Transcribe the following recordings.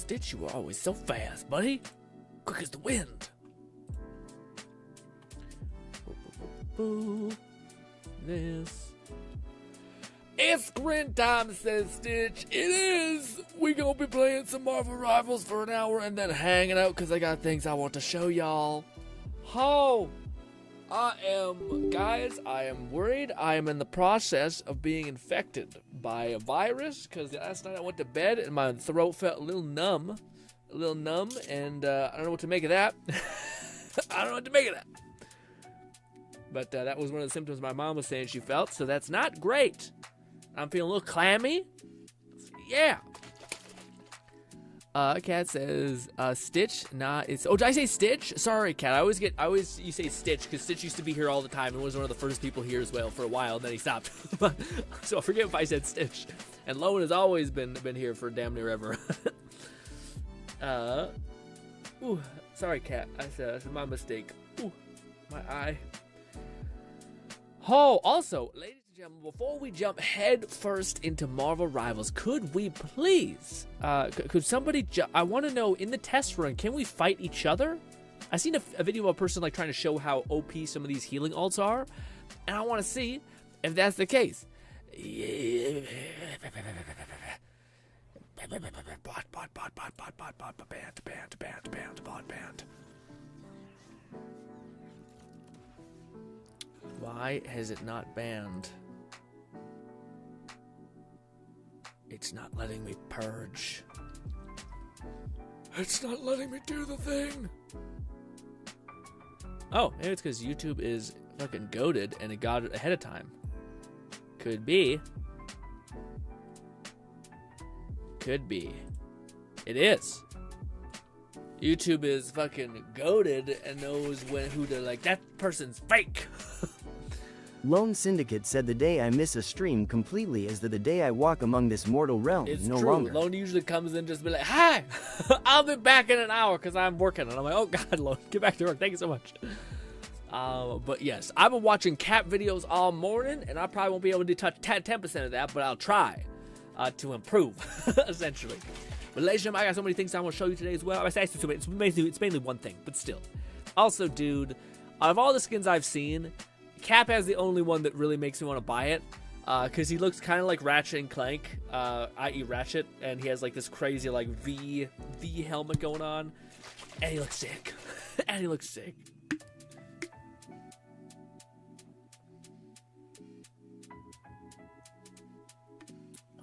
Stitch, you were always so fast, buddy. Quick as the wind. This. It's Grin time, says Stitch. It is. We gonna be playing some Marvel Rivals for an hour and then hanging out because I got things I want to show y'all. Guys, I am worried. I am in the process of being infected by a virus because last night I went to bed and my throat felt a little numb, and I don't know what to make of that. I don't know what to make of that. But that was one of the symptoms my mom was saying she felt, so that's not great. I'm feeling a little clammy. Yeah. Cat says, Stitch, nah, it's, oh, did I say Stitch? Sorry, Cat, you say Stitch, because Stitch used to be here all the time and was one of the first people here as well for a while, and then he stopped. So forgive if I said Stitch. And Lowen has always been here for damn near ever. Sorry, Cat, that's my mistake. Ooh, my eye. Oh, also, ladies and gentlemen, before we jump head first into Marvel Rivals, could we please, could somebody, I want to know, in the test run, can we fight each other? I seen a video of a person like trying to show how OP some of these healing ults are, and I want to see if that's the case. Band. Why has it not banned? It's not letting me purge. It's not letting me do the thing. Oh, maybe it's because YouTube is fucking goated and it got it ahead of time. Could be. Could be. It is. YouTube is fucking goated and knows who to, like, that person's fake. Lone Syndicate said the day I miss a stream completely is the day I walk among this mortal realm. It's no true. longer. Lone usually comes in just be like, hi, I'll be back in an hour because I'm working. And I'm like, oh God, Lone, get back to work. Thank you so much. But yes, I've been watching cat videos all morning and I probably won't be able to touch 10% of that, but I'll try to improve, essentially. But ladies and gentlemen, I got so many things I want to show you today as well. It's mainly one thing, but still. Also, dude, out of all the skins I've seen, Cap has the only one that really makes me want to buy it, because he looks kind of like Ratchet and Clank, i.e. Ratchet, and he has like this crazy like V helmet going on, and he looks sick. And he looks sick.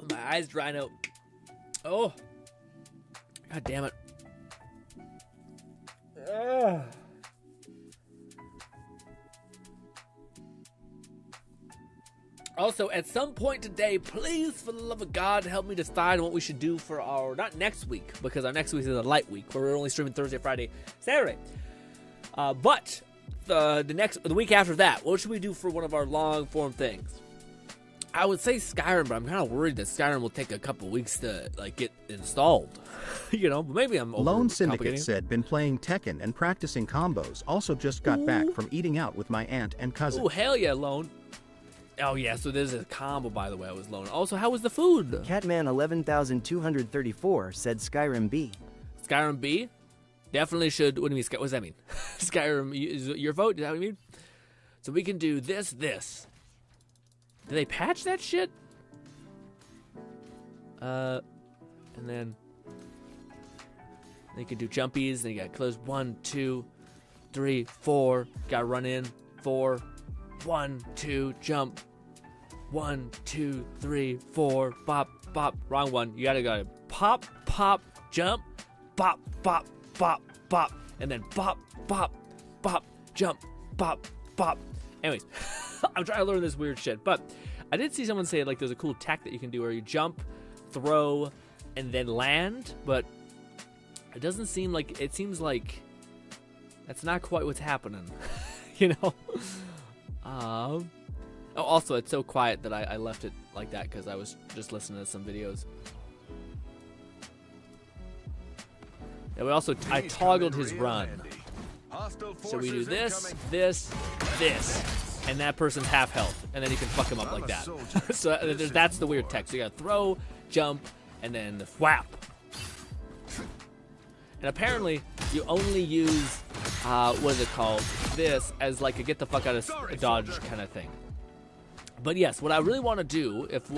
My eyes drying out. Oh, God damn it. Ugh. Also, at some point today, please, for the love of God, help me decide what we should do for our, not next week, because our next week is a light week, where we're only streaming Thursday, Friday, Saturday. But the week after that, what should we do for one of our long form things? I would say Skyrim, but I'm kind of worried that Skyrim will take a couple weeks to like get installed. You know, but maybe I'm over Lone Syndicate said, been playing Tekken and practicing combos. Also just got back from eating out with my aunt and cousin. Oh, hell yeah, Lone. Oh yeah, so there's a combo, by the way, I was Lone. Also, how was the food? Catman 11234 said Skyrim B. Skyrim B? Definitely should, what do you mean, what does that mean? Skyrim, is your vote, is that what you mean? So we can do this. Did they patch that shit? And then they can do jumpies. Then you got close 1, 2, 3, 4. Got to run in 4. 1, 2, jump. 1, 2, 3, 4. Bop, bop. Wrong one. You gotta pop, pop, jump, bop, bop, bop, bop, and then bop, bop, bop, jump, bop, bop. Anyways, I'm trying to learn this weird shit, but I did see someone say like there's a cool tech that you can do where you jump, throw, and then land, but it doesn't seem like, it seems like that's not quite what's happening, you know? Oh, also, it's so quiet that I left it like that because I was just listening to some videos. And we also, I toggled his run. So we do this, and that person's half health, and then you can fuck him up like that. So that's the weird tech. So you gotta throw, jump, and then whap. And apparently, you only use, what is it called? This as like a get the fuck out of dodge kind of thing. But yes, what I really want to do, if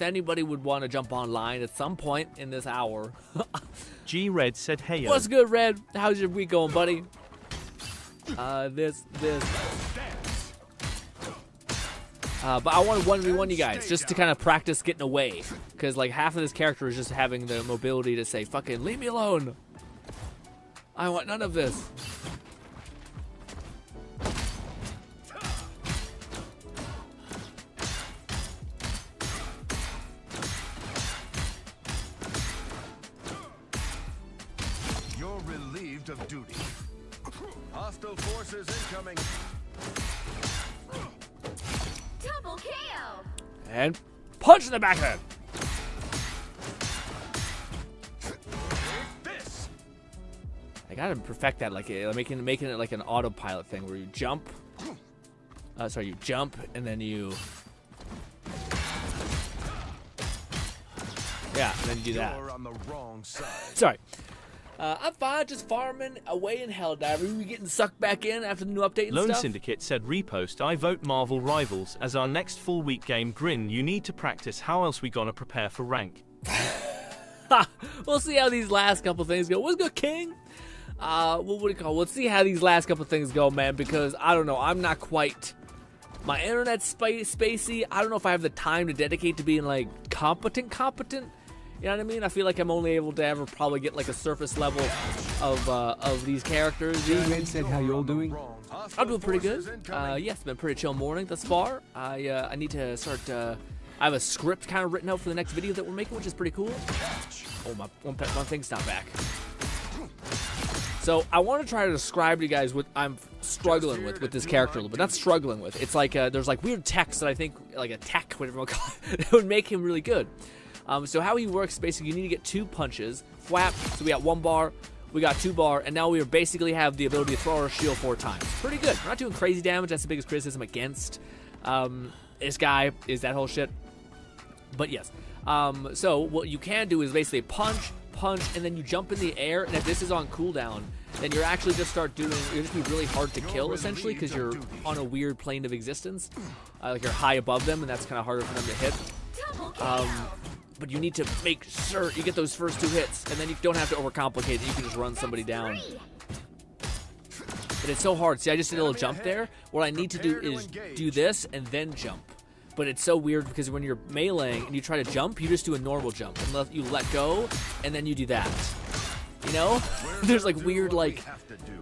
anybody would want to jump online at some point in this hour. G Red said, "Hey, What's good, Red? How's your week going, buddy?" But I want to 1v1 you guys just to kind of practice getting away, because like half of this character is just having the mobility to say, "Fucking leave me alone. I want none of this." You're relieved of duty. Hostile forces incoming. Double KO. And punch in the back of it. This. I gotta perfect that, like making it like an autopilot thing where you jump. You jump and then you. Yeah, and then you do that. You're on the wrong side. Sorry. I'm fine, just farming away in Helldiver. We getting sucked back in after the new update and Lone stuff? Syndicate said, "Repost, I vote Marvel Rivals as our next full week game. GRINN, you need to practice. How else we gonna prepare for rank?" We'll see how these last couple things go. What's good, King? What do you call? We'll see how these last couple things go, man, because I don't know. I'm not quite. My internet's spacey. I don't know if I have the time to dedicate to being like competent. You know what I mean? I feel like I'm only able to ever probably get like a surface level of these characters. Red said, "How you all doing?" I'm doing pretty good. Yes, it's been a pretty chill morning thus far. I need to start. I have a script kind of written out for the next video that we're making, which is pretty cool. Oh, my one thing's not back. So I want to try to describe to you guys what I'm struggling with this character a little bit. Not struggling with. It's like there's like weird text that I think like a tech, whatever you want to call it, that would make him really good. So how he works, basically, you need to get 2 punches. Flap, so we got 1 bar, we got 2 bar, and now we basically have the ability to throw our shield 4 times. Pretty good. We're not doing crazy damage. That's the biggest criticism against this guy, is that whole shit. But yes. So what you can do is basically punch, and then you jump in the air, and if this is on cooldown, then you're actually just you'll just be really hard to kill, essentially, because you're on a weird plane of existence. Like you're high above them, and that's kind of harder for them to hit. But you need to make sure you get those first 2 hits, and then you don't have to overcomplicate it. You can just run somebody down. But it's so hard. See, I just did a little jump there. What I need to do is do this and then jump. But it's so weird because when you're meleeing and you try to jump, you just do a normal jump. And you let go, and then you do that. You know? There's like weird like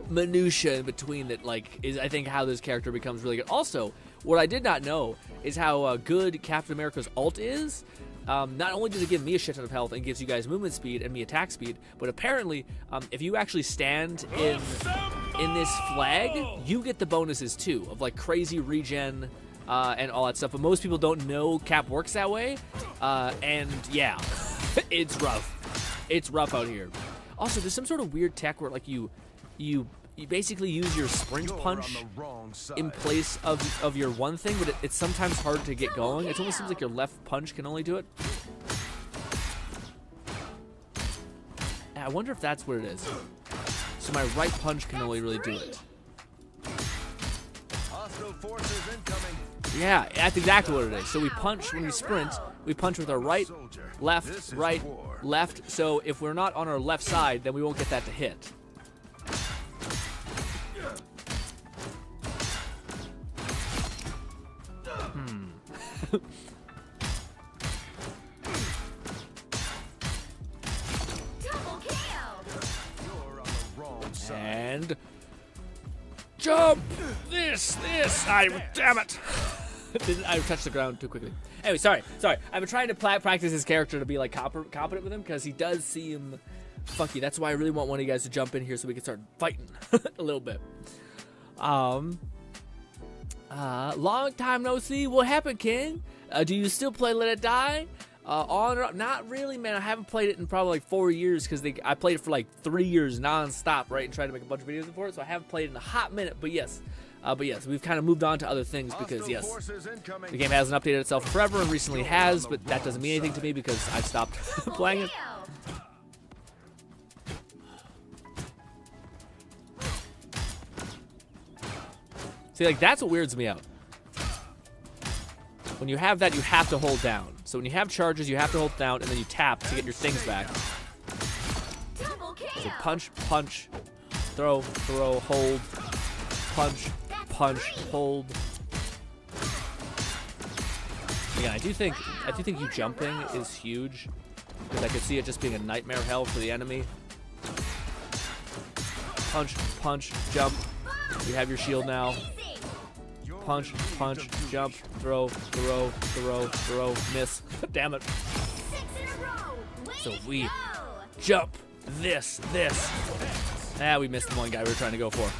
minutia in between that is I think how this character becomes really good. Also, what I did not know is how good Captain America's ult is. Not only does it give me a shit ton of health and gives you guys movement speed and me attack speed, but apparently, if you actually stand in this flag, you get the bonuses too of like crazy regen and all that stuff. But most people don't know Cap works that way, and yeah, it's rough. It's rough out here. Also, there's some sort of weird tech where like you basically use your sprint punch in place of your one thing, but it's sometimes hard to get going. It almost seems like your left punch can only do it. And I wonder if that's what it is. So my right punch can only really do it. Yeah, that's exactly what it is. So we punch when we sprint. We punch with our right, left. So if we're not on our left side, then we won't get that to hit. And jump! This! Damn it! I touched the ground too quickly. Anyway, sorry. I've been trying to practice his character to be like competent with him because he does seem funky. That's why I really want one of you guys to jump in here so we can start fighting a little bit. Long time no see. What happened, King? Do you still play Let It Die? On or off? Not really, man. I haven't played it in probably like 4 years because I played it for like 3 years non-stop, right? And tried to make a bunch of videos for it, so I haven't played it in a hot minute. But yes, we've kind of moved on to other things because yes, the game hasn't updated itself forever and recently has, but that doesn't mean anything to me because I've stopped playing it. See, like, that's what weirds me out. When you have that, you have to hold down. So when you have charges, you have to hold down, and then you tap to get your things back. Double kill. So punch, punch, throw, hold, punch, punch, hold. Again, I do think you jumping is huge, because I could see it just being a nightmare hell for the enemy. Punch, punch, jump. You have your shield now. Punch, punch, jump, throw, miss. Damn it. 6 in a row. Way So to we go. jump, this. Ah, we missed the one guy we were trying to go for.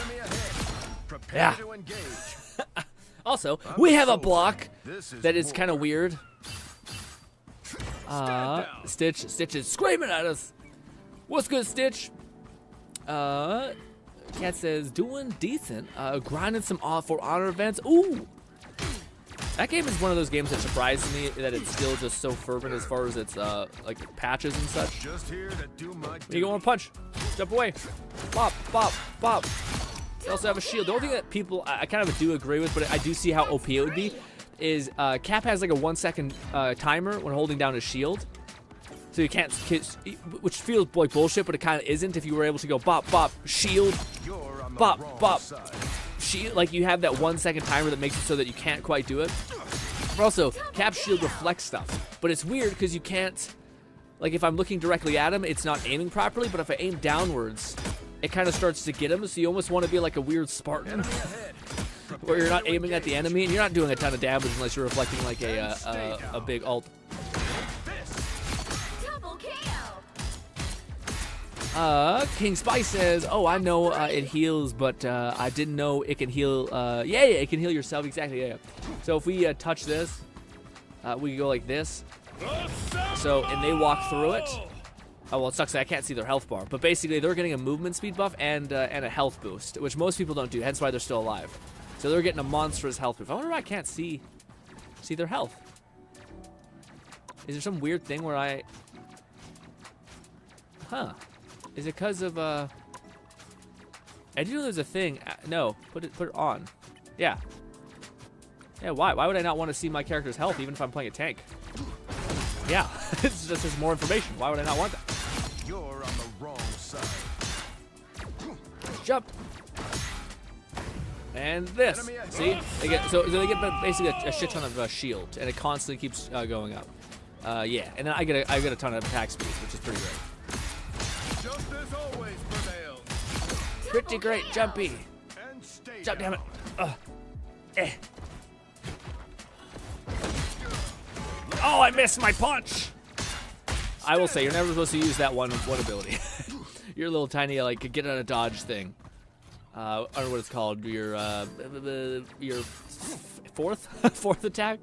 Enemy ahead. Prepare Yeah. to engage. Also, we have a soldier. block This is that is war. kind of weird. down. Stitch is screaming at us. What's good, Stitch? Cat says, doing decent. Grinding some for honor events. Ooh. That game is one of those games that surprises me that it's still just so fervent as far as its like patches and such. Just here to do my When duty. you go on punch, jump away, bop, bop, bop. You also have a shield. The only thing that people I kind of do agree with, but I do see how OP it would be, is Cap has like a 1 second timer when holding down his shield. So you can't, which feels like bullshit, but it kind of isn't if you were able to go bop, bop, shield, You're on the bop, wrong bop. side. shield. Like you have that 1 second timer that makes it so that you can't quite do it. Also, Cap's shield reflects stuff, but it's weird because you can't, like if I'm looking directly at him, it's not aiming properly, but if I aim downwards, it kind of starts to get him, so you almost want to be like a weird Spartan, where you're not aiming at the enemy, and you're not doing a ton of damage unless you're reflecting like a big ult. Double kill. King Spice says, oh, I know it heals, but I didn't know it can heal, yeah, it can heal yourself, exactly, yeah. So if we touch this, we can go like this, so, and they walk through it. Oh, well, it sucks that I can't see their health bar, but basically they're getting a movement speed buff and a health boost, which most people don't do, hence why they're still alive. So they're getting a monstrous health boost. I wonder why I can't see their health. Is there some weird thing where I... Huh. Is it because of, I didn't know there's a thing. No, put it on. Yeah. Yeah, why? Why would I not want to see my character's health even if I'm playing a tank? Yeah, it's just there's more information. Why would I not want that? You're on the wrong side. Jump. And this. Enemy ahead. See? They get so they get basically a shit ton of shield, and it constantly keeps going up. Yeah, and then I get a ton of attack speed, which is pretty great. Justice always prevails. Pretty great, jumpy. And stay Jump, damn it. down. Oh, I missed my punch. I will say, you're never supposed to use that one ability. Your little tiny, like, get out of dodge thing. I don't know what it's called. Your fourth attack?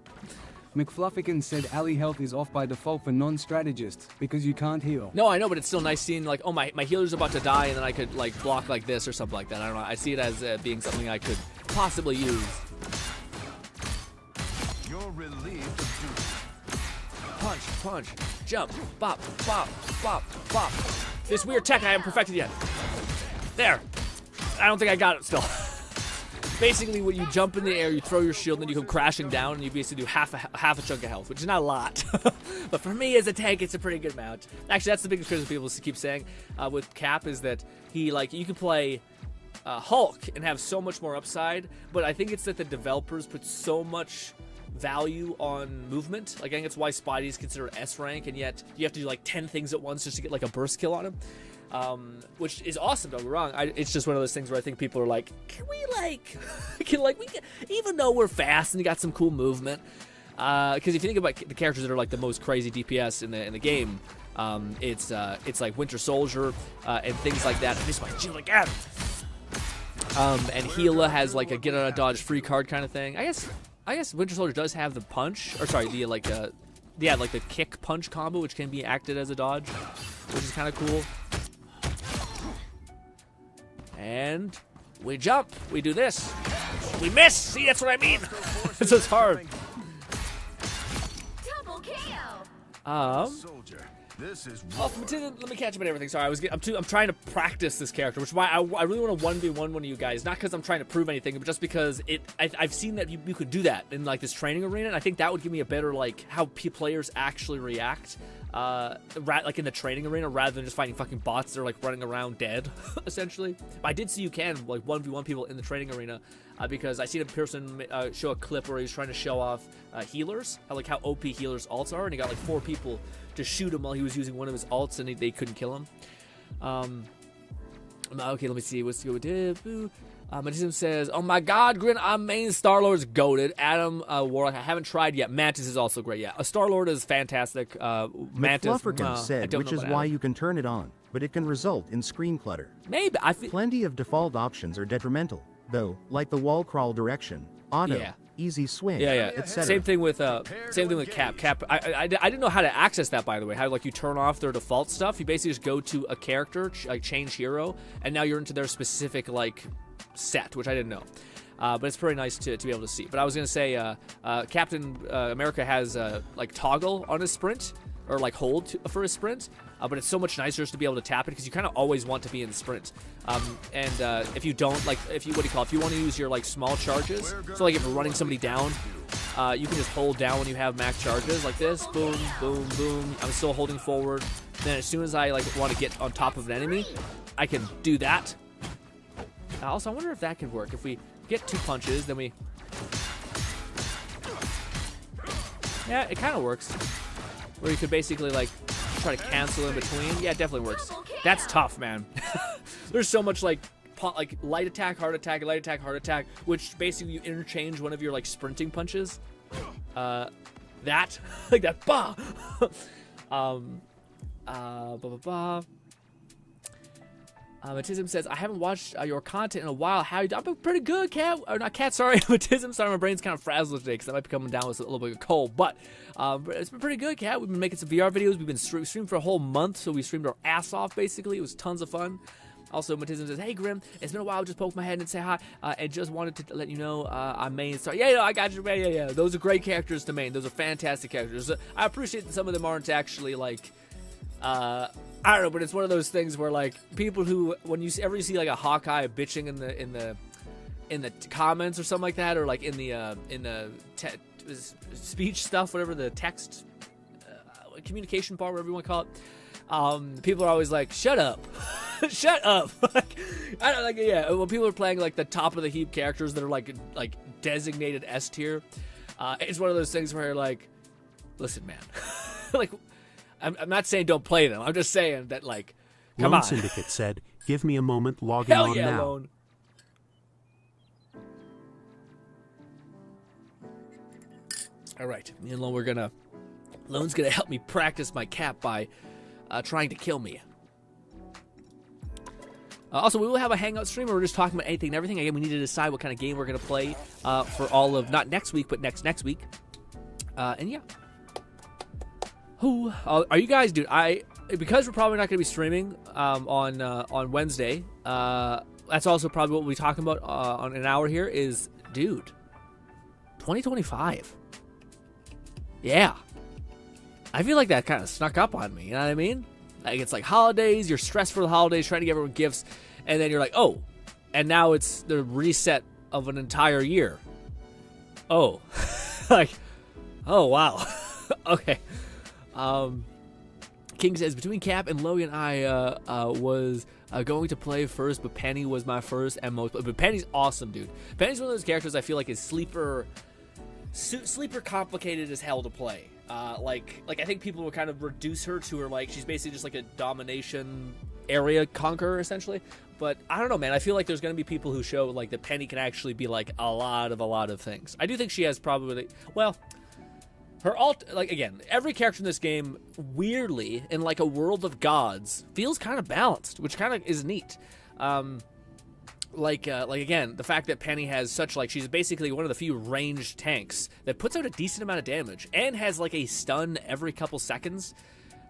McFluffican said alley health is off by default for non-strategists because you can't heal. No, I know, but it's still nice seeing, like, oh, my healer's about to die, and then I could, like, block like this or something like that. I don't know. I see it as being something I could possibly use. You're relieved of duty. Punch, punch, jump, bop, bop, bop, bop. This weird tech I haven't perfected yet. There. I don't think I got it still. Basically, when you jump in the air, you throw your shield, and then you come crashing down, and you basically do half a chunk of health, which is not a lot. But for me as a tank, it's a pretty good amount. Actually, that's the biggest criticism people keep saying with Cap is that he, like, you can play Hulk and have so much more upside, but I think it's that the developers put so much value on movement. Like, I think it's why Spidey's considered S rank, and yet you have to do like 10 things at once just to get like a burst kill on him. Which is awesome, don't get me wrong. It's just one of those things where I think people are like, can we even though we're fast and you got some cool movement, because if you think about the characters that are like the most crazy DPS in the game, it's like Winter Soldier and things like that. I miss my shield again. And Gila has like a get out of dodge free card kind of thing. I guess Winter Soldier does have the punch, or sorry, the like the kick punch combo, which can be acted as a dodge, which is kind of cool. And we jump. We do this. We miss. See, that's what I mean. This is hard. Double kill. Soldier. This is Oh, let me catch up on everything. Sorry, I'm trying to practice this character, which is why I really want to 1v1 one of you guys. Not because I'm trying to prove anything, but just because I've seen that you could do that in like this training arena, and I think that would give me a better like how players actually react, like in the training arena, rather than just fighting fucking bots that are like running around dead, essentially. But I did see you can like 1v1 people in the training arena, because I seen a person show a clip where he was trying to show off healers, how OP healers ults are, and he got like 4 people to shoot him while he was using one of his ults, and they couldn't kill him. Okay, let me see. Let's go with Matism says, "Oh my God, Grin, I'm main Star-Lord's goated." Adam Warlock, I haven't tried yet. Mantis is also great. Yeah, a Star-Lord is fantastic. Mantis, McFlufferkin said, which is why you can turn it on, but it can result in screen clutter. Maybe I feel Plenty of default options are detrimental, though, like the wall crawl direction, auto, Yeah. easy swing, Yeah. etc. Same thing with Cap. Cap. I didn't know how to access that, by the way. How like you turn off their default stuff. You basically just go to a character, like change hero, and now you're into their specific like set, which I didn't know. But it's pretty nice to be able to see. But I was gonna say, Captain America has like toggle on his sprint, or like hold for his sprint. But it's so much nicer just to be able to tap it, because you kind of always want to be in sprint. And if you don't, like, if you want to use your like small charges, so like if you're running somebody down, you can just hold down when you have max charges like this, boom, boom, boom. I'm still holding forward. Then as soon as I like want to get on top of an enemy, I can do that. Also, I wonder if that could work. If we get 2 punches, then we... Yeah, it kind of works. Where you could basically like try to cancel in between. Yeah, it definitely works. That's tough, man. There's so much like light attack, heart attack, light attack, heart attack, which basically you interchange one of your like sprinting punches. That like that. Bah. Matism says, "I haven't watched your content in a while. How you doing?" I'm pretty good, Cat. Or not Cat, sorry. Matism, sorry, my brain's kind of frazzled today because I might be coming down with a little bit of cold. But it's been pretty good, Cat. We've been making some VR videos. We've been streaming for a whole month, so we streamed our ass off, basically. It was tons of fun. Also, Matism says, "Hey, Grim, it's been a while. Just poke my head and say hi. And just wanted to let you know I'm main star." Yeah, I got you, man. Yeah. Those are great characters to main. Those are fantastic characters. I appreciate that some of them aren't actually, like... I don't know, but it's one of those things where like people who, when you ever see like a Hawkeye bitching in the comments or something like that, or like in the speech stuff, whatever, the text communication part, whatever you want to call it, people are always like, "Shut up." Shut up. Like, I don't like, yeah, when people are playing like the top of the heap characters that are like designated S tier, it's one of those things where you're like, listen, man. Like, I'm not saying don't play them. I'm just saying that, like, come Lone on. Syndicate said, "Give me a moment, logging Hell on yeah, now." Lone. All right, me and Lone, Lone's gonna help me practice my cap by trying to kill me. Also, we will have a hangout stream where we're just talking about anything and everything. Again, we need to decide what kind of game we're gonna play for all of, not next week, but next week. And yeah. Who are you guys, dude? Because we're probably not going to be streaming on Wednesday. That's also probably what we'll be talking about on an hour here. Is, dude, 2025. Yeah, I feel like that kind of snuck up on me. You know what I mean? Like, it's like holidays. You're stressed for the holidays, trying to give everyone gifts, and then you're like, oh, and now it's the reset of an entire year. Oh, like, oh wow, okay. King says, "Between Cap and Logan, I was going to play first, but Penny was my first and most." But Penny's awesome, dude. Penny's one of those characters I feel like is sleeper complicated as hell to play. Like I think people will kind of reduce her to her, like, she's basically just like a domination area conqueror essentially. But I don't know, man. I feel like there's going to be people who show like that Penny can actually be like a lot of things. I do think she has probably, well, her ult, like, again, every character in this game, weirdly, in like a world of gods, feels kind of balanced, which kind of is neat. Like again, the fact that Penny has such, like, she's basically one of the few ranged tanks that puts out a decent amount of damage and has like a stun every couple seconds.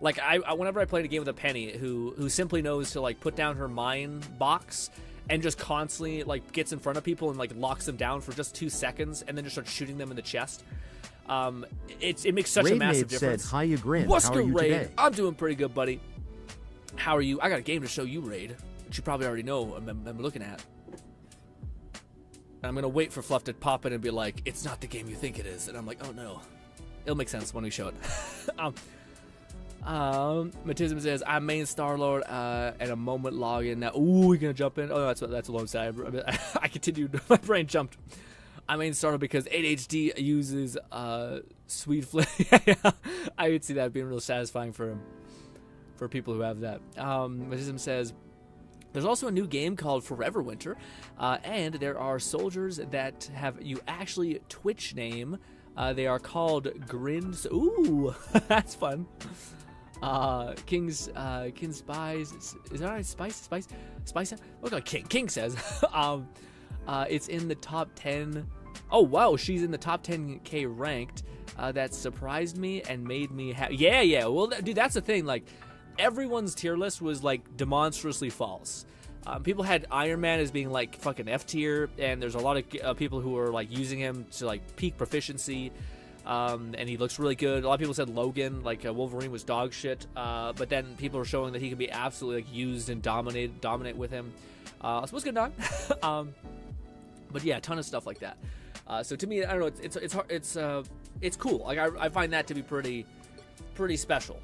Like, I whenever I played a game with a Penny who simply knows to like put down her mine box and just constantly like gets in front of people and like locks them down for just 2 seconds and then just starts shooting them in the chest. It makes such a massive difference. Said, "Hi, you Grin. What's How are good, you Raid? today?" I'm doing pretty good, buddy. How are you? I got a game to show you, Raid, which you probably already know I'm looking at. And I'm gonna wait for Fluff to pop in and be like, "It's not the game you think it is," and I'm like, "Oh no." It'll make sense when we show it. Matism says, "I'm main Star-Lord and a moment login now." Ooh, we're gonna jump in. Oh, no, that's a low side. I continued. My brain jumped. I main Star-Lord because 8HD uses sweet flip. I would see that being real satisfying for him, for people who have that. Matism says, "There's also a new game called Forever Winter, and there are soldiers that have you actually Twitch name. They are called GRINN. Ooh, that's fun. King Spies. Is that right? Spice? Look like King. King says, it's in the top 10. Oh, wow. She's in the top 10K ranked. That surprised me and made me happy. Yeah. Well, dude, that's the thing. Like, everyone's tier list was like demonstrously false. People had Iron Man as being like fucking F tier, and there's a lot of people who are like using him to like peak proficiency, and he looks really good. A lot of people said Logan, like Wolverine, was dog shit, but then people are showing that he can be absolutely like used and dominate with him. So what's good, dog? But yeah, a ton of stuff like that. So to me, I don't know, it's cool. Like I find that to be pretty special.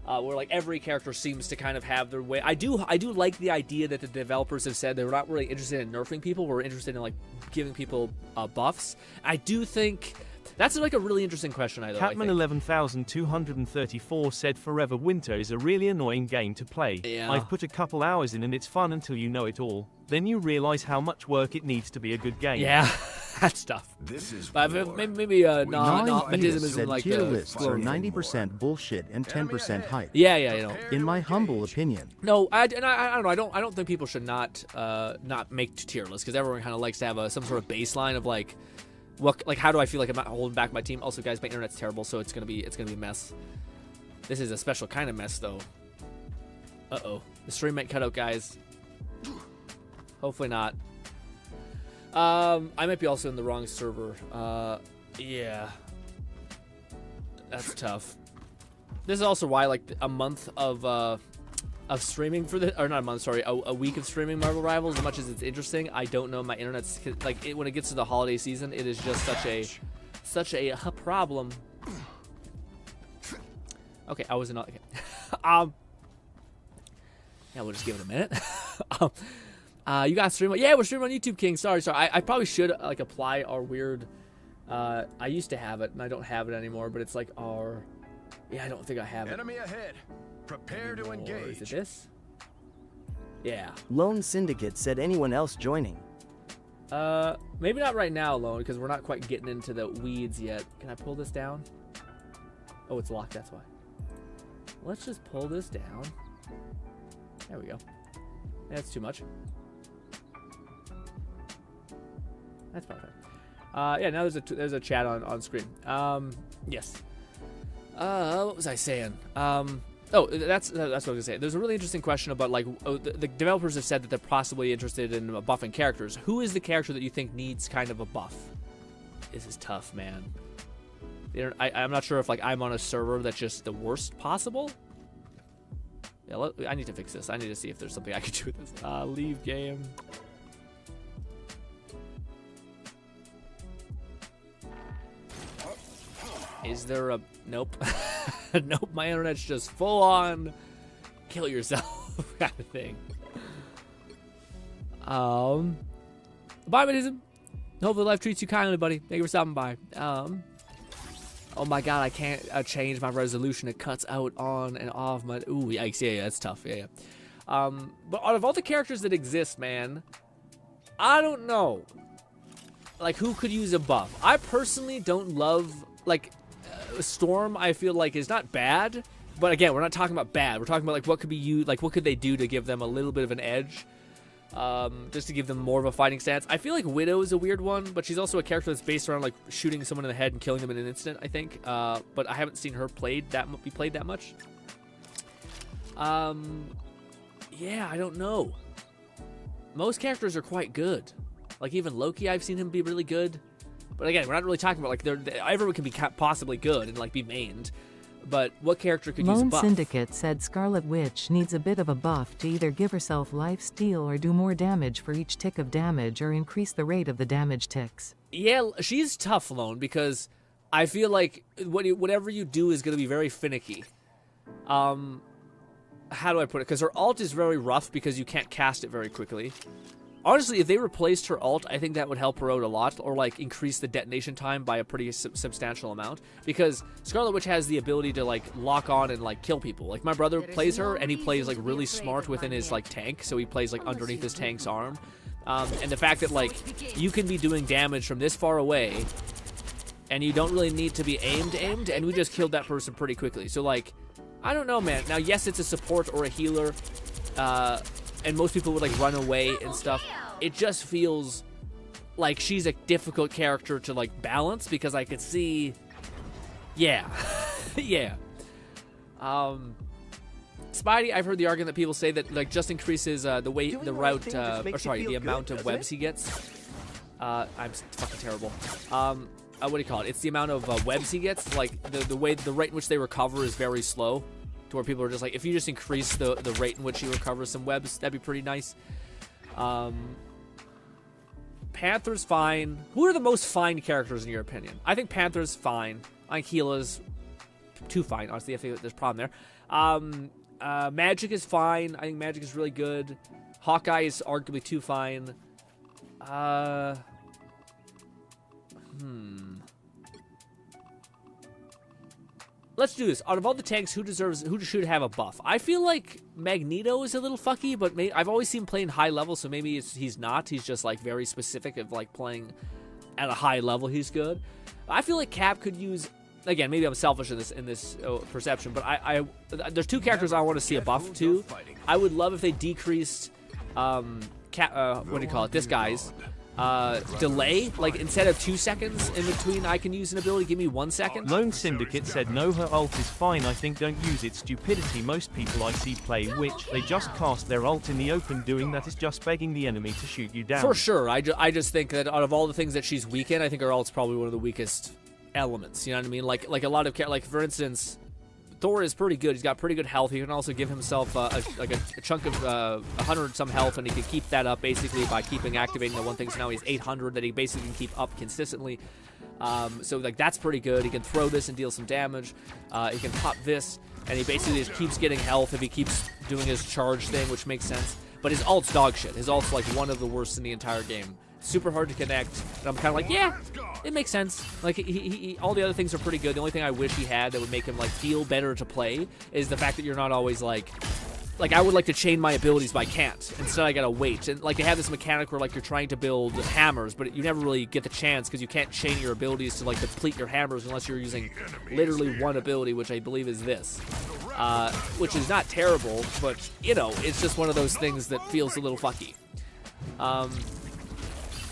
Where like every character seems to kind of have their way. I do like the idea that the developers have said they were not really interested in nerfing people. We're interested in like giving people buffs. I do think that's like a really interesting question. Catman 11,234 said Forever Winter is a really annoying game to play. Yeah. I've put a couple hours in and it's fun until you know it all. Then you realize how much work it needs to be a good game. Yeah, that's tough. This is But war. maybe not Edith isn't said like tier the lists are 90% bullshit and 10% hype. Yeah, you know. In my humble opinion. No, I don't know. I don't think people should not make tier lists because everyone kind of likes to have some sort of baseline of like, how do I feel like I'm not holding back my team? Also, guys, my internet's terrible, so it's gonna be a mess. This is a special kind of mess, though. Uh-oh, the stream might cut out, guys. Hopefully not. I might be also in the wrong server. Yeah, that's tough. This is also why like a month of streaming for the, or not a month, sorry, a week of streaming Marvel Rivals, as much as it's interesting, I don't know my internet's like when it gets to the holiday season, it is just such a problem. Okay, I wasn't okay. Yeah, we'll just give it a minute. You guys stream? Yeah, we're streaming on YouTube, King. Sorry. I probably should like apply our weird. I used to have it, and I don't have it anymore. But it's like our. Yeah, I don't think I have it. Enemy ahead. Prepare to engage. Is it this? Yeah. Lone Syndicate said, "Anyone else joining?" Maybe not right now, Lone, because we're not quite getting into the weeds yet. Can I pull this down? Oh, it's locked. That's why. Let's just pull this down. There we go. That's too much. That's perfect. Yeah, now there's a chat on screen. Yes. What was I saying? Oh, that's what I was gonna say. There's a really interesting question about like the developers have said that they're possibly interested in buffing characters. Who is the character that you think needs kind of a buff? This is tough, man. I'm not sure if like I'm on a server that's just the worst possible. Yeah, I need to fix this. I need to see if there's something I can do with this. Leave game. Is there a... Nope. Nope, my internet's just full on kill yourself kind of thing. Bye, Buddhism. Hopefully life treats you kindly, buddy. Thank you for stopping by. Oh my god, I can't change my resolution. It cuts out on and off my... Ooh, yikes. Yeah, that's tough. Yeah. But out of all the characters that exist, man, I don't know. Like, who could use a buff? I personally don't love... Like, Storm, I feel like, is not bad. But again, we're not talking about bad. We're talking about, like, what could be used... Like, what could they do to give them a little bit of an edge? Just to give them more of a fighting stance. I feel like Widow is a weird one, but she's also a character that's based around like shooting someone in the head and killing them in an instant, I think. But I haven't seen her be played that much. Yeah, I don't know. most characters are quite good. Like even Loki, I've seen him be really good. But again, we're not really talking about like everyone can be possibly good and like be mained. But what character could use a Lone buff? Syndicate said Scarlet Witch needs a bit of a buff to either give herself life steal or do more damage for each tick of damage or increase the rate of the damage ticks. Yeah, she's tough, Lone, because I feel like whatever you do is going to be very finicky. How do I put it? Because her ult is very rough because you can't cast it very quickly. Honestly, if they replaced her ult, I think that would help her out a lot, or like increase the detonation time by a pretty substantial amount. Because Scarlet Witch has the ability to like lock on and like kill people. Like my brother plays her, and he plays like really smart within his like tank, so he plays like underneath his tank's arm. And the fact that like you can be doing damage from this far away, and you don't really need to be aimed, and we just killed that person pretty quickly. So like, I don't know, man. Now, yes, it's a support or a healer. And most people would like run away and stuff. It just feels like she's a difficult character to like balance because I could see, yeah, yeah. Spidey, I've heard the argument that people say that like just increases the amount of webs he gets. I'm fucking terrible. What do you call it? It's the amount of webs he gets. Like the rate in which they recover is very slow. Where people are just like, if you just increase the rate in which he recovers some webs, that'd be pretty nice. Panther's fine. Who are the most fine characters in your opinion? I think Panther's fine. I think Gila's too fine. Honestly, I think there's a problem there. Magic is fine. I think Magic is really good. Hawkeye is arguably too fine. Let's do this. Out of all the tanks, who should have a buff? I feel like Magneto is a little fucky, but I've always seen him playing high level, so maybe he's not. He's just like very specific of like playing at a high level. He's good. I feel like Cap could use. Again, maybe I'm selfish in this perception, but there's two characters I want to see a buff to. I would love if they decreased what do you call it? This guy's delay. Like instead of 2 seconds in between I can use an ability, give me 1 second. Lone Syndicate said no, her ult is fine. I think don't use it. Stupidity. Most people I see play Witch, they just cast their ult in the open. Doing that is just begging the enemy to shoot you down. For sure. I just think that out of all the things that she's weak in, I think her ult's probably one of the weakest elements. You know what I mean? Like a lot of like for instance, Thor is pretty good. He's got pretty good health. He can also give himself a chunk of 100 some health, and he can keep that up basically by keeping activating the one thing. So now he's 800 that he basically can keep up consistently. So like that's pretty good. He can throw this and deal some damage. He can pop this, and he basically just keeps getting health if he keeps doing his charge thing, which makes sense. But his ult's dog shit. His ult's like one of the worst in the entire game. Super hard to connect, and I'm kind of like, yeah, it makes sense. Like he all the other things are pretty good. The only thing I wish he had that would make him like feel better to play is the fact that you're not always like I would like to chain my abilities, but I can't. Instead, I gotta wait. And like they have this mechanic where like you're trying to build hammers, but you never really get the chance because you can't chain your abilities to like deplete your hammers unless you're using literally one ability, which I believe is this, which is not terrible, but you know, it's just one of those things that feels a little fucky.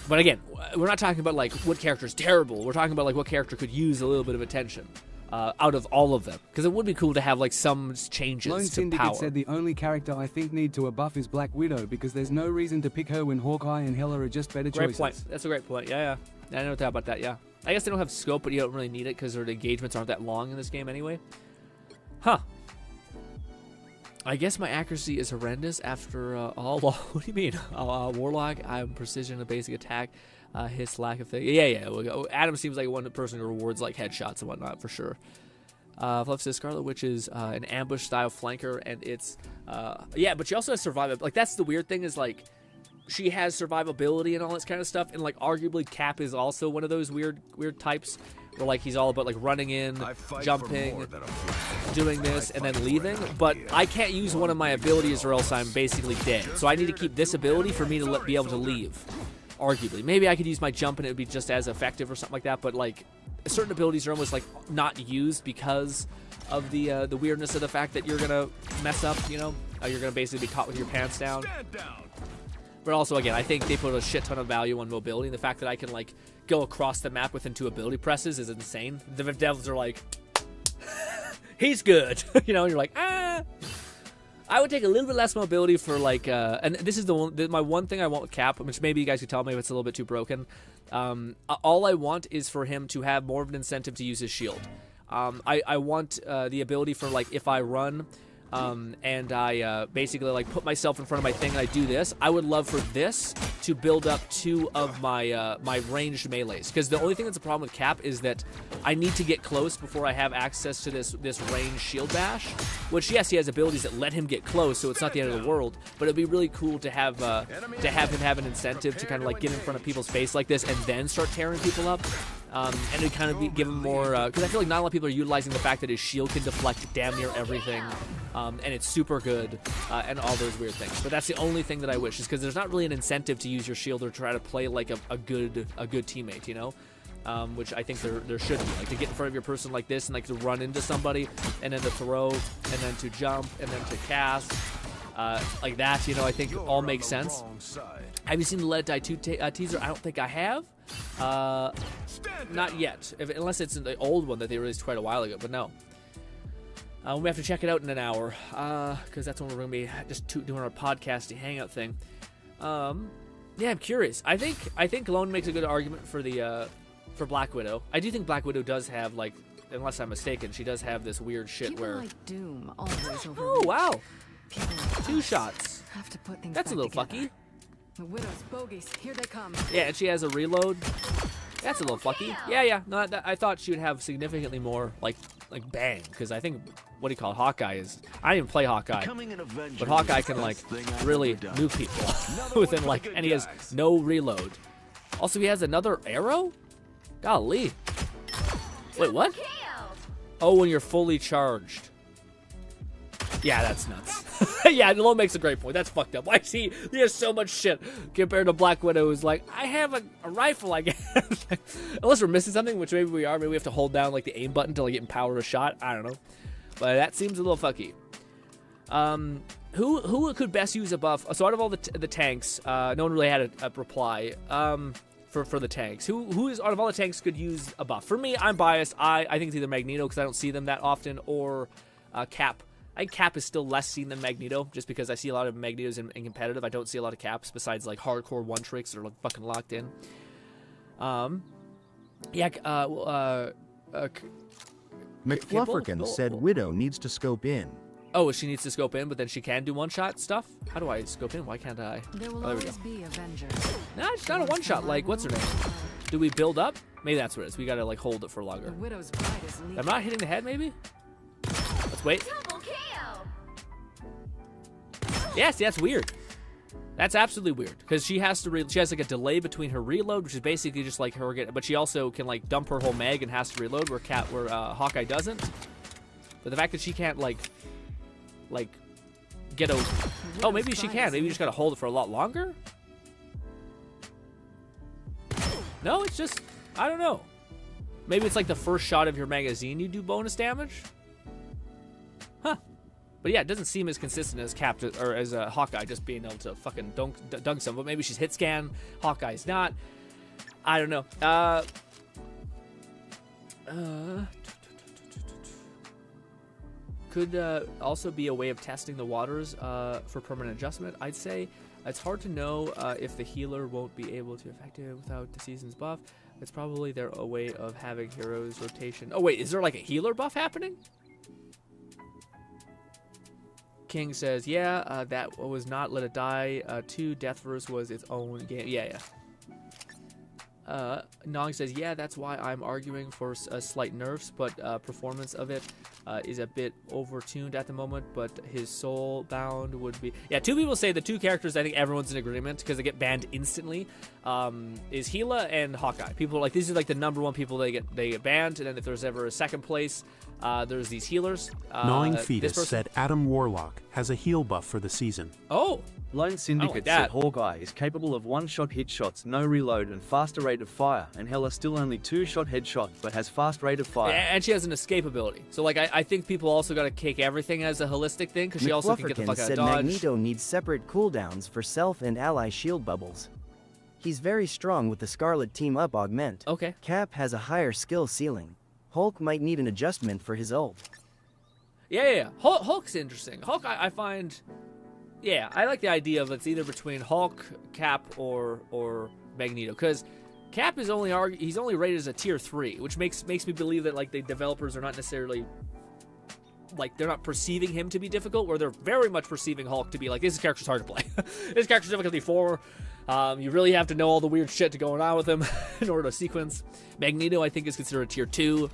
But again, we're not talking about like what character is terrible. We're talking about like what character could use a little bit of attention out of all of them, because it would be cool to have like some changes Lone to Syndicate power. said the only character I think need to a buff is Black Widow because there's no reason to pick her when Hawkeye and Hela are just better Great choices. point. That's a great point. Yeah. I know about that. Yeah. I guess they don't have scope, but you don't really need it because their engagements aren't that long in this game anyway. Huh. I guess my accuracy is horrendous after all. What do you mean? Warlock, I'm precision, a basic attack, his lack of thing. Yeah. Adam seems like one person who rewards like headshots and whatnot for sure. Fluff says Scarlet Witch is an ambush style flanker, and it's yeah, but she also has survival. Like that's the weird thing is like she has survivability and all this kind of stuff, and like arguably Cap is also one of those weird types where like he's all about like running in, jumping, doing this, and then leaving. But I can't use one of my abilities or else I'm basically dead. So I need to keep this ability for me to be able to leave. Arguably, maybe I could use my jump and it would be just as effective or something like that. But like certain abilities are almost like not used because of the weirdness of the fact that you're gonna mess up. You know, you're gonna basically be caught with your pants down. But also, again, I think they put a shit ton of value on mobility. And the fact that I can, like, go across the map within 2 ability presses is insane. The devs are like, he's good. You know, and you're like, ah. I would take a little bit less mobility for like, and this is my one thing I want with Cap, which maybe you guys could tell me if it's a little bit too broken. All I want is for him to have more of an incentive to use his shield. I want the ability for like if I run and I basically like put myself in front of my thing and I do this, I would love for this to build up 2 of my my ranged melees, because the only thing that's a problem with Cap is that I need to get close before I have access to this ranged shield bash, which yes, he has abilities that let him get close, so it's not the end of the world, but it'd be really cool to have him have an incentive to kind of like get in front of people's face like this and then start tearing people up. And it kind of give him more, because I feel like not a lot of people are utilizing the fact that his shield can deflect damn near everything, and it's super good, and all those weird things. But that's the only thing that I wish, is because there's not really an incentive to use your shield or try to play like a good teammate, you know? Which I think there should be, like to get in front of your person like this and like to run into somebody, and then to throw, and then to jump, and then to cast, like that, you know, I think all makes sense. Have you seen the Let It Die 2 teaser? I don't think I have. Not yet, unless it's the old one that they released quite a while ago, but no. We have to check it out in an hour, because that's when we're going to be just doing our podcasty hangout thing. Yeah, I'm curious. I think Lone makes a good argument for the for Black Widow. I do think Black Widow does have, like, unless I'm mistaken, she does have this weird shit People where... like Doom always over Oh, wow. People like 2 us shots. have to put things That's a back little together. fucky. The Widow's bogeys, here they come. Yeah, and she has a reload. That's a little fucky. Yeah. No, I thought she would have significantly more, like bang, because I think, what do you call it, Hawkeye is... I didn't even play Hawkeye, but Hawkeye can, like, really nuke people within, like, and he has no reload. Also, he has another arrow? Golly. Wait, what? Oh, when you're fully charged. Yeah, that's nuts. Yeah, Lo makes a great point. That's fucked up. Why is he has so much shit compared to Black Widow, who's like, I have a rifle, I guess. Unless we're missing something, which maybe we are. Maybe we have to hold down like the aim button to like empower a shot. I don't know. But that seems a little fucky. Who could best use a buff? So out of all the tanks, no one really had a reply. For the tanks, who is out of all the tanks could use a buff? For me, I'm biased. I think it's either Magneto, because I don't see them that often, or Cap. I think Cap is still less seen than Magneto, just because I see a lot of Magnetos in competitive. I don't see a lot of Caps besides like hardcore one tricks that are like fucking locked in. McFlufferkin said Widow needs to scope in. Oh, she needs to scope in, but then she can do one-shot stuff? How do I scope in? Why can't I? There will there we always be Avengers. Nah, it's not a one-shot. Like, what's her name? Do we build up? Maybe that's what it is. We gotta, like, hold it for longer. The Widow's bride is leaving. I'm not hitting the head, maybe? Let's wait. Double kill. Yes, that's weird. That's absolutely weird, because she has to she has like a delay between her reload, which is basically just like her but she also can like dump her whole mag and has to reload, where Hawkeye doesn't. But the fact that she can't like get a... Oh, maybe she can. Maybe you just gotta hold it for a lot longer? No, it's just... I don't know. Maybe it's like the first shot of your magazine you do bonus damage? Huh. But yeah, it doesn't seem as consistent as Cap or as Hawkeye just being able to fucking dunk some. But maybe she's hit scan. Hawkeye's not. I don't know. Could also be a way of testing the waters for permanent adjustment. I'd say it's hard to know if the healer won't be able to affect it without the season's buff. It's probably a way of having heroes rotation. Oh wait, is there like a healer buff happening? King says, yeah, that was not Let It Die 2. Deathverse was its own game. Yeah. Nong says, yeah, that's why I'm arguing for slight nerfs, but performance of it is a bit overtuned at the moment, but his soul bound would be... Yeah, 2 people say the 2 characters I think everyone's in agreement, because they get banned instantly, is Gila and Hawkeye. People are like, these are like the #1 people they get banned, and then if there's ever a second place, there's these healers. Gnawing Fetus said Adam Warlock has a heal buff for the season. Oh! Lone Syndicate said Hawkeye is capable of one-shot hit shots, no reload, and faster rate of fire, and Hela still only 2-shot headshot, but has fast rate of fire. And she has an escape ability. So, like, I think people also got to take everything as a holistic thing, because she also can get the fuck out of dodge. Magneto needs separate cooldowns for self and ally shield bubbles. He's very strong with the Scarlet team-up augment. Okay. Cap has a higher skill ceiling. Hulk might need an adjustment for his ult. Yeah. Hulk's interesting. Hulk, I find, yeah, I like the idea of it's either between Hulk, Cap, or Magneto, because Cap is he's only rated as a tier 3, which makes me believe that like the developers are not necessarily like they're not perceiving him to be difficult, where they're very much perceiving Hulk to be like, this character's hard to play. This character's difficulty 4. You really have to know all the weird shit going on with him in order to sequence. Magneto, I think, is considered a tier 2.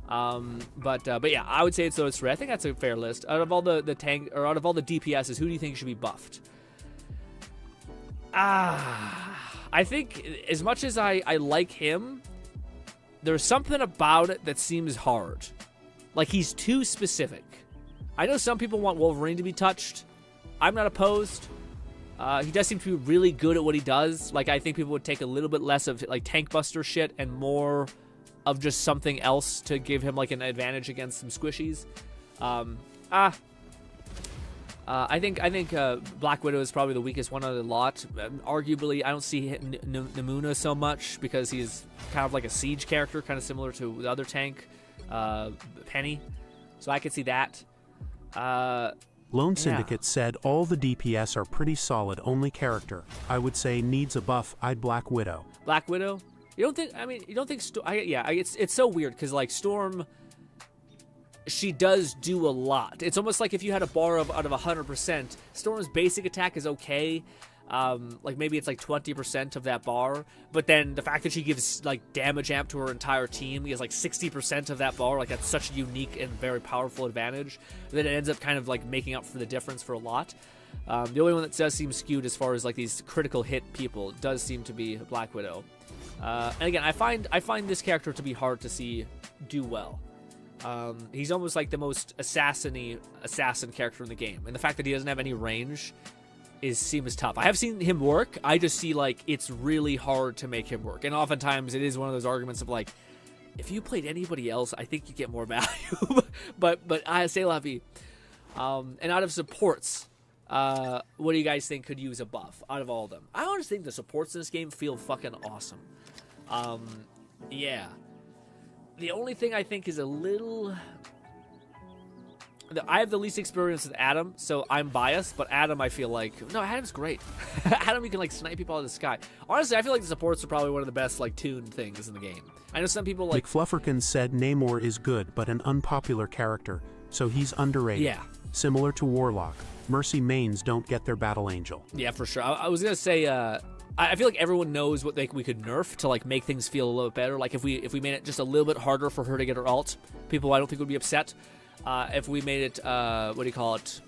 But yeah, I would say it's those 3. I think that's a fair list. Out of all the tank, or out of all the DPSs, who do you think should be buffed? I think as much as I like him, there's something about it that seems hard. Like, he's too specific. I know some people want Wolverine to be touched. I'm not opposed. He does seem to be really good at what he does. Like, I think people would take a little bit less of like tank buster shit and more of just something else to give him like an advantage against some squishies. I think Black Widow is probably the weakest one of the lot. Arguably, I don't see Namuna so much because he's kind of like a siege character, kind of similar to the other tank, Penny. So I could see that. Lone Syndicate said all the DPS are pretty solid, only character I would say needs a buff. I'd Black Widow. Black Widow? You don't think? I mean, you don't think? It's so weird because like Storm, she does do a lot. It's almost like if you had a bar out of 100%, Storm's basic attack is okay. Like maybe it's like 20% of that bar, but then the fact that she gives like damage amp to her entire team is like 60% of that bar. Like that's such a unique and very powerful advantage that it ends up kind of like making up for the difference for a lot. The only one that does seem skewed as far as like these critical hit people does seem to be Black Widow. And again, I find this character to be hard to see do well. He's almost like the most assassin character in the game, and the fact that he doesn't have any range seems tough. I have seen him work. I just see like it's really hard to make him work, and oftentimes it is one of those arguments of like, if you played anybody else, I think you get more value. but I say la vie. And out of supports, what do you guys think could use a buff out of all of them? I honestly think the supports in this game feel fucking awesome. Yeah. The only thing I think is a little... I have the least experience with Adam, so I'm biased, but Adam I feel like... No, Adam's great. Adam, you can like snipe people out of the sky. Honestly, I feel like the supports are probably one of the best like tuned things in the game. I know some people like... McFlufferkin said Namor is good, but an unpopular character, so he's underrated. Yeah. Similar to Warlock. Mercy mains don't get their Battle Angel. Yeah, for sure. I was going to say... I feel like everyone knows what we could nerf to like make things feel a little bit better. Like if we made it just a little bit harder for her to get her ult, people I don't think would be upset. If we made it, what do you call it?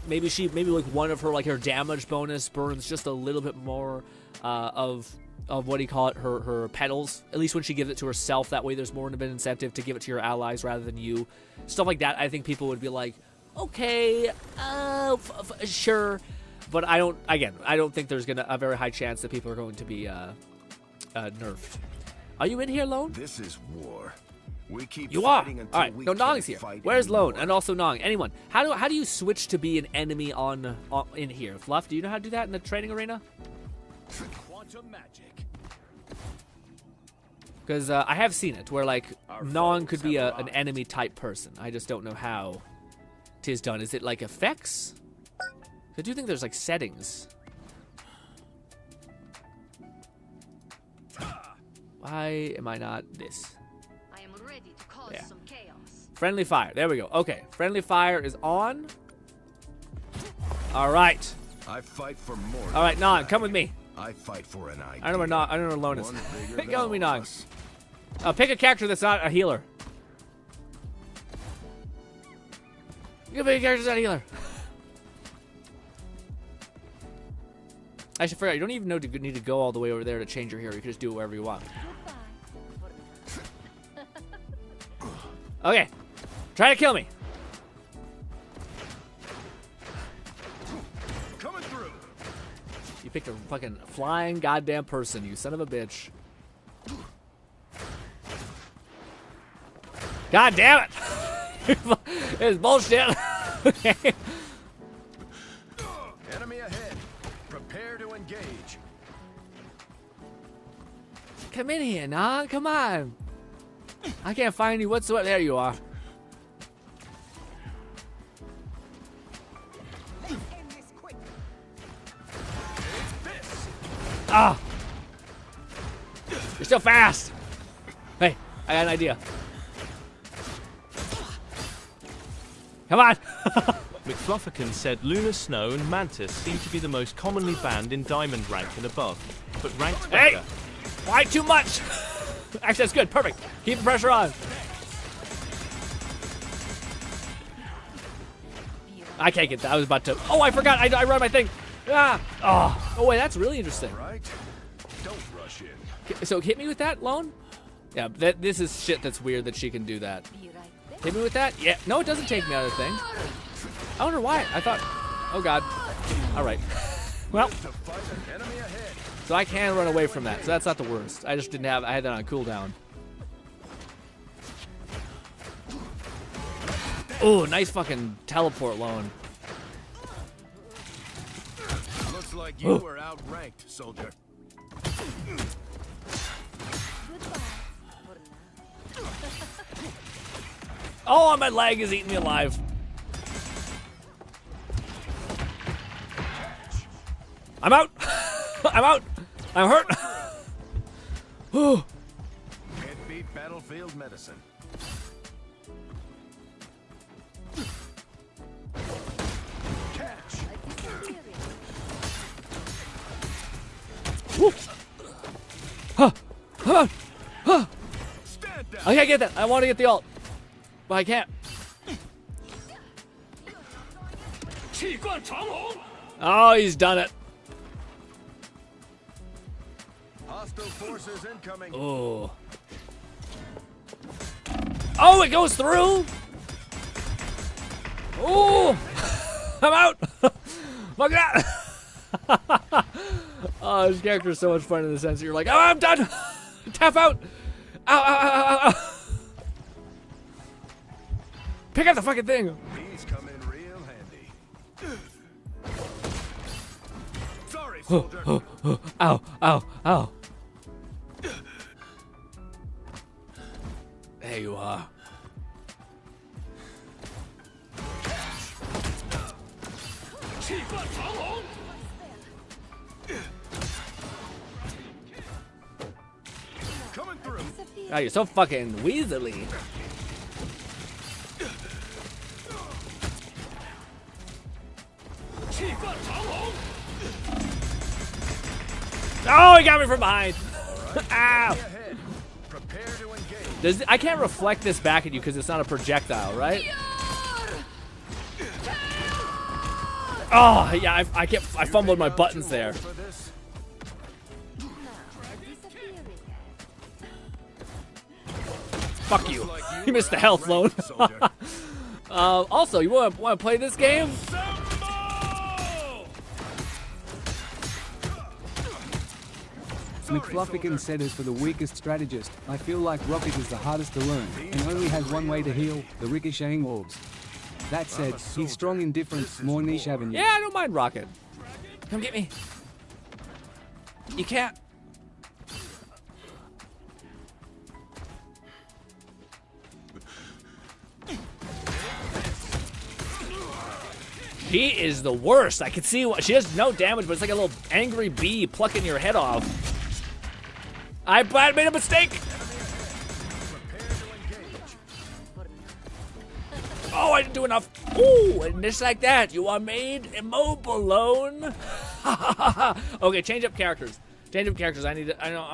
Maybe like one of her like her damage bonus burns just a little bit more of what do you call it? Her petals. At least when she gives it to herself, that way there's more of an incentive to give it to your allies rather than you. Stuff like that. I think people would be like, okay, sure. But I don't think there's a very high chance that people are going to be nerfed. Are you in here, Lone? This is war. We keep you are. Until all right. we No, Nong's here. Where's anymore. Lone? And also Nong. Anyone? How do you switch to be an enemy on in here? Fluff, do you know how to do that in the training arena? Quantum magic. Because I have seen it where like Nong could be an enemy type person. I just don't know how 'tis done. Is it like effects? I do think there's like settings. Why am I not this? I am ready to cause some chaos. Friendly fire. There we go. Okay. Friendly fire is on. All right. I fight for more. All right, Nog, come with me. I fight for an idea. I don't know where Lone is. One bigger Come with me, than all Nog. of us. Pick a character that's not a healer. You pick a character that's not a healer. I should forget. You don't even need to go all the way over there to change your hero. You can just do it wherever you want. Okay. Try to kill me. Coming through. You picked a fucking flying goddamn person, you son of a bitch. God damn it! It's bullshit. Okay. Enemy ahead. Prepare to engage. Come in here, Nog. Come on. I can't find you whatsoever. There you are. Ah! You're still fast! Hey, I got an idea. Come on! McFlufferkin said Lunar Snow and Mantis seem to be the most commonly banned in Diamond rank and above, but ranked Hey! better. Why too much? Actually, that's good. Perfect. Keep the pressure on. I can't get that. I was about to. Oh, I forgot. I run my thing. Ah. Oh, wait. That's really interesting. Right? Don't rush in. So hit me with that, Lone? Yeah, this is shit that's weird that she can do that. Hit me with that? Yeah. No, it doesn't take me out of the thing. I wonder why. I thought. Oh, God. All right. Well. To fight an enemy ahead. So I can run away from that. So that's not the worst. I just didn't have. I had that on cooldown. Oh, nice fucking teleport, Lone. Looks like you were outranked, soldier. Oh, my leg is eating me alive. I'm out. I'm out. I'm hurt. Can't beat battlefield medicine. Catch. Woo. Huh. Huh. Huh. Stand down. I can't get that. I want to get the ult, but I can't. Oh, he's done it. Hostile forces incoming. Oh. Oh, it goes through. Oh, I'm out. My God. Oh, this character is so much fun in the sense that you're like, oh, I'm done. Tap out. Ow, ow, ow, ow, ow. Pick up the fucking thing. These come in real handy. Sorry, soldier. Ow, ow, ow. There you are. Coming through. Oh, you're so fucking weaselly. Oh, he got me from behind. Ow. Ahead. Prepare to engage. I can't reflect this back at you because it's not a projectile, right? Oh, yeah, I fumbled my buttons there. For this. Fuck you. Like You missed the health, Lone. soldier. Also, you want to play this game? McFlufferkin said as for the weakest strategist, I feel like Rocket is the hardest to learn, and only has one way to heal, the ricocheting orbs. That said, he's strong in different, more niche avenues. Yeah, I don't mind Rocket. Come get me. You can't. She is the worst. I can see what she does no damage, but it's like a little angry bee plucking your head off. I made a mistake. Oh, I didn't do enough. Ooh, and just like that, you are made immobile, Lone. Okay, change up characters. Change up characters. I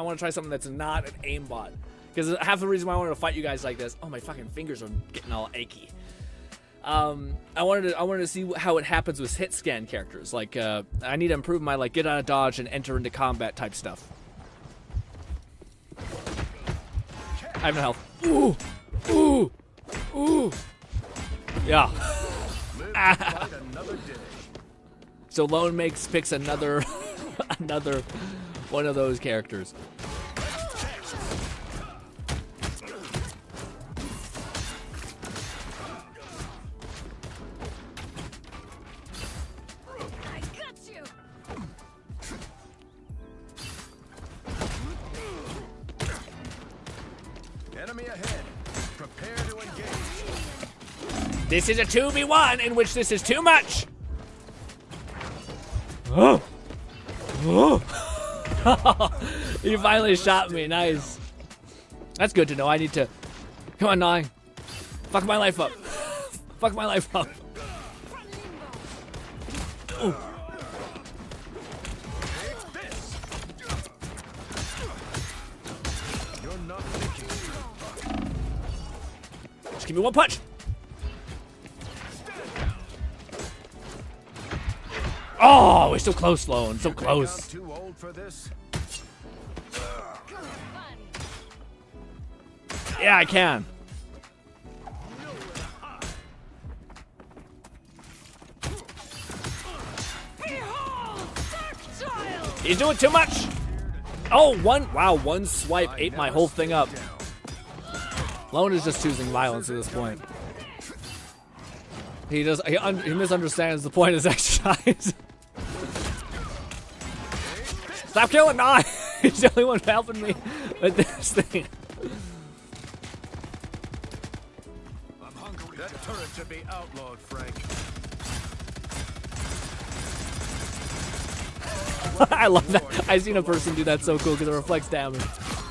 want to try something that's not an aimbot. Because half the reason why I wanted to fight you guys like this. Oh, my fucking fingers are getting all achy. I wanted to see how it happens with hit scan characters. Like, I need to improve my like get out of dodge and enter into combat type stuff. I have no health. Ooh, ooh, ooh. Yeah. Ah. So Lone picks another another one of those characters. Enemy ahead. Prepare to engage. This is a 2v1 in which this is too much. Oh. Oh. You finally shot me. Nice. That's good to know. I need to. Come on, Nine. Fuck my life up. Fuck my life up. Ooh. Just give me one punch. Oh, we're so close, Sloan. So close. Too old for this? Yeah, I can. He's doing too much. Oh, one swipe ate my whole thing up. Lone is just choosing violence at this point. He misunderstands the point of this exercise. Stop killing Nine. He's the only one helping me with this thing. I'm hungry. That turret should be outlawed, Frank. I love that. I seen a person do that so cool because it reflects damage.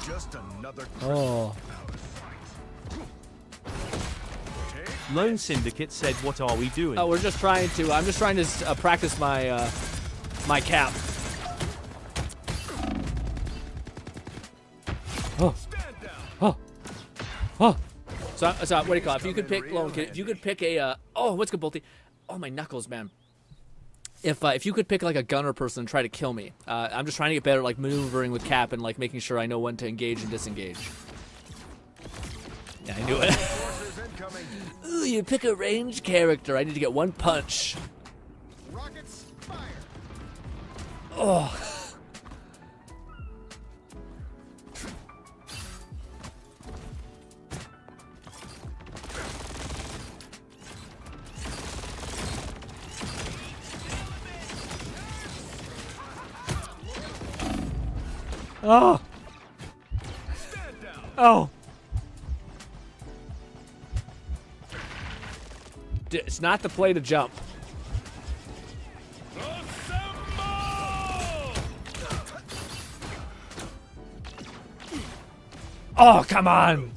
Just another. Oh. Lone Syndicate said, "What are we doing?" Oh, we're just trying to. I'm just trying to practice my my cap. Oh. Oh. Oh. So what do you call it? If you could pick, Lone, if you could pick a. Oh, what's good, Bolty? Oh, my knuckles, man. If you could pick like a gunner person and try to kill me, I'm just trying to get better at like maneuvering with cap and like making sure I know when to engage and disengage. Yeah, I knew it. Ooh, you pick a ranged character. I need to get one punch. Rockets fire. Oh. Oh. Oh. It's not the play to jump. Oh, come on.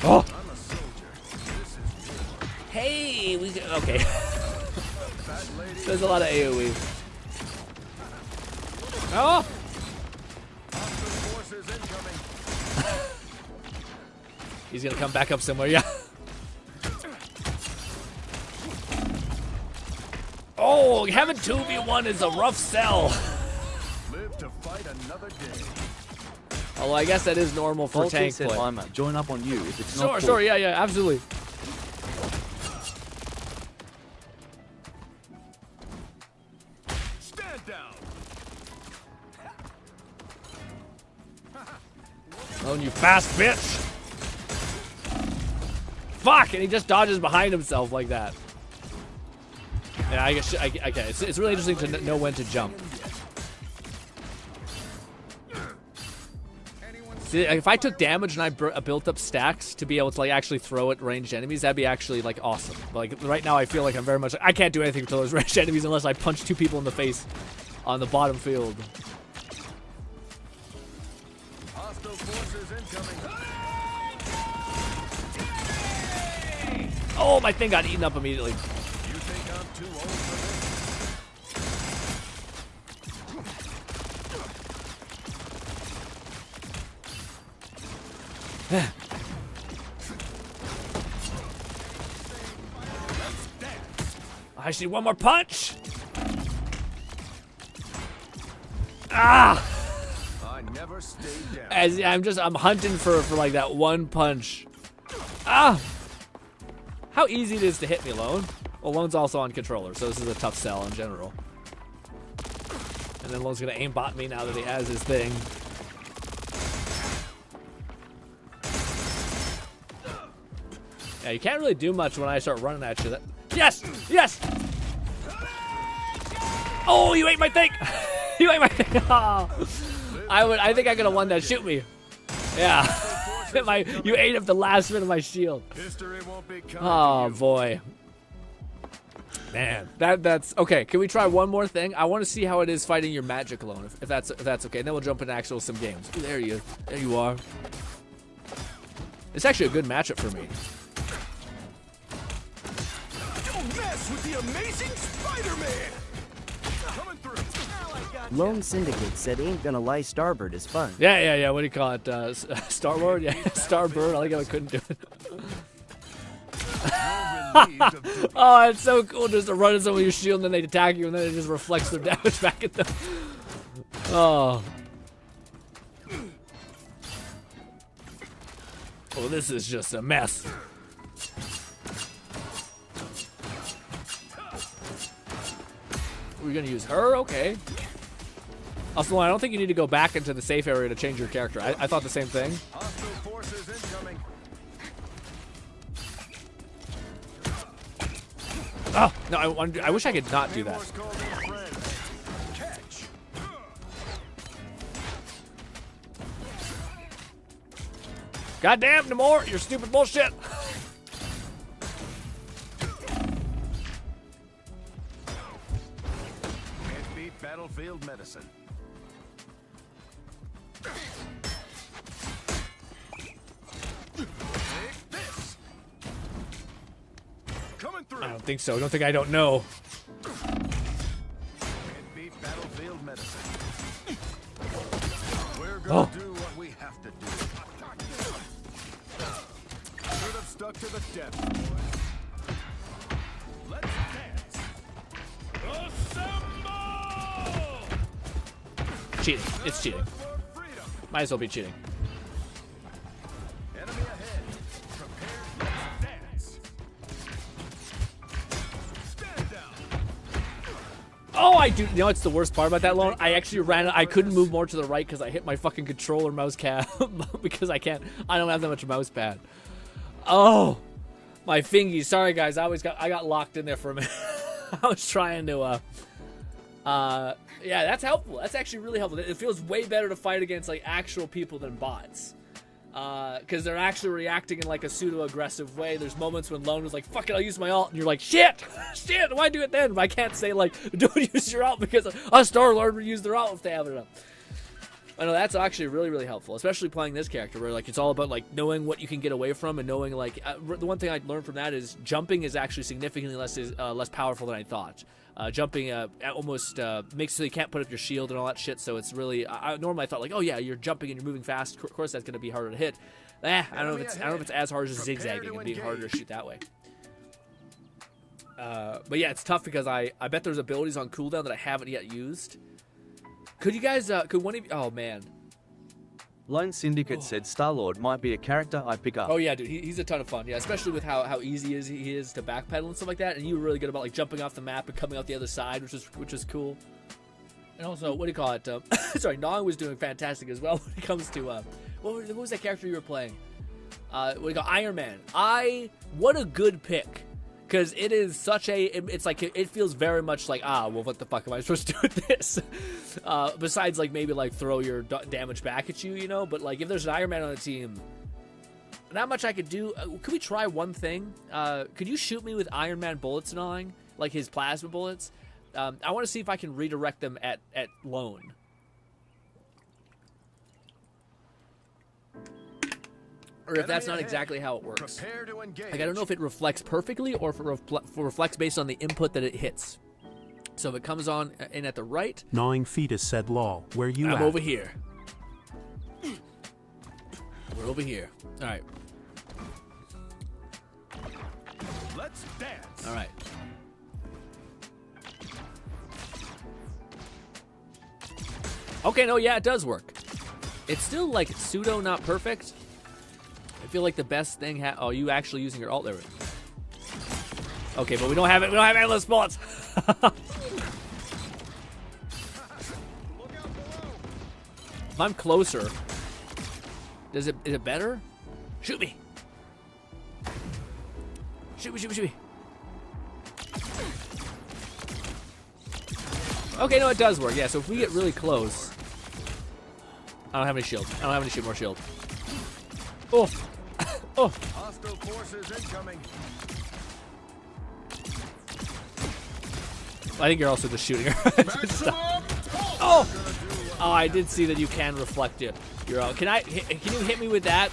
Oh. Hey, we okay. There's a lot of AoE. Oh! He's gonna come back up somewhere, yeah. Oh, having 2v1 is a rough sell. Live to fight another day. Although I guess that is normal for tank said, play. I'm join up on you if it's not Sure, yeah, absolutely. Oh, you fast bitch! Fuck! And he just dodges behind himself like that. Yeah, I guess. Okay, it's really interesting to know when to jump. See, if I took damage and I built up stacks to be able to like actually throw at ranged enemies, that'd be actually like awesome. But, like right now, I feel like I'm very much. I can't do anything to those ranged enemies unless I punch 2 people in the face on the bottom field. Oh, my thing got eaten up immediately. You think I'm too old for this? I just need one more punch. Ah! I never stayed down. I'm hunting for like that one punch. Ah! How easy it is to hit me, Lone. Well, Lone's also on controller, so this is a tough sell in general. And then Lone's gonna aimbot me now that he has his thing. Yeah, you can't really do much when I start running at you. Yes! Yes! Oh, you ate my thing! You ate my thing! Oh. I think I could have won that. Shoot me. Yeah. You ate up the last bit of my shield. History won't be kind Oh, boy. Man, that's okay. Can we try one more thing? I want to see how it is fighting your magic alone, if that's okay. And then we'll jump into actual some games. Ooh, there you are. It's actually a good matchup for me. Don't mess with the amazing Spider-Man. Coming through. Lone Syndicate said ain't gonna lie, Starbird is fun. Yeah. What do you call it? Star-Lord? Yeah, Starbird. I like how I couldn't do it. Oh, it's so cool just to run into some of your shield and then they attack you and then it just reflects their damage back at them. Oh. Oh, this is just a mess. We're gonna use her? Okay. Also, I don't think you need to go back into the safe area to change your character. I thought the same thing. Hostile forces incoming. Oh, no, I wish I could not do that. Catch. Goddamn, Namor, your stupid bullshit. Can't beat battlefield medicine. Take this. Coming through. I don't think so. I don't know. Can't beat battlefield medicine. We're gonna do what we have to do. Should have stuck to the depth, boys. Let's dance. Assemble! Cheating. It's cheating. For freedom. Might as well be cheating. Enemy ahead. Prepare. Let's dance. Stand down. Oh, I do. You know what's the worst part about that, Lone? I actually ran. I couldn't move more to the right because I hit my fucking controller mouse pad because I don't have that much mouse pad. Oh, my fingies. Sorry, guys. I got locked in there for a minute. I was trying to. Yeah, that's helpful. That's actually really helpful. It feels way better to fight against like actual people than bots. Because they're actually reacting in like a pseudo-aggressive way. There's moments when Lone was like, fuck it, I'll use my ult. And you're like, shit, why do it then? But I can't say like, don't use your ult because a Star-Lord would use their ult if they have it up. I know that's actually really, really helpful, especially playing this character where like it's all about like knowing what you can get away from and knowing like the one thing I learned from that is jumping is actually significantly less powerful than I thought. Jumping almost makes so you can't put up your shield and all that shit. So it's really normally I thought like, oh yeah, you're jumping and you're moving fast. Of course that's going to be harder to hit. I don't know if it's as hard as zigzagging and being harder to shoot that way. But yeah, it's tough because I bet there's abilities on cooldown that I haven't yet used. Could you guys, could one of you, oh man. Lone Syndicate said Star-Lord might be a character I pick up. Oh yeah, dude, he's a ton of fun. Yeah, especially with how easy he is to backpedal and stuff like that. And you were really good about like jumping off the map and coming out the other side, which is cool. And also, what do you call it? Sorry, Nong was doing fantastic as well when it comes to what was that character you were playing? What do you call Iron Man? What a good pick. Because it is such a, it's like, it feels very much like, well, what the fuck am I supposed to do with this? Besides, like, maybe, like, throw your damage back at you, you know? But, like, if there's an Iron Man on the team, not much I could do. Could we try one thing? Could you shoot me with Iron Man bullets and all? Like, his plasma bullets? I want to see if I can redirect them at Lone. Or if that's not exactly how it works. Like, I don't know if it reflects perfectly or if it reflects based on the input that it hits. So if it comes on in at the right... Gnawing Fetus said, lol, where you at? I'm over here. We're over here. All right. Let's dance. All right. Okay, no, yeah, it does work. It's still, like, pseudo not perfect. I feel like the best thing oh, you actually using your ult there. Okay, but we don't have it. We don't have endless bullets. If I'm closer, is it better? Shoot me. Shoot me. Okay, no, it does work. Yeah, so if we get really close, I don't have any shield. I don't have any more shield. Oh. Oh. Hostile forces incoming. I think you're also just shooting her. Oh! Oh, I did see that you can reflect it. Your ult. Can you hit me with that?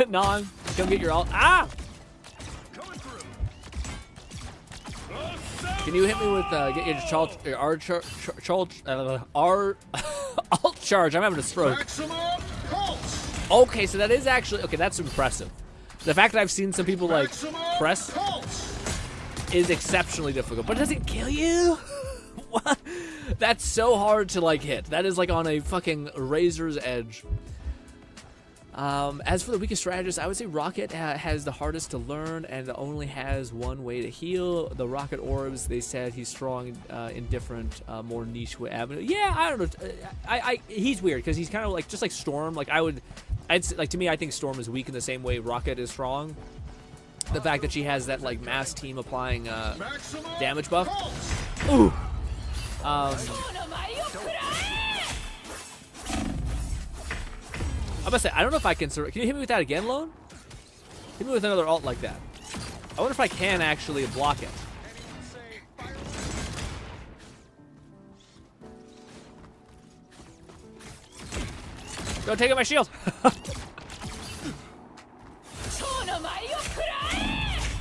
Non, come get your ult. Ah! Can you hit me with get your alt charge? I'm having a stroke. Okay, so that is actually okay. That's impressive. The fact that I've seen some people like press is exceptionally difficult, but it doesn't kill you. What? That's so hard to like hit. That is like on a fucking razor's edge. As for the weakest strategist, I would say Rocket has the hardest to learn and only has one way to heal. The Rocket Orbs, they said he's strong in different, more niche avenues. Yeah, I don't know. He's weird because he's kind of like just like Storm. Like like to me, I think Storm is weak in the same way Rocket is strong. The fact that she has that like mass team applying damage buff. Ooh. I'm gonna say, I don't know if I can you hit me with that again, Lone? Hit me with another ult like that. I wonder if I can actually block it. Don't take out my shield!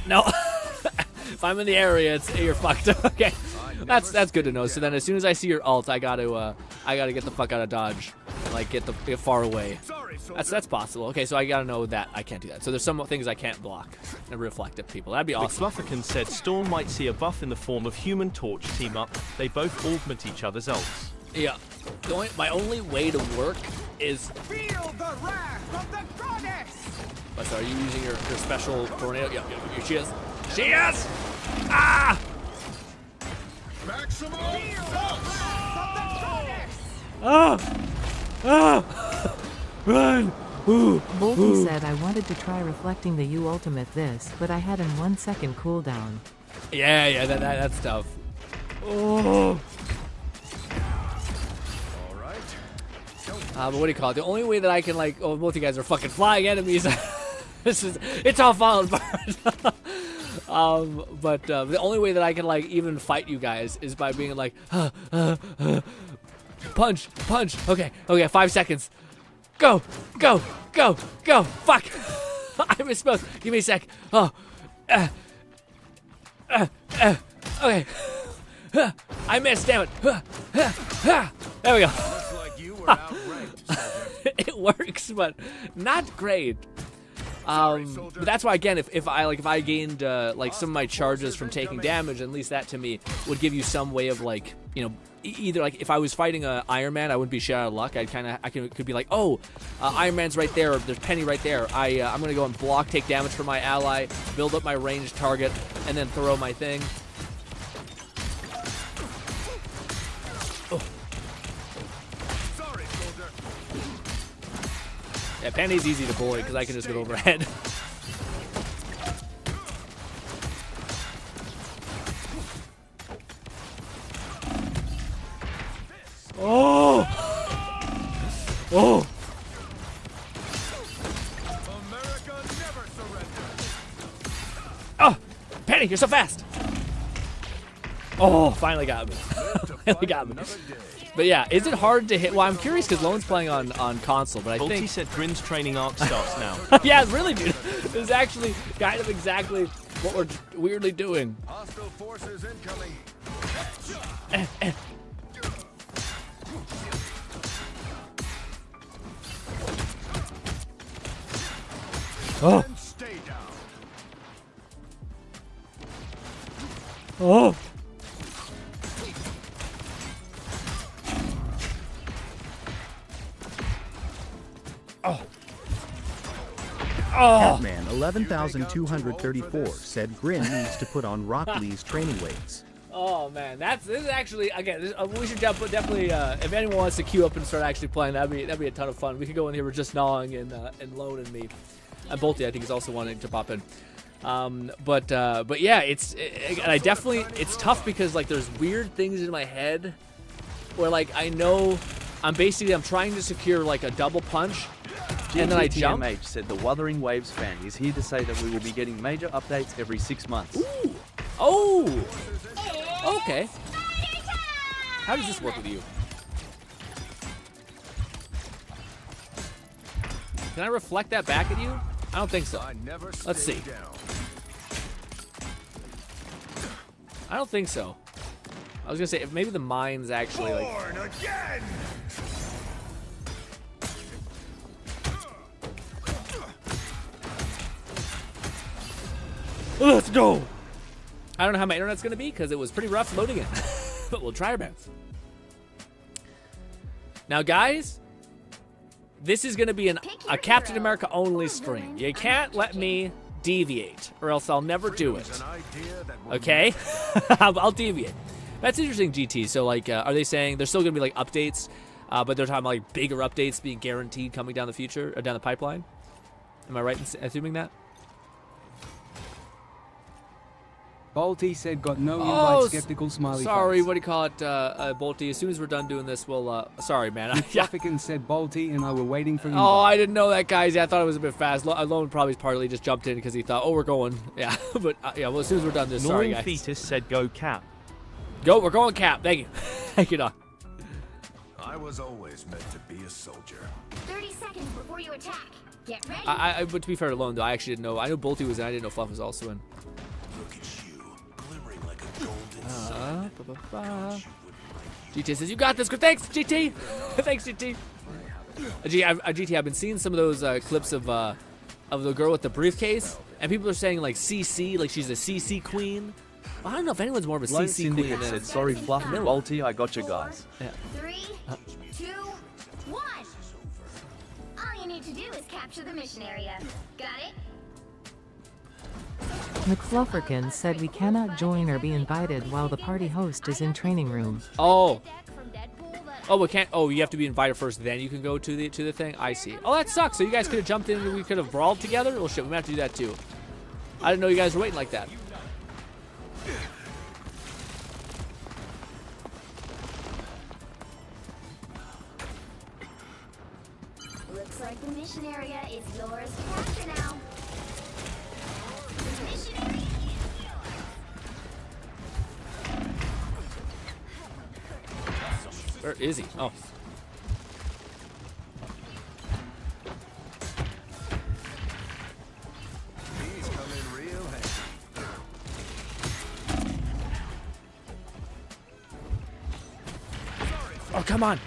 No. If I'm in the area, you're fucked. Okay. That's good to know. So then as soon as I see your ult, I gotta get the fuck out of dodge. Like get far away. That's possible. Okay, so I gotta know that I can't do that. So there's some things I can't block and reflect at people. That'd be awesome. McFlufferkin said Storm might see a buff in the form of Human Torch team up. They both augment each other's ults. Yeah. My only way to work is. Feel the wrath of the goddess. But so are you using your special tornado? Yeah, she is. She is. Ah! Maximum feel the wrath of the goddess. Ah! Ah! Run! Ooh! Bolty said I wanted to try reflecting the U ultimate this, but I had an 1 second cooldown. Yeah, that's tough. Oh! But what do you call it? The only way that I can like, oh, both you guys are fucking flying enemies. It's all falling apart. But the only way that I can like even fight you guys is by being like, punch. Okay, 5 seconds. Go. Fuck. I misspoke. Give me a sec. Oh. Okay. I missed. Damn it. There we go. It works, but not great. But that's why again, if I gained like some of my charges from taking damage, at least that to me would give you some way of like, you know, either like if I was fighting a Iron Man, I wouldn't be shit out of luck. I could be like, oh, Iron Man's right there. Or there's Penny right there. I'm gonna go and block, take damage from my ally, build up my ranged target, and then throw my thing. Oh. Sorry, soldier. Yeah, Penny's easy to bully because I can just go overhead. Oh! America never surrenders. Oh! Penny, you're so fast! Oh, finally got me. Finally got me. But yeah, is it hard to hit? Well, I'm curious because Lone's playing on console, but I think... Bolty said Grinn's training arc starts now. Yeah, really, dude. This is actually kind of exactly what we're weirdly doing. Hostile forces incoming. Oh. Stay down. Oh. Oh. Catman 11,234 said Grin needs to put on Rock Lee's training weights. Oh man, this is actually again. We should definitely if anyone wants to queue up and start actually playing, that'd be a ton of fun. We could go in here with just Gnawing and Lone and me, and Bolty I think is also wanting to pop in. But yeah, it's tough because like there's weird things in my head where like I know I'm trying to secure like a double punch. And then I jump. GTTMH said the Wuthering Waves fan is here to say that we will be getting major updates every 6 months. Ooh. Oh. Okay. How does this work with you? Can I reflect that back at you? I don't think so. Let's see. I don't think so. I was gonna say if maybe the mine's actually like. Again! Let's go. I don't know how my internet's gonna be because it was pretty rough loading it, but we'll try our best. Now, guys, this is gonna be a Captain America only stream. You can't let me deviate, or else I'll never do it. Okay, I'll deviate. That's interesting, GT. So, like, are they saying there's still gonna be like updates, but they're talking about like bigger updates being guaranteed coming down the future, or down the pipeline? Am I right in assuming that? Bolty said got no invite, skeptical smiley sorry, face. what do you call it, Bolty? As soon as we're done doing this, we'll, sorry, man. Trafficant said Bolty and I were waiting for you. Oh, I didn't know that, guys. Yeah, I thought it was a bit fast. Lone probably partly just jumped in because he thought, oh, we're going. Yeah, but, yeah, well, as soon as we're done this, sorry, guys. Fetus said go Cap. Go, we're going Cap. Thank you. Thank you, Doc. I was always meant to be a soldier. 30 seconds before you attack. Get ready. But to be fair to Lone, though, I actually didn't know. I knew Bolty was in. I didn't know Fluff was also in. Look at you, glimmering like a golden GT says, you got this. Thanks, GT. Thanks, GT. GT, I've been seeing some of those clips of the girl with the briefcase, and people are saying, like, CC, like she's a CC queen. Well, I don't know if anyone's more of a Lone CC queen than said, sorry, Fluff and Bolty, I got you guys. Yeah. 3, 2, 1. All you need to do is capture the mission area. Got it? McFlufferkin said we cannot join or be invited while the party host is in training room. Oh. Oh, we can't. Oh, you have to be invited first, then you can go to the thing. I see. Oh, that sucks. So you guys could have jumped in and we could have brawled together. Oh shit, we might have to do that too. I didn't know you guys were waiting like that. Looks like the mission area is yours to capture now. The mission area is yours. Where is he? Oh. He's coming real handy. Oh, come on.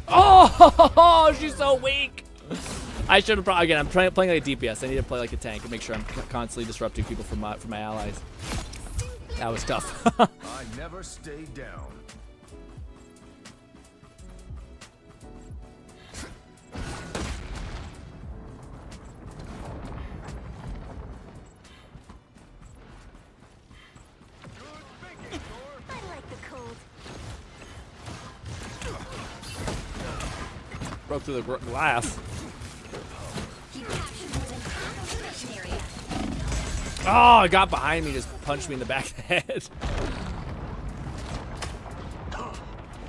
Oh, she's so weak. I should have probably, again, I'm playing like a DPS. I need to play like a tank and make sure I'm constantly disrupting people from my allies. That was tough. I never stay down. I like the cold. Broke through the glass. You captured more than half of the mission area. Oh, it got behind me, just punched me in the back of the head.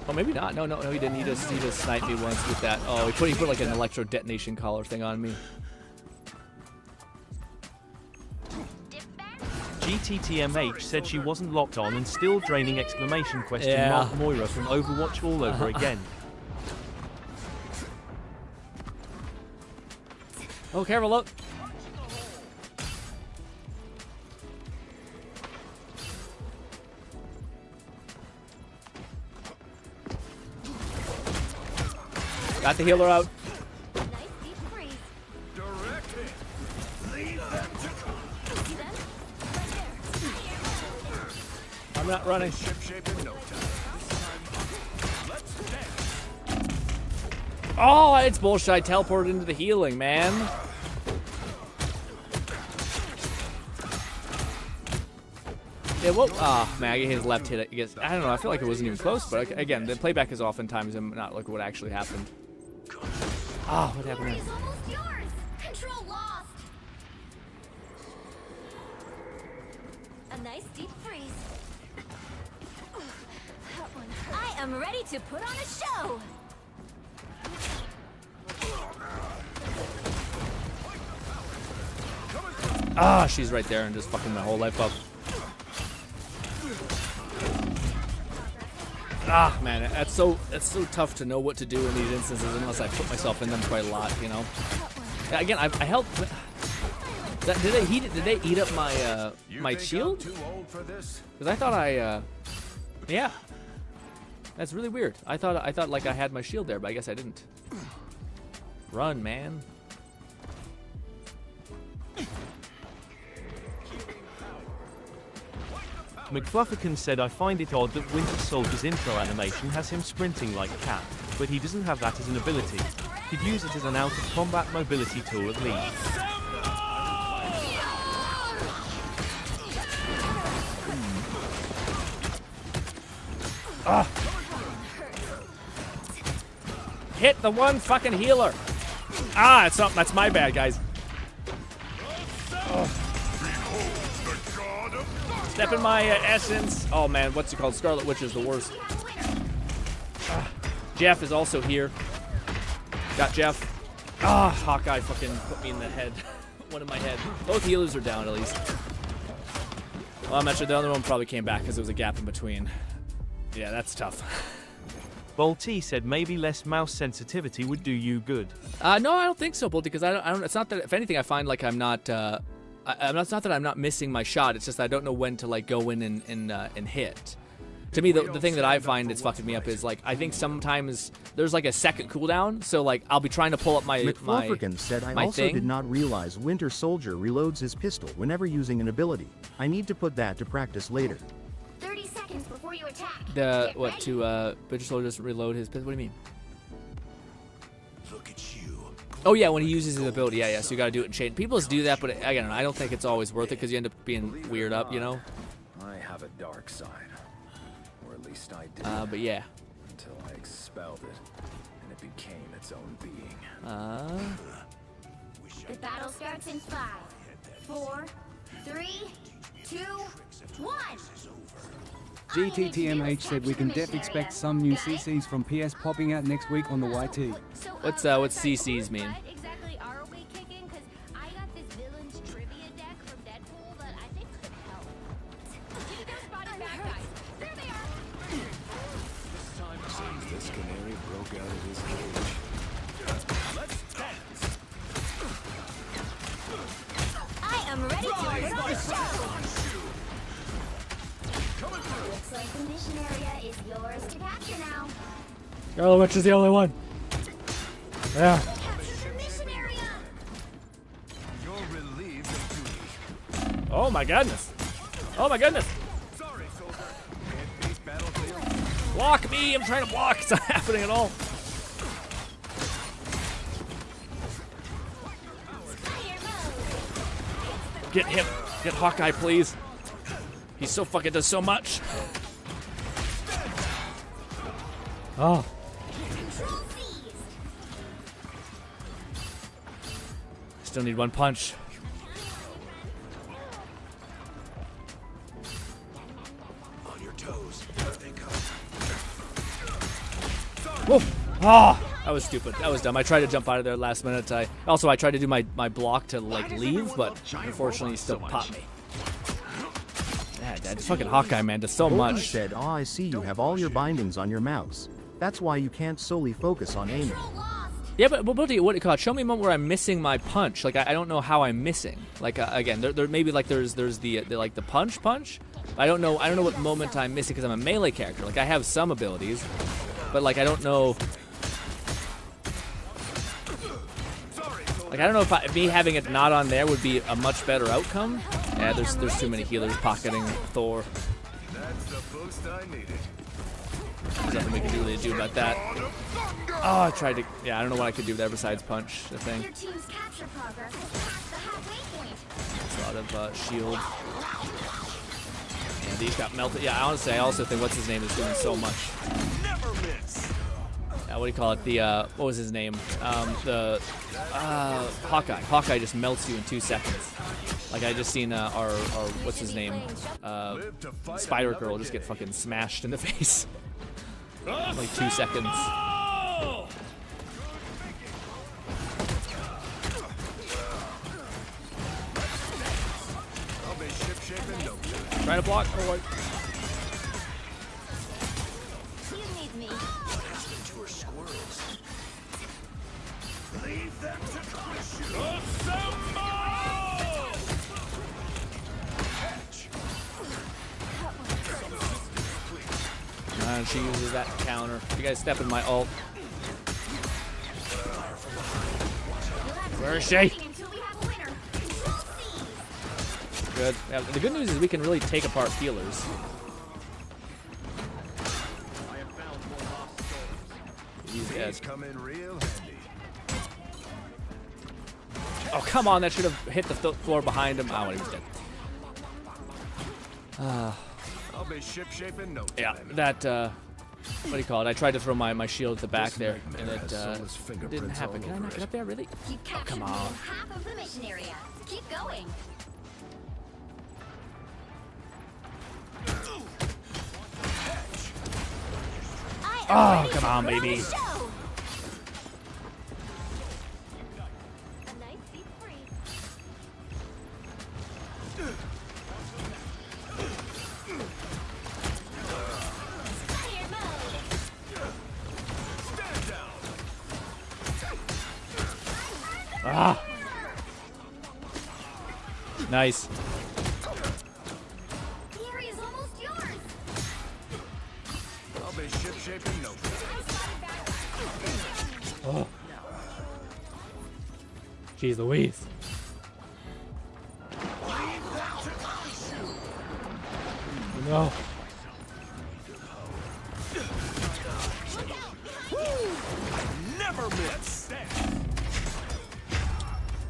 Oh, maybe not. No, he didn't. He just sniped me once with that. Oh, he put like an electro detonation collar thing on me. GTTMH said she wasn't locked on and still draining exclamation question Yeah. mark Moira from Overwatch all over again. Oh, careful, look. Got the healer out. Nice deep freeze. Direct hit. Leave them to See them? Right there. I'm not running. ship shape in no time. Let's dance. Oh, it's bullshit. I teleported into the healing, man. Yeah, well, man, I get his left hit. I don't know. I feel like it wasn't even close, but again, the playback is oftentimes not like what actually happened. Oh, what happened there? Glory's almost yours. Control lost. A nice deep freeze. I am ready to put on a show. Ah, she's right there and just fucking my whole life up. Ah, man, that's so tough to know what to do in these instances unless I put myself in them quite a lot, you know. Again, I helped. Did they eat up my my shield? Because I thought yeah. That's really weird. I thought like I had my shield there, but I guess I didn't. Run, man. McFlufferkin said, I find it odd that Winter Soldier's intro animation has him sprinting like a cat, but he doesn't have that as an ability. He'd use it as an out-of-combat mobility tool at least. Ah. Hit the one fucking healer. Ah, it's not, that's my bad, guys. Oh. Step in my essence. Oh man, what's it called? Scarlet Witch is the worst. Jeff is also here. Got Jeff. Ah, Hawkeye fucking put me in the head. One in my head. Both healers are down at least. Well, I'm not sure the other one probably came back because there was a gap in between. Yeah, that's tough. Bolty said maybe less mouse sensitivity would do you good. No, I don't think so, Bolty, because I don't. It's not that. If anything, I find like I'm not. It's not that I'm not missing my shot. It's just that I don't know when to like go in and hit. To me, the thing that I find that's fucking me up is like I think sometimes there's like a second cooldown, so like I'll be trying to pull up my McFlufferkin said, I also did not realize Winter Soldier reloads his pistol whenever using an ability. I need to put that to practice later. 30 seconds before you attack. Winter Soldier doesn't reload his pistol? What do you mean? Look at you. Oh yeah, when he uses his ability, yeah. So you gotta do it in chain. People just do that, but again, I don't think it's always worth it because you end up being weird up, you know. I have a dark side. At least I did. But yeah. Until I expelled it, and it became its own being. The battle starts in 5, 4, 3, 2, 1. GTTMH said we can def expect some new CCs from PS popping out next week on the YT. What's CCs mean? Exactly are we kicking? Because I got this villain's trivia deck from Deadpool that I think could help. Those body bad guys. There they are. This time it seems this canary broke out of his cage. Let's dance. I am ready to put on a show. Looks like the mission area is yours to capture now. Scarlet Witch is the only one. Yeah. Capture the mission area. You're relieved of duty. Oh my goodness. Oh my goodness. Sorry, soldier. Can't beat battlefield. Block me. I'm trying to block. It's not happening at all. Get him. Get Hawkeye, please. He so fucking does so much. Oh. Still need one punch. On your toes. Whoa. Ah, that was stupid. That was dumb. I tried to jump out of there last minute. I tried to do my block to like leave, but unfortunately he still popped me. Yeah, that fucking Hawkeye man does so Bolton much. said, I see you have all your bindings on your mouse. That's why you can't solely focus on aiming. Yeah, but what do you call it? Show me a moment where I'm missing my punch. Like I don't know how I'm missing. Like again, there maybe like there's the like the punch. I don't know what moment I'm missing because I'm a melee character. Like I have some abilities, but like I don't know. Like I don't know if me having it not on there would be a much better outcome. Yeah, there's too many healers pocketing Thor. That's the boost I needed. There's nothing we can really do about that. Oh, I tried to. Yeah, I don't know what I could do there besides punch the thing. Your team's capture progress has passed the halfway point. There's a lot of shield. And these got melted. Yeah, honestly, I also think what's his name is doing so much. Never miss. What do you call it? The what was his name? The Hawkeye. Hawkeye just melts you in 2 seconds. Like I just seen our what's his name? Spider Girl just get fucking smashed in the face. Like 2 seconds. Trying to block. Oh, what? Leave them to crush you. Assemble! She uses that counter. You guys step in my ult. Where is she? Good. Yeah, the good news is we can really take apart healers. These guys come in real handy. Oh, come on. That should have hit the floor behind him. Oh, he was dead. I'll be ship-shape in no time. Yeah, that, what do you call it? I tried to throw my shield at the back there, and it didn't happen. Can I not get up there, really? You've captured come on. half of the mission area. Keep going. Oh, come on, baby. Ah. Nice. The area's almost yours. I'll be ship-shape in no time. Oh. Jeez Louise. No. Never miss.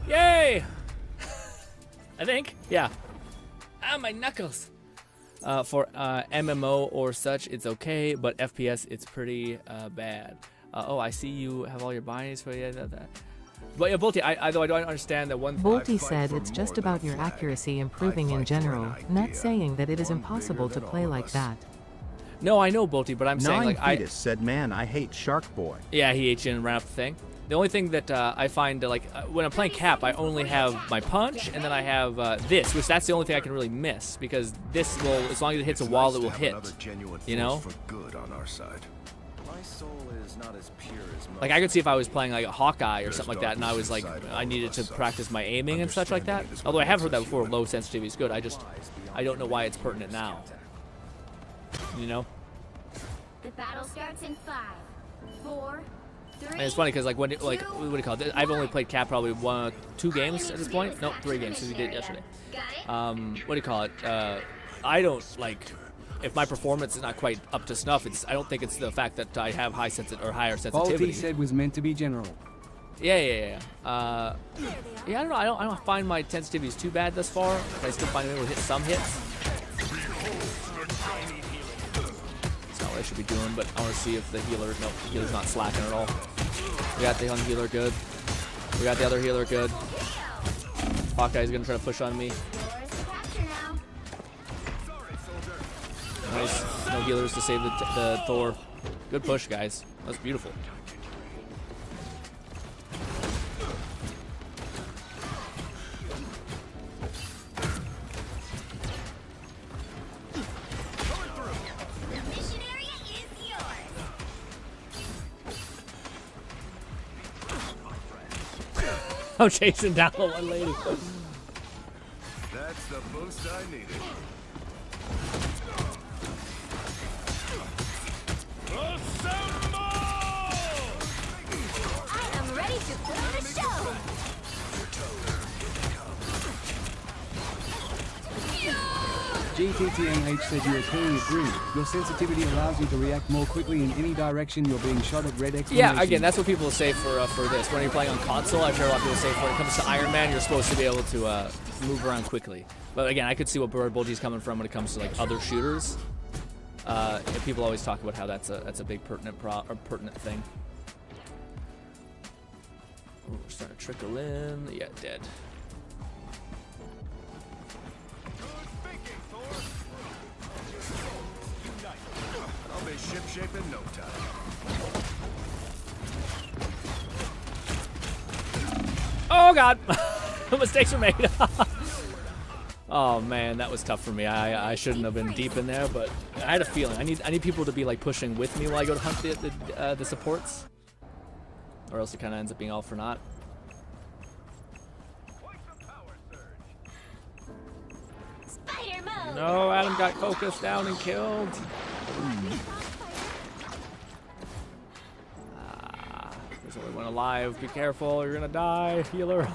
Yay! I think. Yeah. Ah, my knuckles. For MMO or such, it's okay, but FPS, it's pretty bad. Oh, I see you have all your bindings for that. But yeah, Bolty, I don't understand that one. Bolty said it's just about your accuracy improving in general, not saying that it is impossible to play like that. No, I know, Bolty, but I'm saying like Fetus said, "Man, I hate Shark Boy." Yeah, he ate you and ran up the thing. The only thing that I find when I'm playing Cap, I only have my punch, and then I have this, which that's the only thing I can really miss, because this will, as long as it hits a wall, it will hit. You know? For good on our side. My soul is not as pure as like I could see if I was playing like a Hawkeye or something like that, and I was like, I needed to practice my aiming and such like that. Although I have heard that before, low sensitivity is good. I don't know why it's pertinent now. You know? The battle starts in 5, 4, 3. And it's funny because like what do you call it? I've only played Cap probably 2 games at this point. Nope, 3 games because we did it yesterday. What do you call it? I don't like if my performance is not quite up to snuff. I don't think it's the fact that I have higher sensitivity. All he said was meant to be general. Yeah. I don't know. I don't find my sensitivities too bad thus far. But I still find I'm able to hit some hits. I should be doing, but I want to see if the healer, no, the healer's not slacking at all. We got the young healer good. We got the other healer good. Hawkeye's gonna try to push on me. Nice, no healers to save the Thor. Good push, guys. That's beautiful. I'm chasing down the one lady. That's the boost I needed. Assemble! I am ready to put on the show. GTTMH said you are killing it green. Your sensitivity allows you to react more quickly in any direction you're being shot at red exclamation. Yeah, again, that's what people say for this. When you're playing on console, I've heard a lot of people say when it comes to Iron Man, you're supposed to be able to move around quickly. But again, I could see what Bolty's coming from when it comes to like other shooters. People always talk about how that's a big pertinent thing. Ooh, we're starting to trickle in. Yeah, dead. I'll be ship-shape in no time. Oh God! Mistakes were made. Oh man, that was tough for me. I shouldn't have been deep in there, but I had a feeling. I need people to be like pushing with me while I go to hunt the supports. or else it kind of ends up being all for naught. Spider mode. No, Adam got focused down and killed. There's only one alive. Be careful, you're gonna die, healer.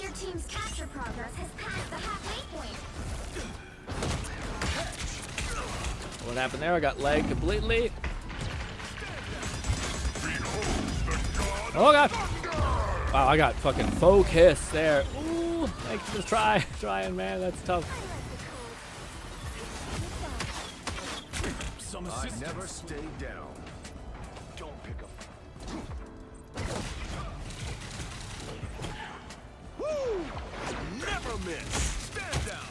Your team's capture progress has passed the halfway point. What happened there? I got leg completely. Oh god! Wow, I got fucking focus there. Ooh, thanks for trying, man. That's tough. I never stay down. Don't pick up. Woo! Never miss. Stand down.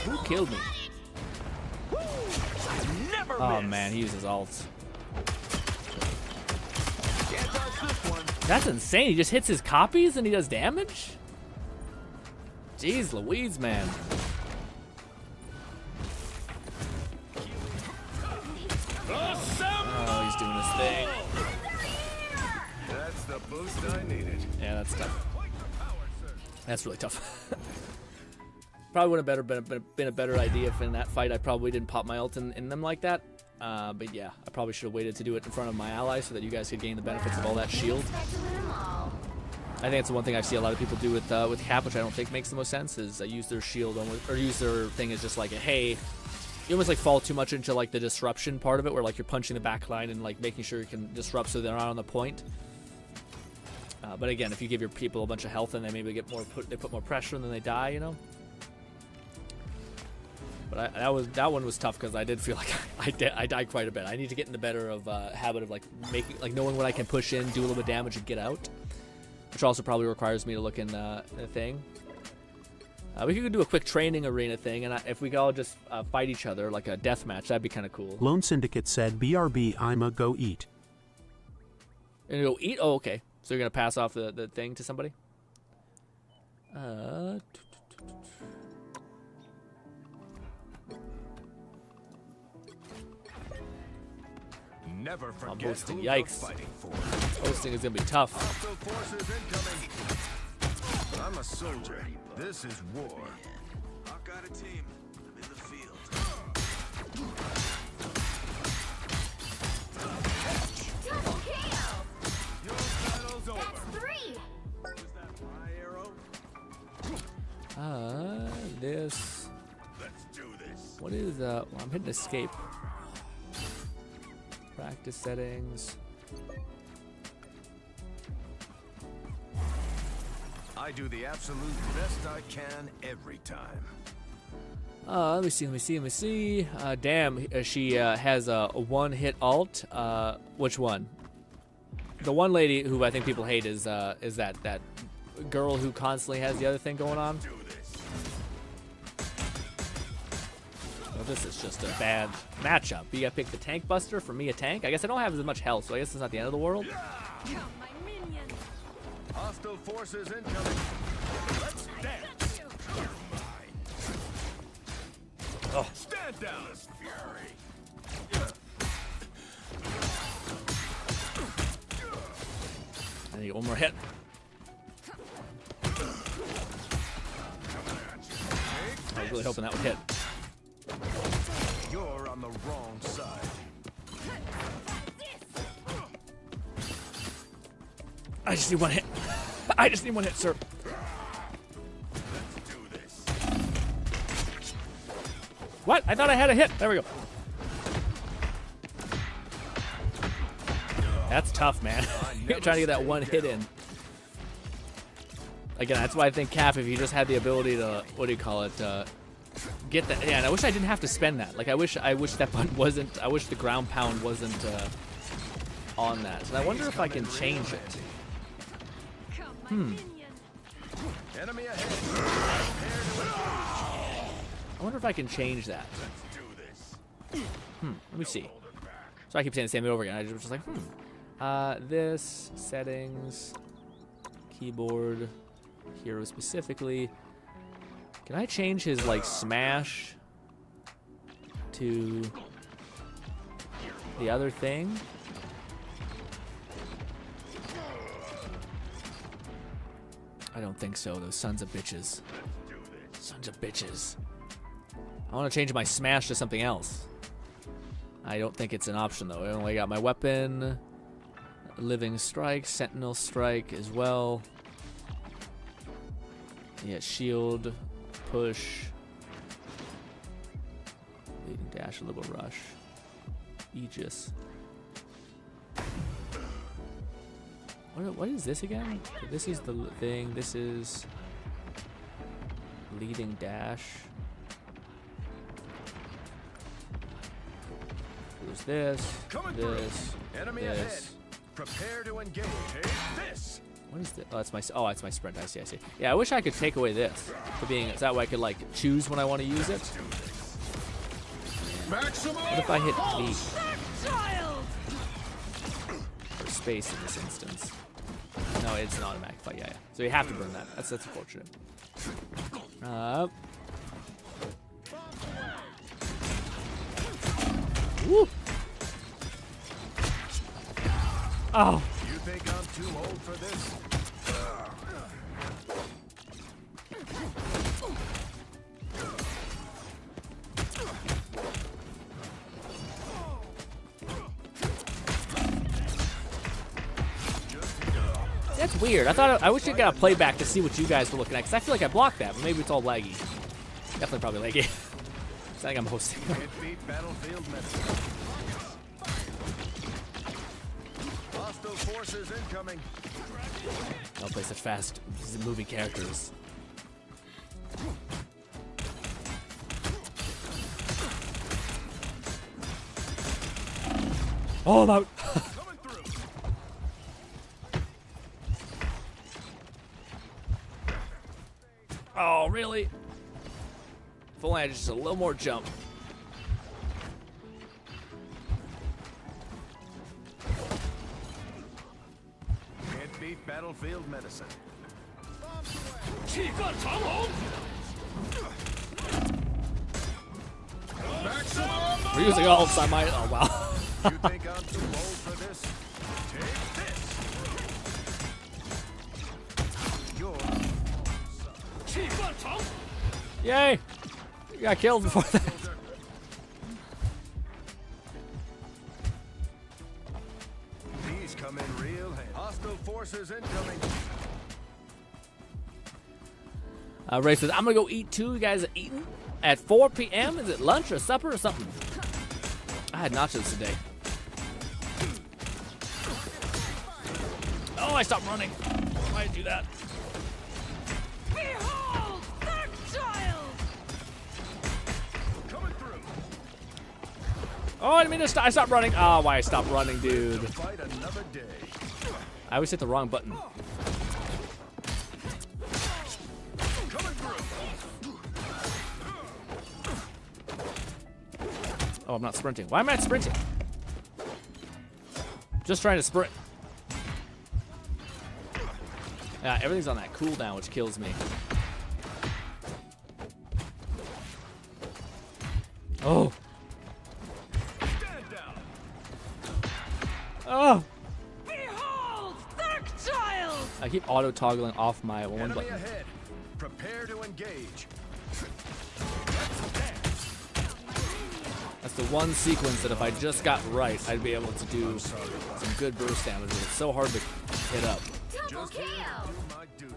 Who killed me? Woo! Never Oh miss. man, he uses ults. Can't touch this one. That's insane. He just hits his copies and he does damage? Jeez Louise, man. Oh, he's doing his thing. That's the boost I needed. Yeah, that's tough. That's really tough. Probably would have been a better idea if in that fight I probably didn't pop my ult in them like that. But yeah, I probably should have waited to do it in front of my allies so that you guys could gain the benefits of all that shield. I think it's the one thing I see a lot of people do with Cap, which I don't think makes the most sense, is use their shield or use their thing as just like a hey. You almost like fall too much into like the disruption part of it, where like you're punching the back line and like making sure you can disrupt so they're not on the point. But again, if you give your people a bunch of health and they maybe get more they put more pressure and then they die, you know. But that one was tough because I did feel like I died quite a bit. I need to get in the better of habit of like knowing when I can push in, do a little bit of damage, and get out, which also probably requires me to look in the thing. We could do a quick training arena thing, and if we could all just fight each other like a death match, that'd be kind of cool. Lone Syndicate said, "BRB, I'ma go eat." And go eat? Oh, okay. So you're gonna pass off the thing to somebody? Never forget boosting. who you're Yikes. fighting for. Hosting is gonna be tough. Hostile forces incoming. I'm a soldier. This is war. I've got a team. I'm in the field. Double KO. Your battle's over. That's 3. Was that my arrow? This. Let's do this. What is well, I'm hitting escape. Practice settings. I do the absolute best I can every time. Let me see. Damn, she has a one-hit alt. Which one? The one lady who I think people hate is that girl who constantly has the other thing going on. Well, this is just a bad matchup. You gotta pick the tank buster for me, a tank. I guess I don't have as much health, so I guess it's not the end of the world. Hostile forces incoming. Let's dance. Oh. Stand down. I need one more hit. I was really hoping that would hit. You're on the wrong side. I just need one hit. I just need one hit, sir. Let's do this. What? I thought I had a hit. There we go. That's tough, man. You're trying to get that one hit in. Again, that's why I think Cap, if you just had the ability to, what do you call it, get that. Yeah, and I wish I didn't have to spend that. Like, I wish that button wasn't. I wish the ground pound wasn't on that. And I wonder if I can change it. Enemy ahead. I wonder if I can change that. Let's do this. Let me see. So I keep saying the same thing over again. I was just like, this, settings, keyboard, hero specifically. Can I change his, like, smash to the other thing. I don't think so. Those sons of bitches. Sons of bitches. I want to change my smash to something else. I don't think it's an option though. I only got my weapon, living strike, sentinel strike as well. Yeah, shield, push, leading dash, a little rush, Aegis. What is this again? So this is the thing. This is leading dash. There's this. Enemy this. ahead. Prepare to engage. Take this. What is this? Oh, that's my. Oh, it's my sprint. I see. I see. Yeah, I wish I could take away this for being. So that way I could like choose when I want to use it. What if I hit B? Or space in this instance. No, it's an automatic fight. Yeah, yeah. So you have to burn that. That's unfortunate. Woo! Oh. You think I'm too old for this? That's weird. I wish I got a playback to see what you guys were looking at, because I feel like I blocked that, but maybe it's all laggy. Definitely probably laggy. It's like I'm hosting. Battlefield medicine. Hostile forces incoming. I'll play such fast moving characters. Oh, I'm out. Oh, really? If only I had just a little more jump. Can't beat battlefield medicine. We're using all of my. Oh, wow. You think I'm too old for this? Take this. Yay! You got killed before that. These come in real handy. Hostile forces incoming. Ray says, I'm gonna go eat too. You guys are eating at 4 p.m. Is it lunch or supper or something? I had nachos today. Oh, I stopped running. Why did I do that? Behold, that child! Coming through. Oh, I didn't mean to stop. I stopped running. Oh, why I stopped running, dude. Fight another day. I always hit the wrong button. Coming through. Oh, I'm not sprinting. Why am I not sprinting? Just trying to sprint. Yeah, everything's on that cooldown, which kills me. Oh. Stand down. Oh. Behold, that child! I keep auto toggling off my one Enemy button. ahead. Prepare to engage. That's the one sequence that if I just got right, I'd be able to do some good burst damage. But it's so hard to hit up. Double kill! Do my duty.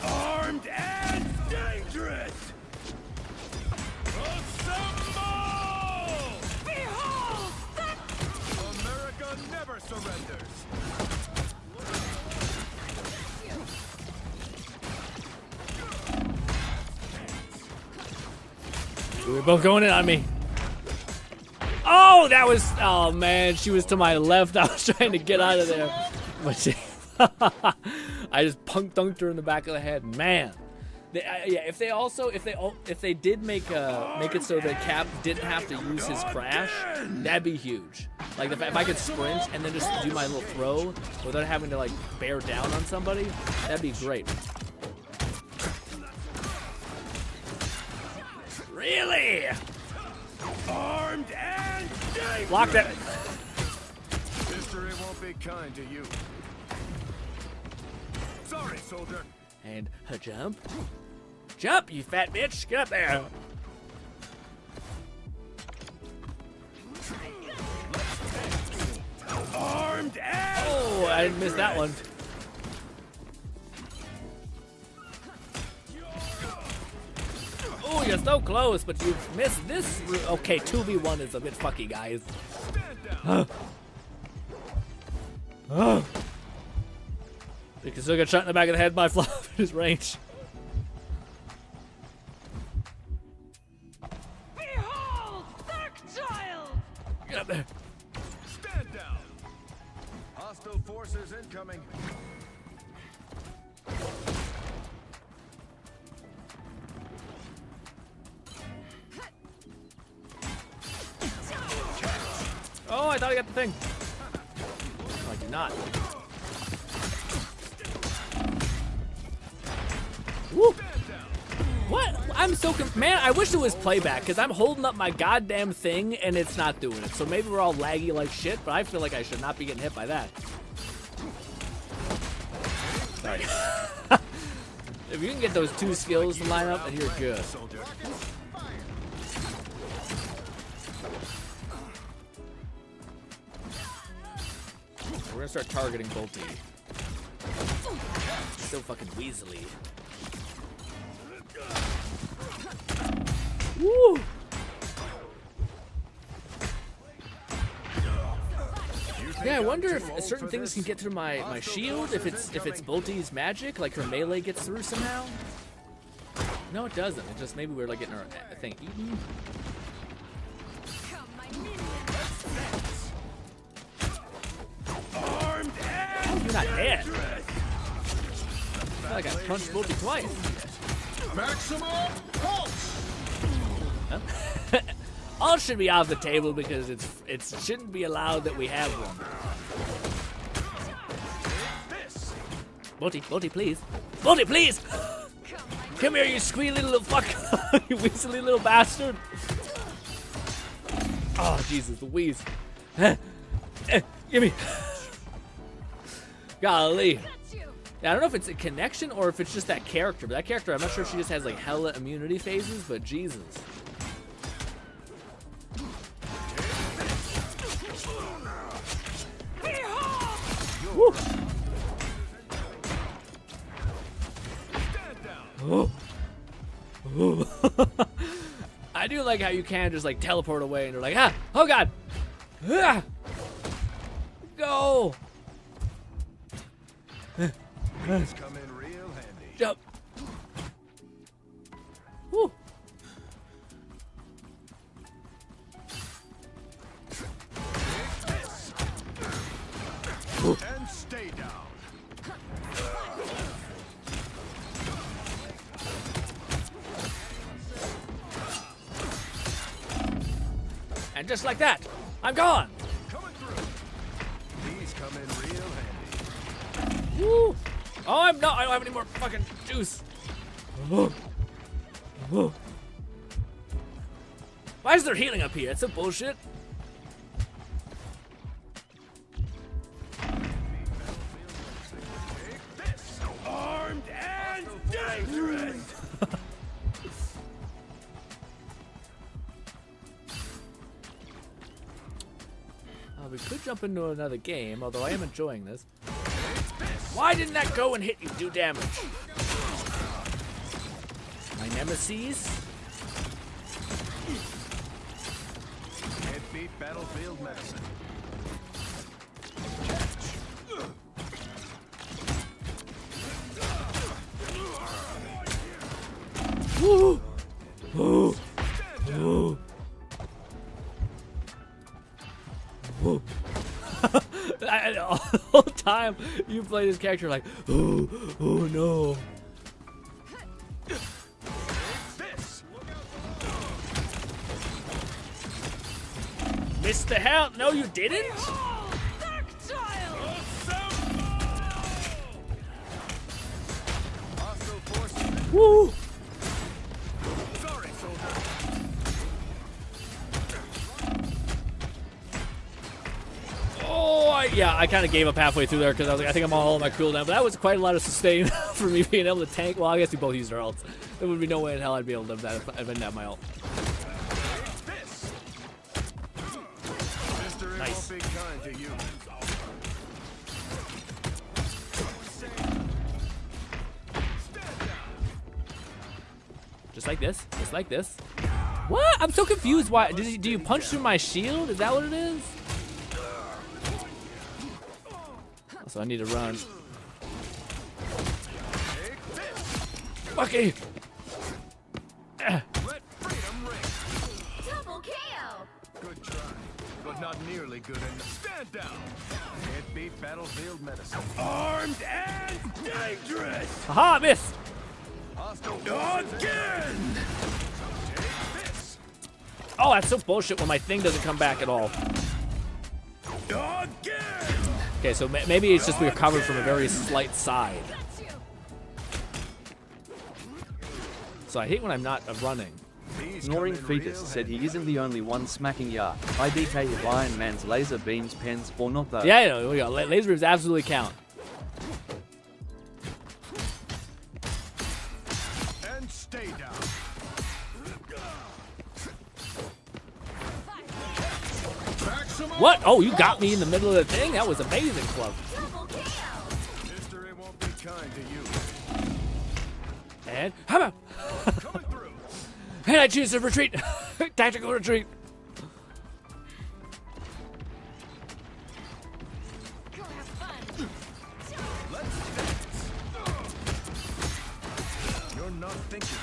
Armed and dangerous. Assemble! Behold, that... America never surrenders. We're both going in on me. Oh, that was. Oh man, she was to my left. I was trying to get out of there, but she, I just dunked her in the back of the head. Man, yeah. If they did make it so that Cap didn't have to use his crash, that'd be huge. Like if I could sprint and then just do my little throw without having to like bear down on somebody, that'd be great. Really? Armed and dangerous. Block that. History won't be kind to you. Sorry, soldier. And a jump. Jump, you fat bitch. Get up there. Armed and Oh, I didn't miss that one. Oh, you're so close, but you missed this. Okay, 2v1 is a bit fucky, guys. You can still get shot in the back of the head by Fluff at his range. Behold, dark child! Get up there. stand down. Hostile forces incoming. Oh, I thought I got the thing. No, I did not. Woo! What? I'm so man, I wish it was playback, because I'm holding up my goddamn thing and it's not doing it. So maybe we're all laggy like shit, but I feel like I should not be getting hit by that. Sorry. If you can get those two skills to line up, then you're good. We're gonna start targeting Bolty. So fucking weaselly. Woo! Yeah, I wonder if certain things can get through my shield, if it's Bolty's magic, like her melee gets through somehow. No, it doesn't. It just maybe we're like getting our thing eaten. Oh, you're not dead. I feel like I punched Bolty twice. Maximum pulse. Huh? All should be off the table because it shouldn't be allowed that we have one. Bolty, please. Bolty, please! Come here, you squealy little fuck. You weaselly little bastard. Oh, Jesus, the wheeze. Give me. Golly. Yeah, I don't know if it's a connection or if it's just that character. But that character, I'm not sure if she just has like hella immunity phases, but Jesus. Woo. Oh. Oh. I do like how you can just like teleport away and you're like, ah, oh god, ah. Go. These come in real handy. Jump. Woo. And stay down. And just like that, I'm gone. Coming through. These come in real handy. Woo. Oh, I don't have any more fucking juice. Why is there healing up here? It's some bullshit. Armed and dangerous. We could jump into another game, although I am enjoying this. Why didn't that go and hit you? Do damage. My nemesis. Can't beat battlefield medicine. Woo! Woo! Woo! Woo! All the time you play this character like, oh, oh no. Missed the hell? No, you didn't? Woo! Sorry, soldier. Oh, I kind of gave up halfway through there because I was like, I think I'm all on my cooldown. But that was quite a lot of sustain for me being able to tank. Well, I guess we both used our ults. There would be no way in hell I'd be able to live that if I didn't have my ult. Nice. Just like this. Just like this. What? I'm so confused. Why? Do you punch through my shield? Is that what it is? So I need to run. Bucky! Double KO. Good try, but not nearly good enough. Stand down. Can't beat battlefield medicine. Armed and dangerous. Haha, missed! Again. Oh, that's so bullshit when my thing doesn't come back at all. Again. Okay, so maybe it's just we were covered from a very slight side. So I hate when I'm not running. Snoring Fetus said he isn't the only one smacking ya. IDK if Iron Man's laser beams pens or not though. Yeah, here we go. Laser beams absolutely count. And stay down. What? Oh, you got me in the middle of the thing? That was amazing, Club. History won't be kind to you. And how about? And I choose to retreat. Tactical retreat. You're not thinking.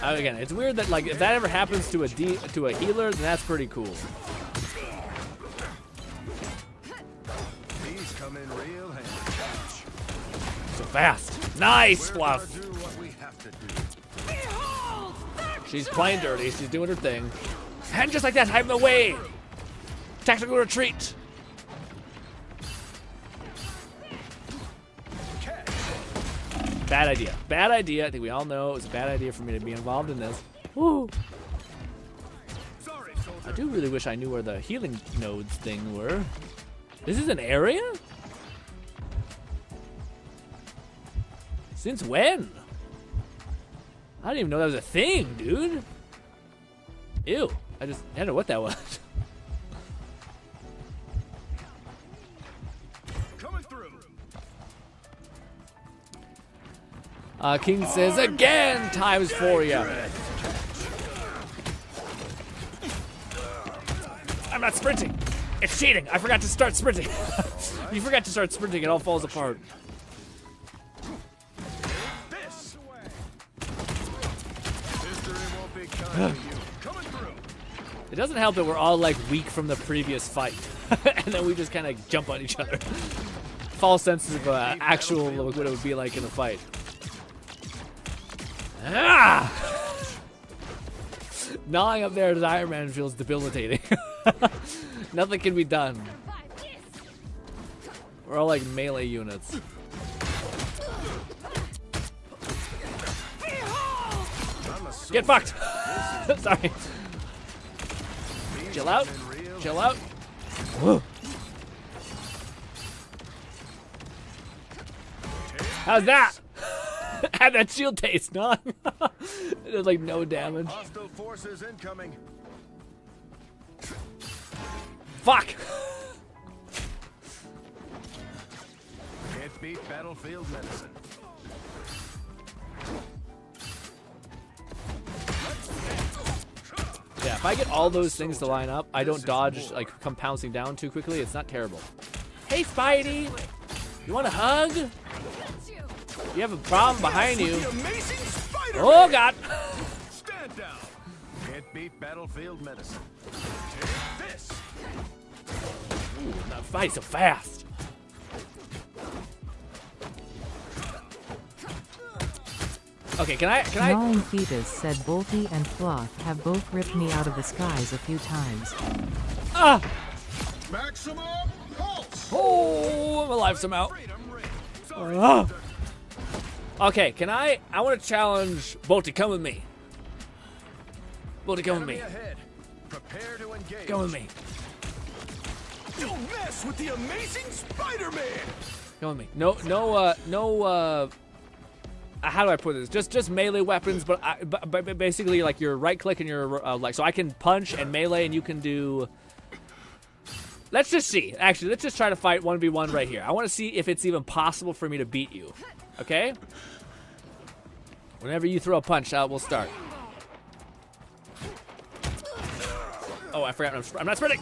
Again, it's weird that like if that ever happens to a healer, then that's pretty cool. These come in real handy. So fast. Nice, Fluff. Do what we have to do. She's playing dirty. She's doing her thing. And just like that, I'm away. Tactical retreat. Bad idea. Bad idea. I think we all know it was a bad idea for me to be involved in this. Woo. I do really wish I knew where the healing nodes thing were. This is an area? Since when? I didn't even know that was a thing, dude. Ew. I don't know what that was. Coming through. King says again, times for you. I'm not sprinting. It's cheating. I forgot to start sprinting. You forgot to start sprinting. It all falls apart. It doesn't help that we're all like weak from the previous fight, and then we just kind of jump on each other. False sense of actual what it would be like in a fight. Ah! Gnawing up there as Iron Man feels debilitating. Nothing can be done. We're all like melee units. Get fucked! Sorry. Chill out. Chill out. How's that? Had that shield taste, no? There's like no damage. Hostile forces incoming. Fuck! Can't beat battlefield medicine. Yeah, if I get all those things to line up, I don't dodge, like, come pouncing down too quickly. It's not terrible. Hey, Spidey! You want a hug? You have a problem behind you. Oh, God! Stand down. Can't beat battlefield medicine. Take this. Ooh, not fight so fast. Okay, can I? Gnawing Fetus said Bolty and Fluff have both ripped me out of the skies a few times. Ah! Maximum pulse. Oh, I'm alive somehow. Okay, can I want to challenge Bolty, come with me. Bolty, come with me. Prepare to engage. Come with me. Don't mess with the amazing Spider-Man. Come with me. No, how do I put this? Just melee weapons, but basically like your right click and your like, so I can punch and melee, and you can do. Let's just see. Actually, let's just try to fight 1v1 right here. I want to see if it's even possible for me to beat you. Okay? Whenever you throw a punch out, we'll start. Oh, I forgot. I'm not sprinting.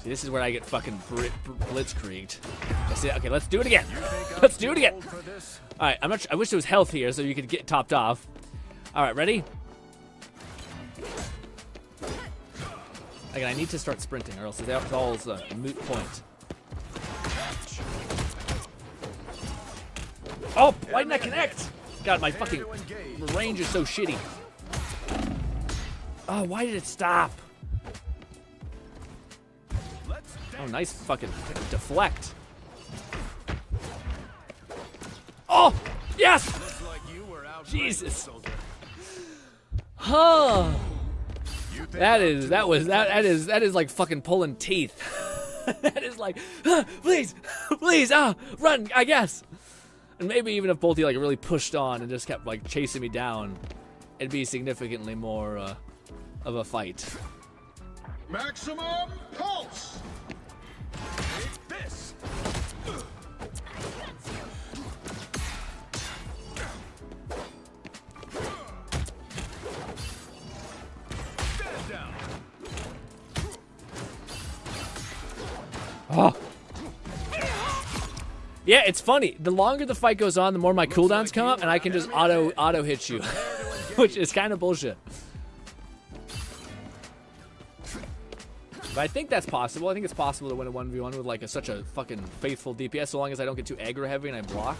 See, this is where I get fucking blitzkrieged. That's it. Okay, let's do it again. Let's do it again. All right, I wish there was health here so you could get topped off. All right, ready? Again, I need to start sprinting, or else it's all a moot point. Oh, why didn't I connect? God, my fucking range is so shitty. Oh, why did it stop? Oh, nice fucking deflect. Oh, yes! Jesus. Huh. That is like fucking pulling teeth. That is like, please, run, I guess. And maybe even if Bolty like really pushed on and just kept like chasing me down, it'd be significantly more of a fight. Maximum pulse. Take this. Stand down. Oh. Yeah, it's funny. The longer the fight goes on, the more my cooldowns come up, and I can just auto hit you, which is kind of bullshit. But I think that's possible. I think it's possible to win a 1v1 with like such a fucking faithful DPS, so long as I don't get too aggro heavy and I block.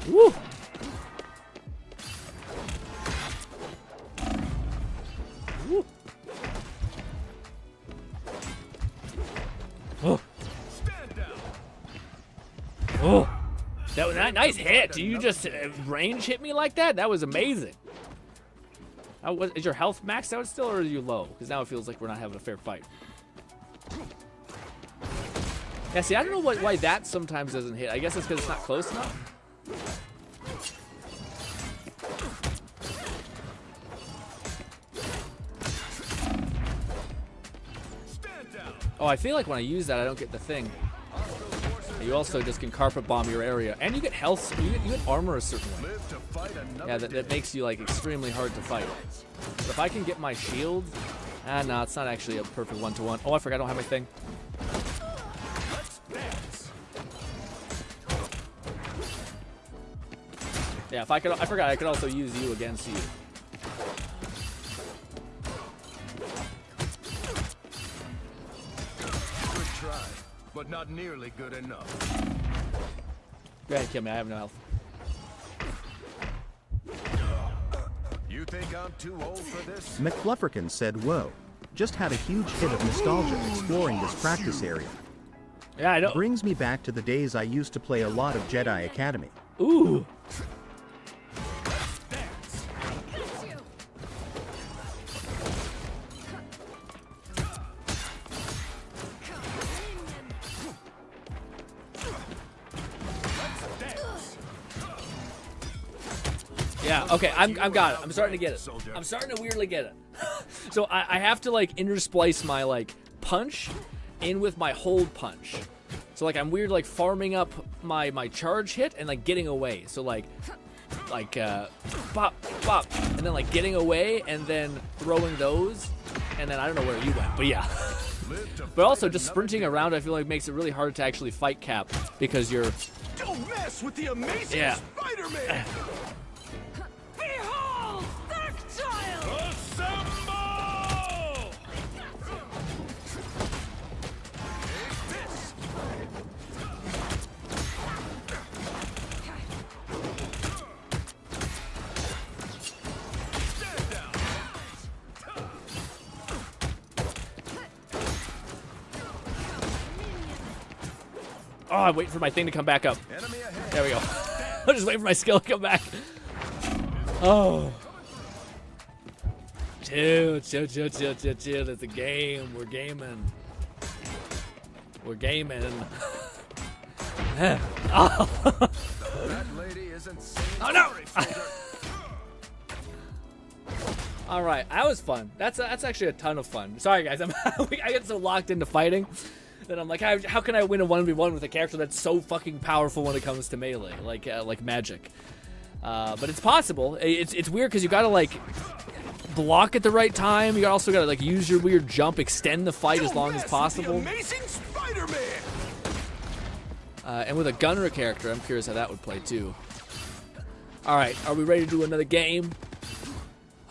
Woo! Woo! Oh! Oh! That was a nice hit. Did you just range hit me like that? That was amazing. Is your health maxed out still, or are you low? Because now it feels like we're not having a fair fight. Yeah, see, I don't know why that sometimes doesn't hit. I guess it's because it's not close enough. Oh, I feel like when I use that, I don't get the thing. You also just can carpet bomb your area, and you get health. You get armor a certain way. Yeah, that makes you like extremely hard to fight. But if I can get my shield, no, it's not actually a perfect one-to-one. Oh, I forgot I don't have my thing. Yeah, I forgot I could also use you against you. Good try, but not nearly good enough. Go ahead, kill me. I have no health. You think I'm too old for this? McFlufferkin said, "Whoa, just had a huge hit of nostalgia exploring this practice area. Yeah, I know. Brings me back to the days I used to play a lot of Jedi Academy." Ooh. Yeah, okay, I'm got it. I'm starting to get it. I'm starting to weirdly get it. So I have to like intersplice my like punch in with my hold punch. So like I'm weird like farming up my charge hit and like getting away. So like bop, bop, and then like getting away and then throwing those, and then I don't know where you went, but yeah. But also just sprinting around I feel like makes it really hard to actually fight Cap because you're Don't mess with the amazing Spider-Man! Behold, the child! Assemble! Oh, I'm waiting for my thing to come back up. There we go. I'm just waiting for my skill to come back. Oh. Chill. It's a game. We're gaming. We're gaming. Oh. Oh no! All right, that was fun. That's actually a ton of fun. Sorry guys, I get so locked into fighting that I'm like, how can I win a 1v1 with a character that's so fucking powerful when it comes to melee, like magic? But it's possible. It's weird because you gotta like block at the right time. You also gotta like use your weird jump, extend the fight as long as possible. Amazing Spider-Man. And with a gunner character, I'm curious how that would play too. All right, are we ready to do another game?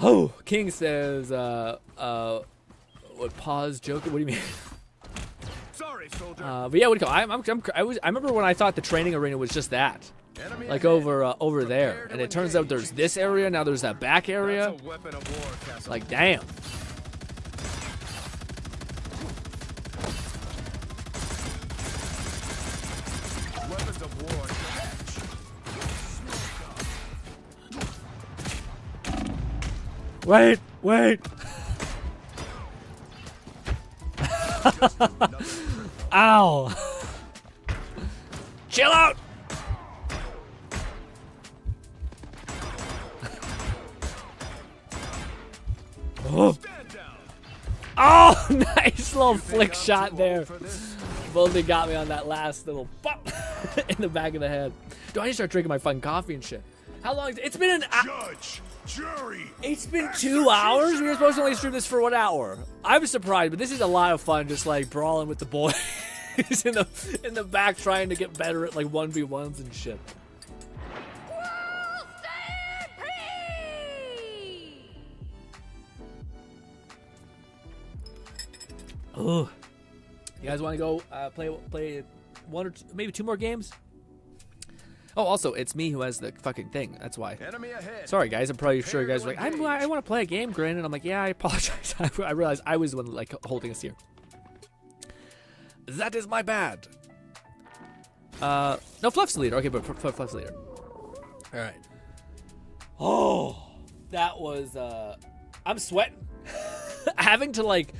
Oh, King says, what pause Joker? What do you mean? Sorry, soldier. But yeah, what do you call? I remember when I thought the training arena was just that, like over there, and it turns out there's this area now. There's that back area. Like damn. Weapons of war. Wait. Ow. Chill out. Oh. Oh, nice little flick shot there. Boldy got me on that last little bop in the back of the head. Do I need to start drinking my fucking coffee and shit? How long? It's been an hour. Judge, jury. It's been 2 hours? We were supposed to only stream this for 1 hour. I was surprised, but this is a lot of fun just like brawling with the boys in the back trying to get better at like 1v1s and shit. Oh, you guys want to go play one or two, maybe 2 more games? Oh, also, it's me who has the fucking thing. That's why. Enemy ahead. Sorry, guys. I'm probably sure you guys are like, I want to play a game, Grin. And I'm like, yeah, I apologize. I realized I was the one like holding us here. That is my bad. No, Fluff's the leader. Okay, but Fluff's the leader. All right. Oh, that was. I'm sweating. Having to like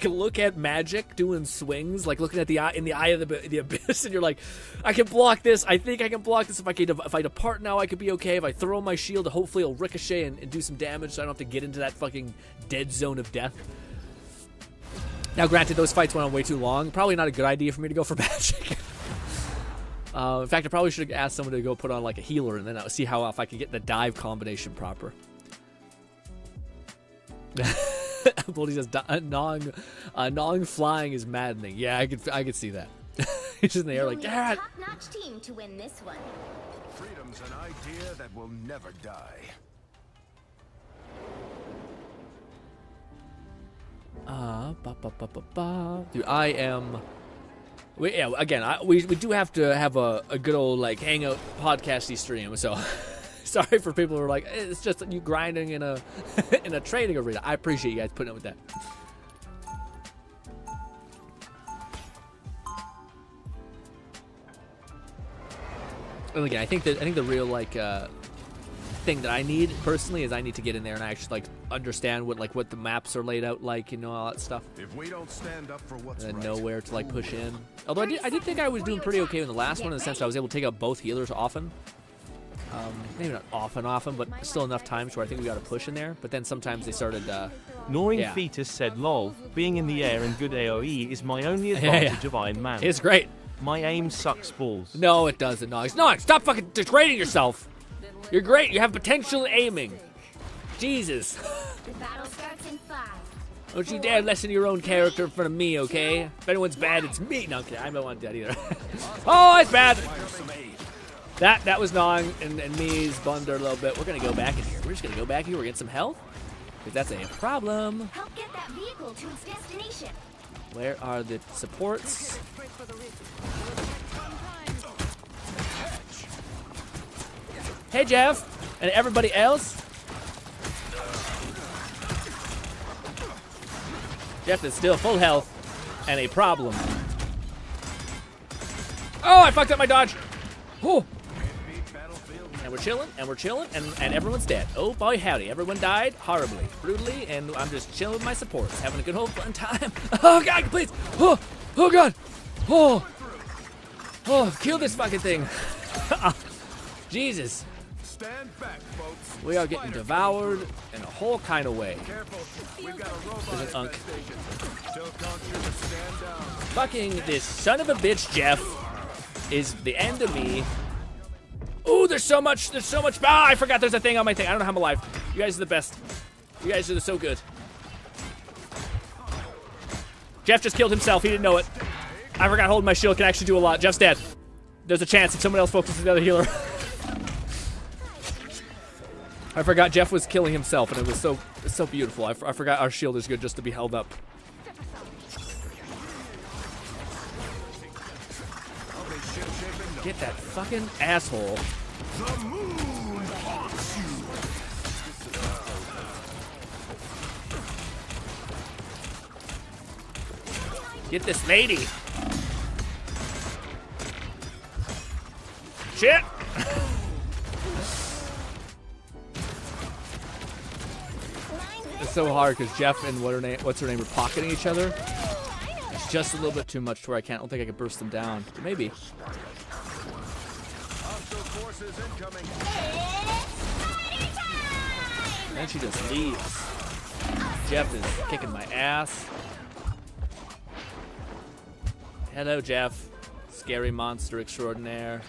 look at magic doing swings, like looking at the eye in the eye of the abyss, and you're like, I can block this. I think I can block this. If I depart now, I could be okay. If I throw my shield, hopefully it'll ricochet and do some damage, so I don't have to get into that fucking dead zone of death. Now, granted, those fights went on way too long. Probably not a good idea for me to go for magic. In fact, I probably should have asked someone to go put on like a healer, and then I'll see if I can get the dive combination proper. Boldy says, Nong flying is maddening. Yeah, I could see that. He's just in the air like, yeah. Top-notch team to win this one. Freedom's an idea that will never die. Dude, I am. We do have to have a good old like hangout podcasty stream. So sorry for people who are like, it's just you grinding in a in a training arena. I appreciate you guys putting up with that. And again, I think the real like thing that I need personally is I need to get in there and I actually like understand what the maps are laid out like, you know, all that stuff. If we don't stand up for what's and right, know where to like push in. Although I did think I was doing pretty okay in the last one in the sense that I was able to take out both healers often. Maybe not often, but still enough times where I think we got to push in there. But then sometimes they started. Gnawing Fetus said, "Lol, being in the air and good AOE is my only advantage of Iron Man. It's great. My aim sucks balls." No, it doesn't. No, stop fucking degrading yourself. You're great. You have potential aiming. Jesus. The battle starts in 5. Don't you dare lessen your own character in front of me, okay? If anyone's bad, it's me. No, okay, I don't want that either. Oh, it's bad. That was Nong and me's blunder a little bit. We're gonna go back in here. We're just gonna go back here. We're getting some health. Because that's a problem. Help get that vehicle to its destination. Where are the supports? Hey, Jeff, and everybody else. Jeff is still full health and a problem. Oh, I fucked up my dodge. Oh. And we're chilling, and everyone's dead. Oh boy, howdy. Everyone died horribly, brutally, and I'm just chilling with my supports, having a good old fun time. Oh God, please. Oh God. Oh, kill this fucking thing. Jesus. Stand back, folks. We are getting devoured in a whole kind of way. Careful. We've got a robot There's an unk. infestation. Tell Conchu to stand down. Fucking this son of a bitch, Jeff, is the end of me. Ooh, there's so much. Ah, I forgot there's a thing on my thing. I don't know how I'm alive. You guys are the best. You guys are so good. Jeff just killed himself. He didn't know it. I forgot holding my shield can actually do a lot. Jeff's dead. There's a chance if someone else focuses the other healer. I forgot Jeff was killing himself, and it was so beautiful. I forgot our shield is good just to be held up. Get that fucking asshole. The moon haunts you. Get this lady. Shit. It's so hard because Jeff and what's her name are pocketing each other. It's just a little bit too much to where I don't think I can burst them down. Maybe. Forces incoming. Then she just leaves. Jeff is kicking my ass. Hello, Jeff. Scary monster extraordinaire.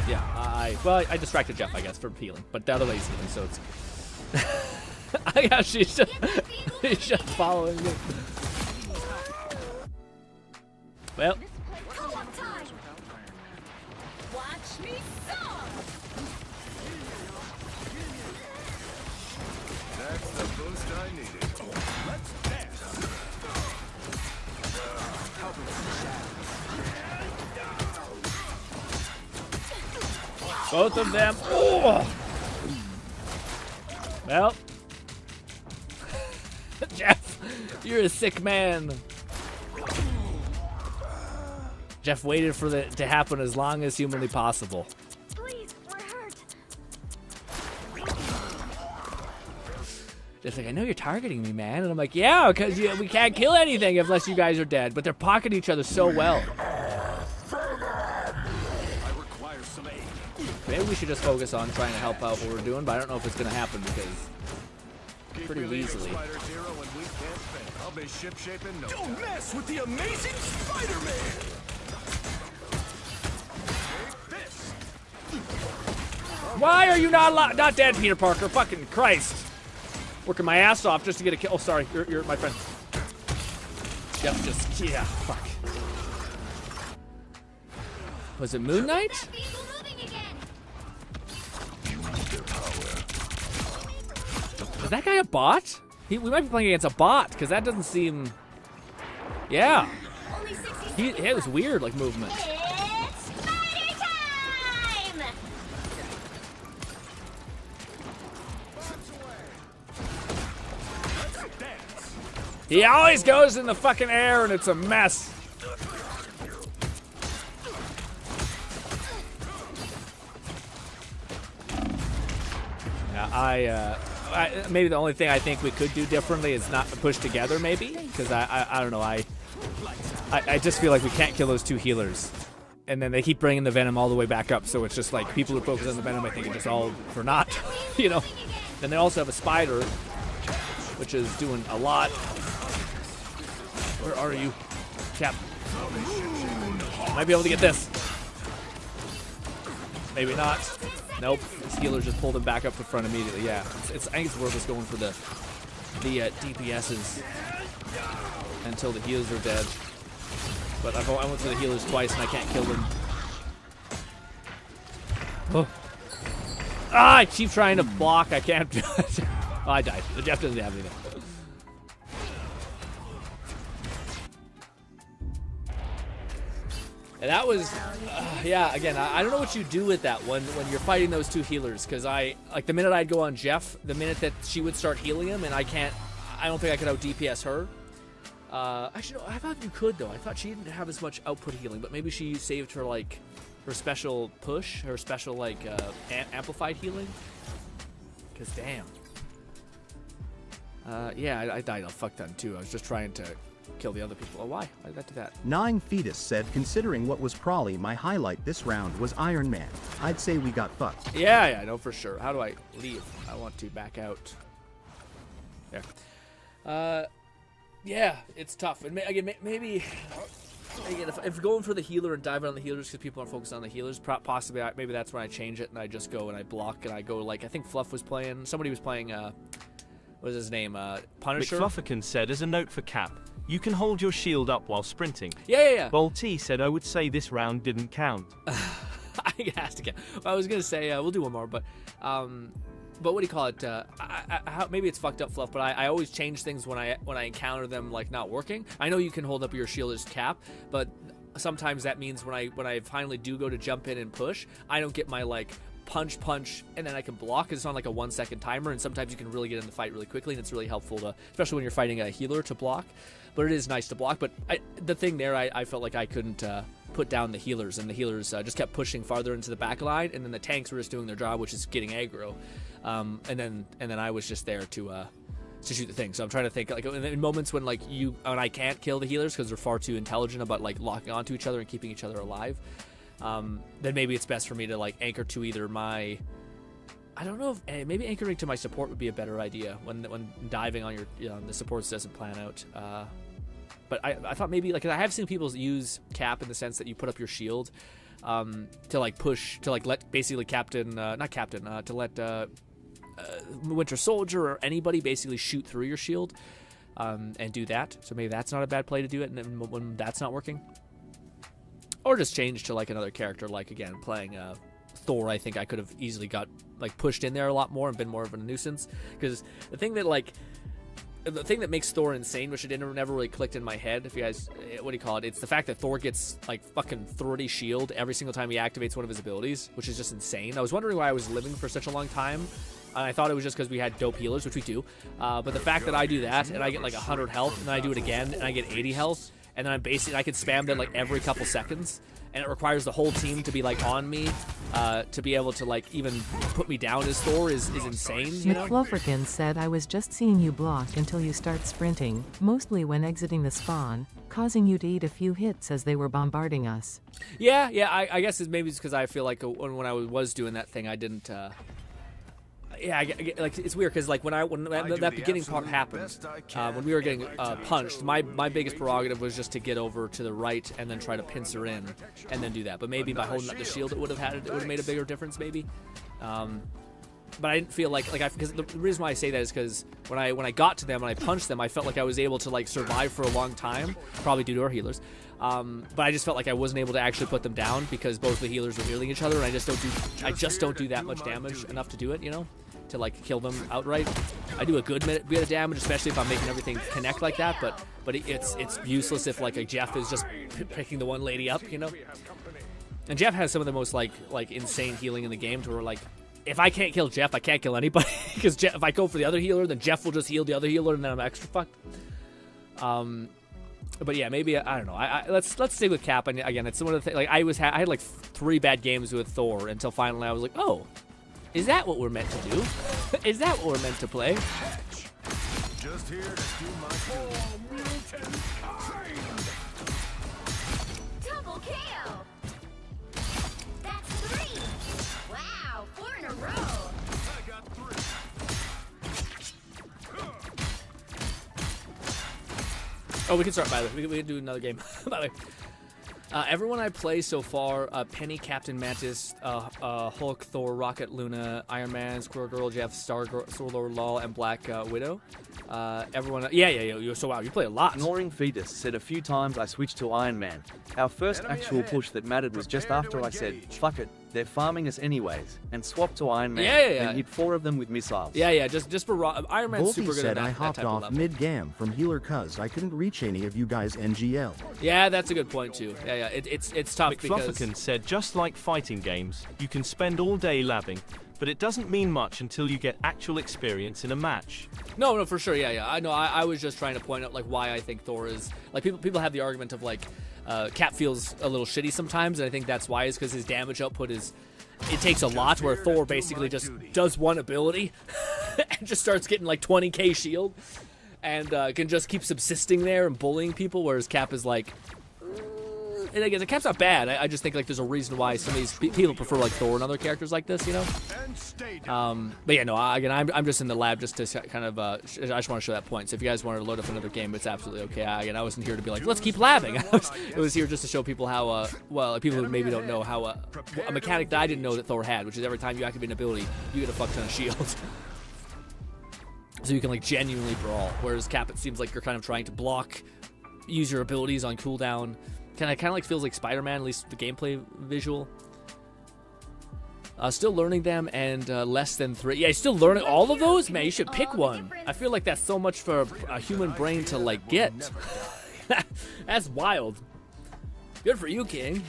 Yeah, I distracted Jeff, I guess, from healing, but the other lady's healing, so it's. I guess she's just following me. Well. That's the boost I needed. Let's dance. Both of them. Oh. Well. Jeff, you're a sick man. Jeff waited for it to happen as long as humanly possible. Please, we're hurt. It's like, I know you're targeting me, man. And I'm like, yeah, because we can't kill anything unless you guys are dead. But they're pocketing each other so well. I require some aid. Maybe we should just focus on trying to help out what we're doing, but I don't know if it's going to happen because pretty easily. I'll be ship-shape in no time. Don't mess with the amazing Spider-Man! Why are you not dead, Peter Parker? Fucking Christ. Working my ass off just to get a kill. Oh, sorry. You're my friend. Jeff just, yeah, fuck. Was it Moon Knight? Is that guy a bot? We might be playing against a bot, because that doesn't seem... Yeah. It was weird, like, movement. He always goes in the fucking air, and it's a mess. Yeah, maybe the only thing I think we could do differently is not push together, maybe, because I don't know. I just feel like we can't kill those two healers, and then they keep bringing the venom all the way back up. So it's just like people who focus on the venom, I think, are just all for naught, you know. Then they also have a spider, which is doing a lot. Where are you, Cap? Might be able to get this. Maybe not. Nope. This healer just pulled him back up to front immediately. Yeah, I think it's worth us going for the DPSs until the healers are dead. But I went for the healers twice and I can't kill them. Oh. Ah! I keep trying to block. I can't. Oh, I died. The Jeff doesn't have anything. And that was, yeah, again, I don't know what you do with that when you're fighting those two healers, because like the minute I'd go on Jeff, the minute that she would start healing him, and I don't think I could out DPS her. Actually, no, I thought you could though. I thought she didn't have as much output healing, but maybe she saved her like her special push, her special like amplified healing. Cause damn. Yeah, I died a fuck ton too. I was just trying to kill the other people. Oh, why? Why did that do that? 9 Fetus said, considering what was probably my highlight this round was Iron Man, I'd say we got fucked. Yeah, I know for sure. How do I leave? I want to back out. There. Yeah, it's tough. And again, maybe if going for the healer and diving on the healers because people aren't focused on the healers, possibly maybe that's when I change it and I just go and I block and I go like I think Fluff was playing. Somebody was playing. What was his name? Punisher. McFlufferkin said, as a note for Cap, you can hold your shield up while sprinting. Yeah. Volty said, I would say this round didn't count. I think it has to count. I was gonna say we'll do one more, but what do you call it? Maybe it's fucked up, Fluff, but I always change things when I encounter them like not working. I know you can hold up your shield as Cap, but sometimes that means when I finally do go to jump in and push, I don't get my like punch, and then I can block because it's on like a 1 second timer, and sometimes you can really get in the fight really quickly, and it's really helpful to, especially when you're fighting a healer, to block. But it is nice to block. But the thing there, I felt like I couldn't put down the healers, and the healers just kept pushing farther into the back line, and then the tanks were just doing their job, which is getting aggro. And then I was just there to shoot the thing. So I'm trying to think like in moments when like when I can't kill the healers because they're far too intelligent about like locking onto each other and keeping each other alive. Then maybe it's best for me to like anchor to either my, I don't know if maybe anchoring to my support would be a better idea when diving on your the supports doesn't plan out. But I thought maybe like I have seen people use Cap in the sense that you put up your shield to like push to like let basically to let Winter Soldier or anybody basically shoot through your shield and do that. So maybe that's not a bad play to do it, and then when that's not working. Or just change to like another character, like again playing Thor. I think I could have easily got like pushed in there a lot more and been more of a nuisance. Because the thing that makes Thor insane, which it never really clicked in my head. If you guys, what do you call it? It's the fact that Thor gets like fucking 30 shield every single time he activates one of his abilities, which is just insane. I was wondering why I was living for such a long time. I thought it was just because we had dope healers, which we do. But the fact that I do that and I get like 100 health, and then I do it again and I get 80 health. And then I can spam that like every couple seconds, and it requires the whole team to be like on me to be able to like even put me down as Thor is insane. You know? McFlufferkin said, I was just seeing you block until you start sprinting, mostly when exiting the spawn, causing you to eat a few hits as they were bombarding us. Yeah. I guess maybe it's because I feel like when I was doing that thing, I didn't. Like it's weird because like when that beginning part happened, when we were getting punched, my biggest prerogative was just to get over to the right and then try to pincer in and then do that. But maybe by holding up the shield, it would have made a bigger difference, maybe. But I didn't feel like because the reason why I say that is because when I got to them and I punched them, I felt like I was able to like survive for a long time, probably due to our healers. But I just felt like I wasn't able to actually put them down because both the healers were healing each other, and I just don't do that much damage enough to do it, you know, to like kill them outright. I do a good bit of damage, especially if I'm making everything connect like that. But it's useless if like a Jeff is just picking the one lady up, you know. And Jeff has some of the most like insane healing in the game, to where like if I can't kill Jeff, I can't kill anybody because if I go for the other healer, then Jeff will just heal the other healer, and then I'm extra fucked. But yeah, maybe I don't know. Let's stick with Cap. And again, it's one of the things. Like I had like 3 bad games with Thor until finally I was like, oh, is that what we're meant to do? Is that what we're meant to play? Just here to do my mutant kind. Double KO. That's 3. Wow, 4 in a row. I got 3. Oh, we can start, by the way. We can do another game, by the way. Everyone I play so far, Penny, Captain Mantis, Hulk, Thor, Rocket, Luna, Iron Man, Squirrel Girl, Jeff, Star-Lord, Law, and Black Widow. Everyone, yeah. So wow, you play a lot. Ignoring Fetus said a few times I switched to Iron Man. Our first actual push that mattered was just after I said, fuck it, they're farming us anyways, and swapped to Iron Man, and hit 4 of them with missiles. Yeah, just for Iron Man's super good said at that, I hopped that type off of level. mid-gam from healer cuz I couldn't reach any of you guys NGL. Yeah, that's a good point too. Yeah, it's tough because... McFlufferkin said, just like fighting games, you can spend all day labbing, but it doesn't mean much until you get actual experience in a match. No, for sure, yeah. I know. I was just trying to point out like why I think Thor is like people have the argument of like Cap feels a little shitty sometimes, and I think that's why is because his damage output is it takes a lot, where Thor basically just does one ability and just starts getting like 20k shield and can just keep subsisting there and bullying people, whereas Cap is like. And again, the Cap's not bad. I just think like there's a reason why some of these people prefer like Thor and other characters like this, you know. But yeah, no. Again, I'm just in the lab just to kind of. I just want to show that point. So if you guys wanted to load up another game, it's absolutely okay. Again, I wasn't here to be like, let's keep labbing. It was here just to show people how. Well, people who maybe don't know how a mechanic that I didn't know that Thor had, which is every time you activate an ability, you get a fuck ton of shields. So you can like genuinely brawl. Whereas Cap, it seems like you're kind of trying to block, use your abilities on cooldown. Kind of like feels like Spider-Man, at least the gameplay visual. Still learning them and less than 3. Yeah, still learning all of those? Man, you should pick one. I feel like that's so much for a human brain to like get. That's wild. Good for you, King.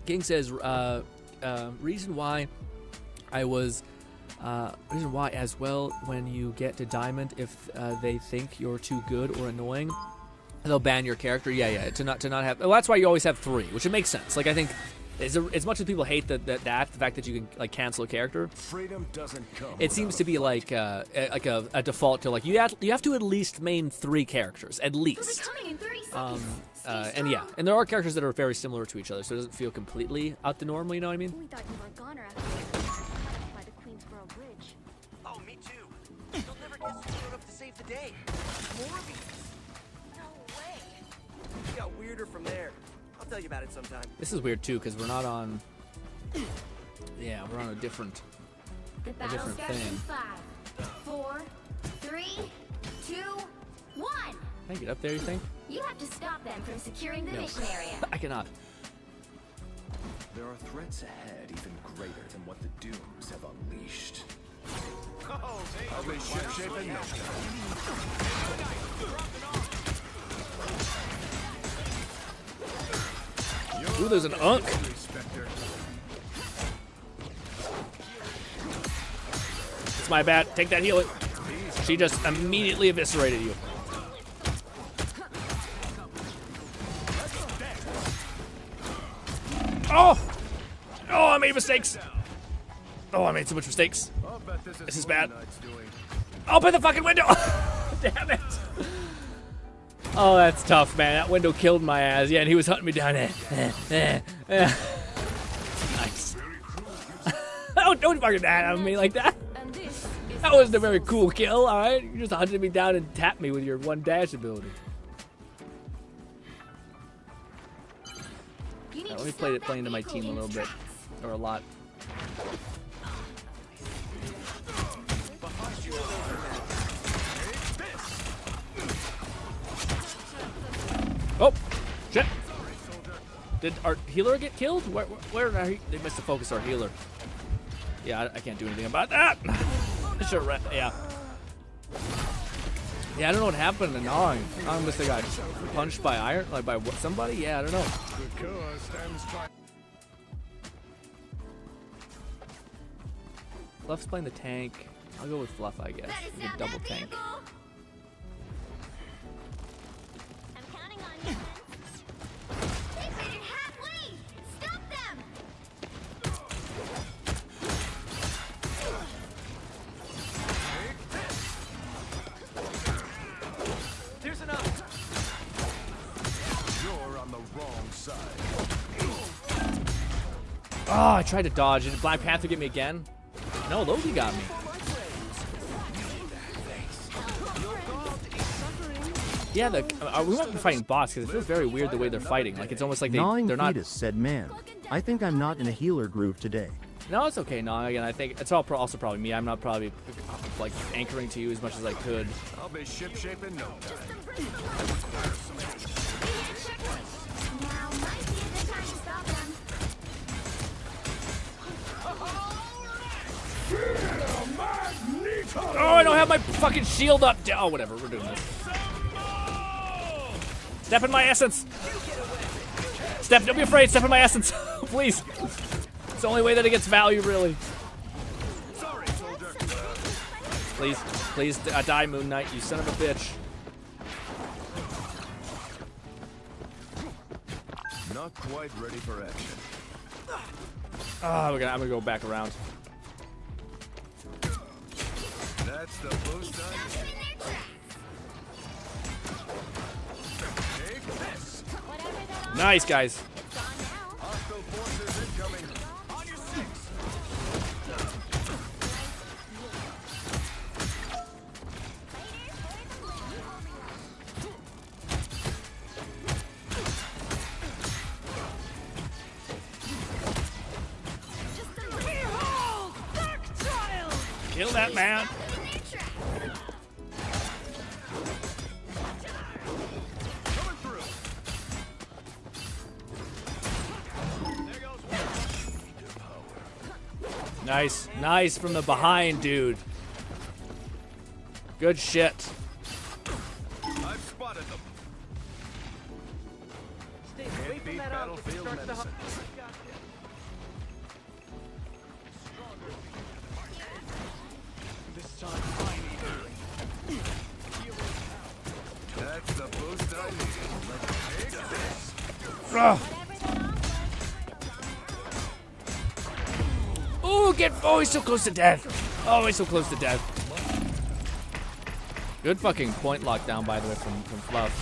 King says, reason why reason why as well when you get to Diamond, if they think you're too good or annoying, they'll ban your character. Yeah, to not have. Well, that's why you always have 3, which it makes sense. Like I think, as much as people hate the fact that you can like cancel a character, freedom doesn't come. It seems to be like a default to like you have to at least main 3 characters at least. And yeah, and there are characters that are very similar to each other, so it doesn't feel completely out the norm. You know what I mean? We thought you were a goner by the Queensboro Bridge. Oh, me too. You'll never guess who showed up to save the day. More of these. No way. It got weirder from there. I'll tell you about it sometime. This is weird too, because we're not on. Yeah, we're on a different thing. 5, 4, 3, 2, 1. Can I get up there? You think? You have to stop them from securing the mission area. I cannot. There are threats ahead even greater than what the Dooms have unleashed. I'll be ship-shape in no time. Ooh, there's an unk. It's my bad. Take that healing. She just immediately eviscerated you. Oh! Oh, I made mistakes. Oh, I made so much mistakes. This is bad. Open the fucking window! Damn it! Oh, that's tough, man. That window killed my ass. Yeah, and he was hunting me down. Nice. Don't fucking that on me like that. That wasn't a very cool kill, alright? You just hunted me down and tapped me with your 1 dash ability. Let me play into my team a little bit, or a lot. Oh, shit! Did our healer get killed? Where are they must have focused our healer. Yeah, I can't do anything about that. Sure, yeah. Yeah, I don't know what happened to Nong. Nong must have got punched by iron, like by somebody. Yeah, I don't know. Fluff's playing the tank. I'll go with Fluff, I guess. He's a double tank. I'm counting on you. They made it halfway. Stop them. There's enough. You're on the wrong side. Oh, I tried to dodge. Did Black Panther get me again? No, Loki got me. Yeah, we might be fighting boss because it feels very weird the way they're fighting. Like it's almost like they're not. Fetus said, "Man, I think I'm not in a healer groove today." No, it's okay. No, again, I think it's also probably me. I'm not probably like anchoring to you as much as I could. I'll be ship-shape in no time. Now might be a good time to stop them. Oh, I don't have my fucking shield up. Oh, whatever. We're doing this. Step in my essence. Step, don't be afraid. Step in my essence. Please. It's the only way that it gets value, really. Please, please die, Moon Knight, you son of a bitch. Not quite ready for action. I'm gonna go back around. That's the boost I need. Take this. Nice, guys. Hostile forces incoming. On your six. Kill that man. Nice, nice from the behind, dude. Good shit. I've spotted them. Stay away from that battlefield medicine. That's the boost I needed. Let's take this. Oh, he's so close to death. Oh, he's so close to death. Good fucking point lockdown, by the way, from Fluff.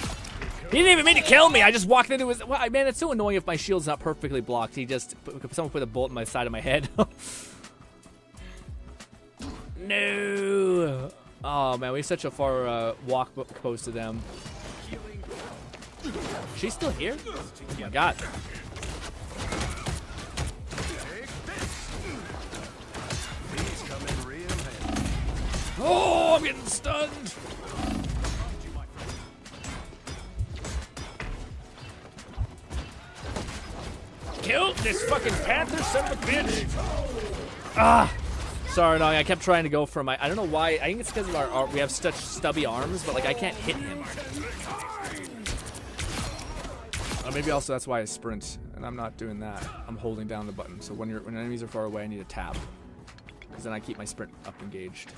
He didn't even mean to kill me. I just walked into his. Well, man, it's so annoying if my shield's not perfectly blocked. Someone put a bolt in my side of my head. No. Oh man, we have such a far walk close to them. She's still here? Oh my god. Oh, I'm getting stunned. Kill this fucking panther, son of a bitch. Ah. Sorry, no, I kept trying to go for my. I don't know why. I think it's because of our we have such stubby arms, but like I can't hit him. Or maybe also that's why I sprint, and I'm not doing that. I'm holding down the button. So when enemies are far away, I need to tap, because then I keep my sprint up engaged.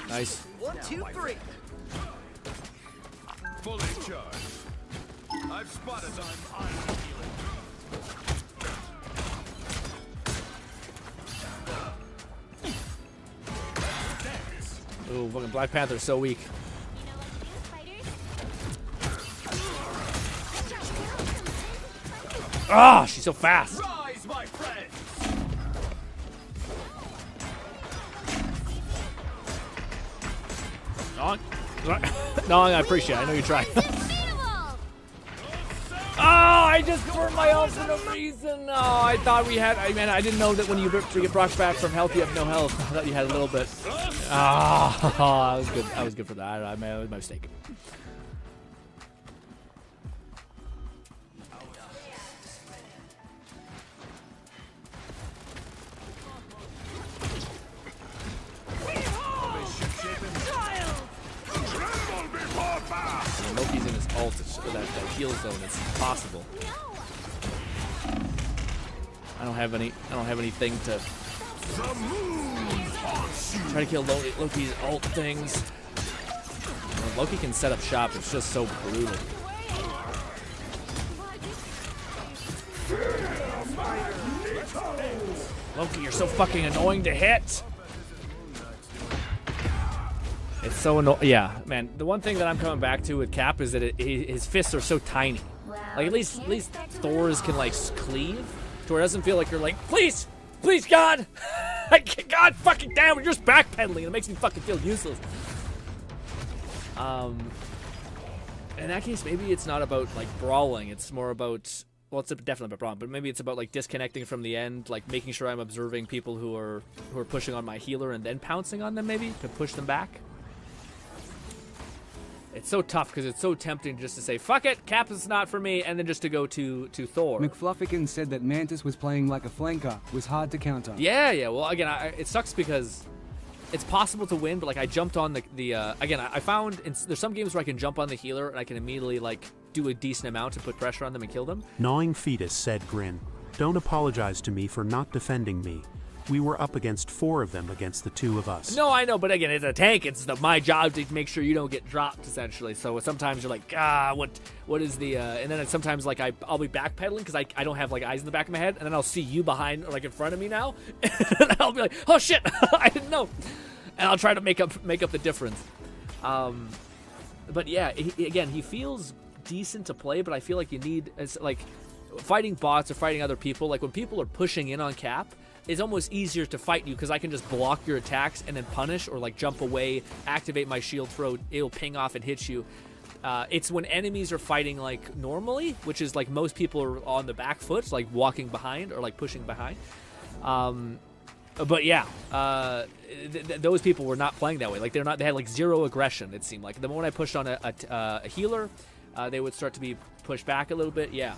Nice. 1, 2, 3. Fully charged. I've spotted them. Ooh, fucking Black Panther's so weak. Ah, she's so fast. Rise, my friends. No, I appreciate it. I know you tried. Oh, I just burned my health for no reason. Oh, I thought we had. I didn't know that when you get brought back from health, you have no health. I thought you had a little bit. Ah, I was good. I was good for that. It was my mistake. Loki's in his ult, that heal zone. It's impossible. I don't have anything to try to kill Loki's ult things. When Loki can set up shop. It's just so brutal. Loki, you're so fucking annoying to hit. It's so annoying. Yeah, man. The one thing that I'm coming back to with Cap is that his fists are so tiny. Like at least Thor's can like cleave, to where it doesn't feel like you're like, please, God, God, fucking damn, you're just backpedaling. It makes me fucking feel useless. In that case, maybe it's not about like brawling. It's more about, well, it's definitely about brawling, but maybe it's about like disconnecting from the end, like making sure I'm observing people who are pushing on my healer and then pouncing on them, maybe to push them back. It's so tough because it's so tempting just to say, fuck it, Cap is not for me, and then just to go to Thor. McFluffican said that Mantis was playing like a flanker, was hard to counter. Yeah, well, again, it sucks because it's possible to win, but, like, I jumped on again, I found there's some games where I can jump on the healer and I can immediately, like, do a decent amount to put pressure on them and kill them. Gnawing Fetus said, Grin, don't apologize to me for not defending me. We were up against 4 of them against the 2 of us. No, I know, but again, it's a tank. It's my job to make sure you don't get dropped, essentially. So sometimes you're like, what is the... and then sometimes, like, I'll be backpedaling because I don't have, like, eyes in the back of my head, and then I'll see you behind, or, like, in front of me now, and I'll be like, oh, shit, I didn't know. And I'll try to make up the difference. But, yeah, again, he feels decent to play, but I feel like you need... It's like, fighting bots or fighting other people, like, when people are pushing in on Cap... It's almost easier to fight you because I can just block your attacks and then punish or like jump away, activate my shield throw, it'll ping off and hit you. It's when enemies are fighting like normally, which is like most people are on the back foot, like walking behind or like pushing behind. But yeah, those people were not playing that way. Like they had like 0 aggression. It seemed like the moment I pushed on a healer, they would start to be pushed back a little bit. Yeah.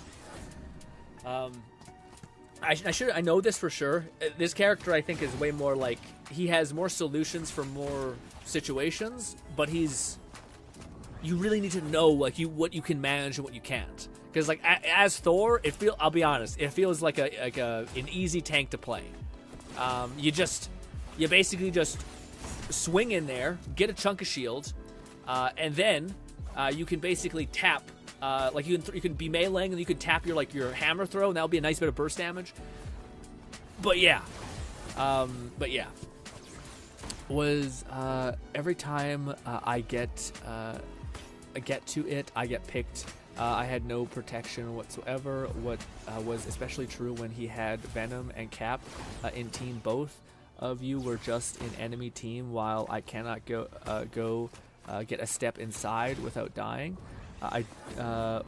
I know this for sure. This character, I think, is way more like he has more solutions for more situations, but you really need to know like what you can manage and what you can't. Because like as Thor, I'll be honest, it feels like an easy tank to play. You basically just swing in there, get a chunk of shield, and then you can basically tap. Like you can be meleeing and you can tap your hammer throw, and that'll be a nice bit of burst damage. But yeah, was every time I get to it, I get picked. I had no protection whatsoever. What was especially true when he had Venom and Cap in team. Both of you were just in enemy team, while I cannot go get a step inside without dying.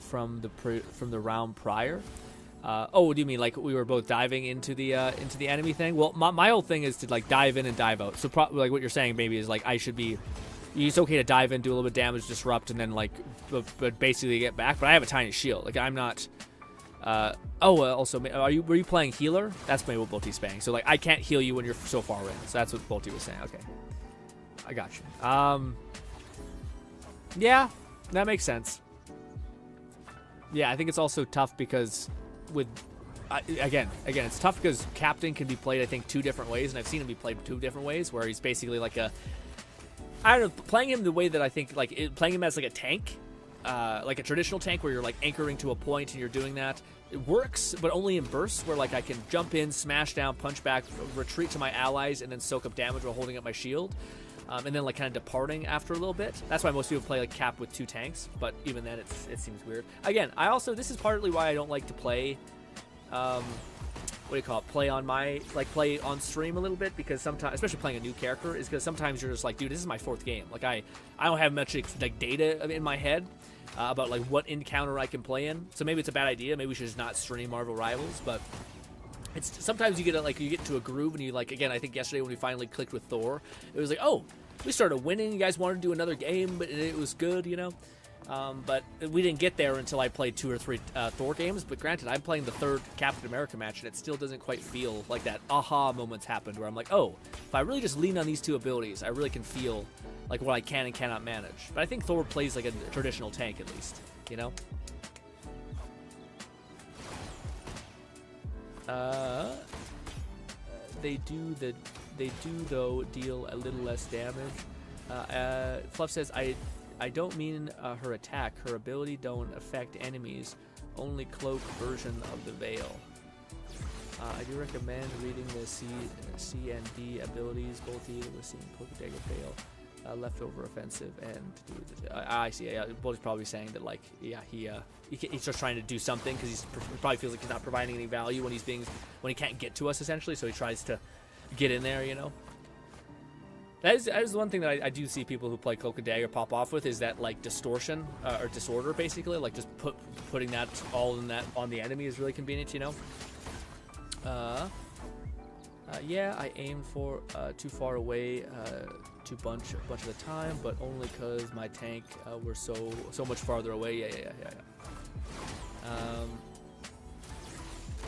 From the round prior. What do you mean? Like we were both diving into the enemy thing? Well, my whole thing is to like dive in and dive out. So like what you're saying maybe is like I should be. It's okay to dive in, do a little bit of damage, disrupt, and then like, but basically get back. But I have a tiny shield. Like I'm not. Also, were you playing healer? That's maybe what Bolti's saying. So like I can't heal you when you're so far in. So that's what Bolti was saying. Okay, I got you. Yeah. That makes sense. Yeah, I think it's also tough because again, it's tough because Captain can be played, I think, 2 different ways, and I've seen him be played 2 different ways, where he's basically like I don't know, playing him the way that I think, like, playing him as like a tank, like a traditional tank where you're like anchoring to a point and you're doing that. It works, but only in bursts where like I can jump in, smash down, punch back, retreat to my allies, and then soak up damage while holding up my shield. And then like kind of departing after a little bit. That's why most people play like Cap with 2 tanks, but even then it seems weird. Again, this is partly why I don't like to play, play on stream a little bit, because sometimes, especially playing a new character, is because sometimes you're just like, dude, this is my 4th game. Like I don't have much like data in my head about like what encounter I can play in. So maybe it's a bad idea. Maybe we should just not stream Marvel Rivals, but it's sometimes you get into a groove, and you like, again, I think yesterday when we finally clicked with Thor, it was like, oh, we started winning. You guys wanted to do another game, but it was good, you know. But we didn't get there until I played 2 or 3 Thor games. But granted, I'm playing the 3rd Captain America match, and it still doesn't quite feel like that aha moments happened where I'm like, oh, if I really just lean on these 2 abilities, I really can feel like what I can and cannot manage. But I think Thor plays like a traditional tank, at least, you know. They do though deal a little less damage. Fluff says, I don't mean her attack. Her ability don't affect enemies. Only cloak version of the veil. I do recommend reading the C and D abilities, both either with seeing cloak dagger veil, leftover offensive, and I see. Bolti's probably saying that like, yeah, he's just trying to do something because he probably feels like he's not providing any value when he can't get to us, essentially. So he tries to get in there, you know. That is the one thing that I do see people who play Cloak and Dagger pop off with, is that like distortion or disorder, basically. Like just putting that all on the enemy is really convenient, you know. Yeah, I aimed for too far away to a bunch of the time, but only because my tank were so much farther away. Yeah.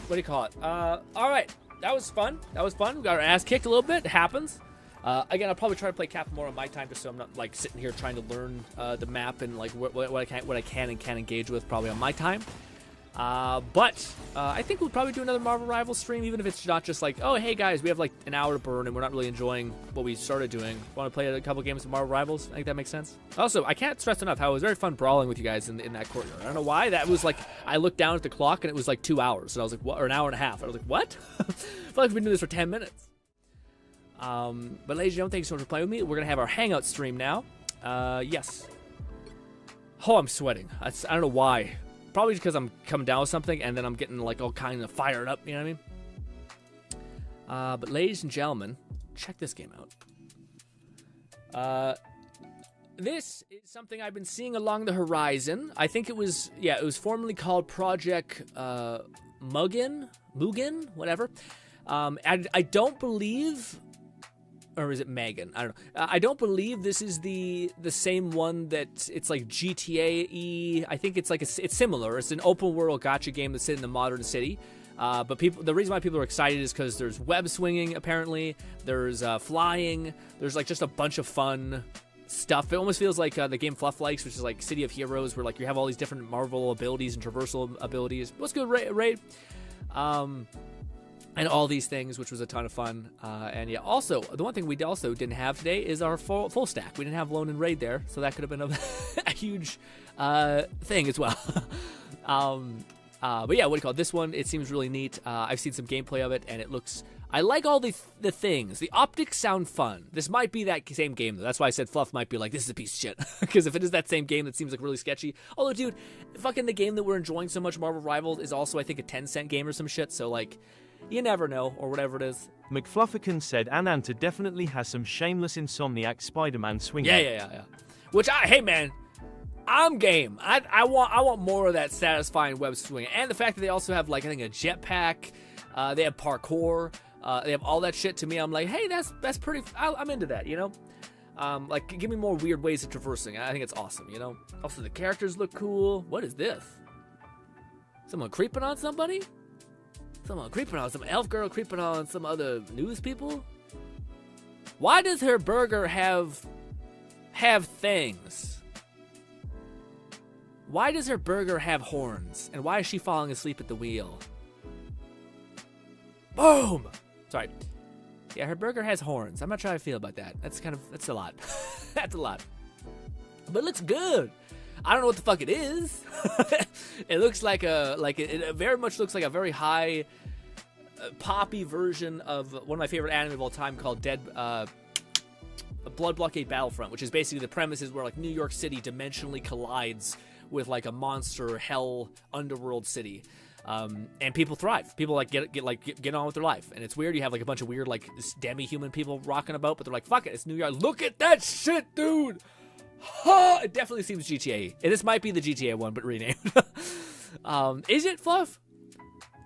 What do you call it? All right, that was fun. We got our ass kicked a little bit. It happens. Again, I'll probably try to play Cap more on my time, just so I'm not like sitting here trying to learn the map and like what I can and can't engage with probably on my time. But I think we'll probably do another Marvel Rivals stream, even if it's not just like, oh, hey guys, we have like an hour to burn and we're not really enjoying what we started doing. Want to play a couple games of Marvel Rivals? I think that makes sense. Also, I can't stress enough how it was very fun brawling with you guys in that courtyard. I don't know why. That was like, I looked down at the clock and it was like 2 hours. And I was like, what? Or an hour and a half. I was like, what? I feel like we've been doing this for 10 minutes. But ladies and gentlemen, thanks so much for playing with me. We're going to have our Hangout stream now. Yes. Oh, I'm sweating. I don't know why. Probably because I'm coming down with something and then I'm getting like all kind of fired up, you know what I mean? But ladies and gentlemen, check this game out. This is something I've been seeing along the horizon. I think it was formerly called Project Mugen, whatever. I don't believe, or is it Megan? I don't know. I don't believe this is the same one that it's like GTA-y. I think it's like it's similar. It's an open world gacha game that's set in the modern city. But the reason why people are excited is because there's web swinging apparently. There's flying. There's like just a bunch of fun stuff. It almost feels like the game Fluff likes, which is like City of Heroes, where like you have all these different Marvel abilities and traversal abilities. What's good, Ray? And all these things, which was a ton of fun. And yeah, also, the one thing we also didn't have today is our full stack. We didn't have Lone and Raid there, so that could have been a huge thing as well. But yeah, what do you call it? This one, it seems really neat. I've seen some gameplay of it, and it looks... I like all the things. The optics sound fun. This might be that same game, though. That's why I said Fluff might be like, this is a piece of shit. Because if it is that same game, that seems like really sketchy. Although, dude, fucking the game that we're enjoying so much, Marvel Rivals, is also, I think, a 10-cent game or some shit. So, like... You never know, or whatever it is. McFluffican said Ananta definitely has some shameless insomniac Spider-Man swinging. Yeah. Which, hey man, I'm game. I want more of that satisfying web swing. And the fact that they also have, like, I think a jetpack, they have parkour, they have all that shit. To me, I'm like, hey, that's pretty, I'm into that, you know? Like, give me more weird ways of traversing. I think it's awesome, you know? Also, the characters look cool. What is this? Someone creeping on somebody? Someone creeping on some elf girl creeping on some other news people? Why does her burger have things? Why does her burger have horns? And why is she falling asleep at the wheel? Boom! Sorry. Yeah, her burger has horns. I'm not sure how I feel about that. That's a lot. That's a lot. But it looks good. I don't know what the fuck it is. It looks like it very much looks like a very high poppy version of one of my favorite anime of all time called Blood Blockade Battlefront, which is basically the premise is where like New York City dimensionally collides with like a monster hell underworld city. And people thrive. People like get on with their life. And it's weird. You have like a bunch of weird like demi-human people rocking about, but they're like, fuck it, it's New York. Look at that shit, dude. It definitely seems GTA. And this might be the GTA one, but renamed. Is it, Fluff?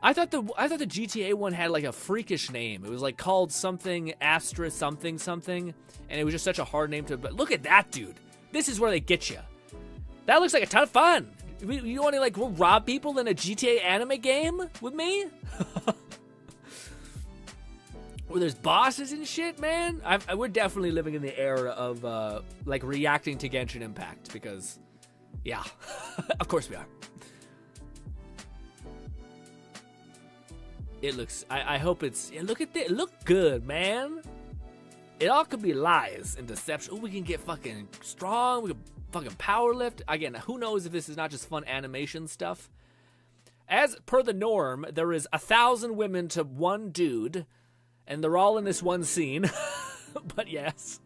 I thought the GTA one had like a freakish name. It was like called something Astra something, and it was just such a hard name to. But look at that, dude. This is where they get you. That looks like a ton of fun. You want to like rob people in a GTA anime game with me? Where there's bosses and shit, man. We're definitely living in the era of like reacting to Genshin Impact because, yeah, of course we are. It looks. I hope it's. Look at this. It look good, man. It all could be lies and deception. Ooh, we can get fucking strong. We can fucking power lift. Again, who knows if this is not just fun animation stuff. As per the norm, there is 1,000 women to one dude. And they're all in this one scene. But yes.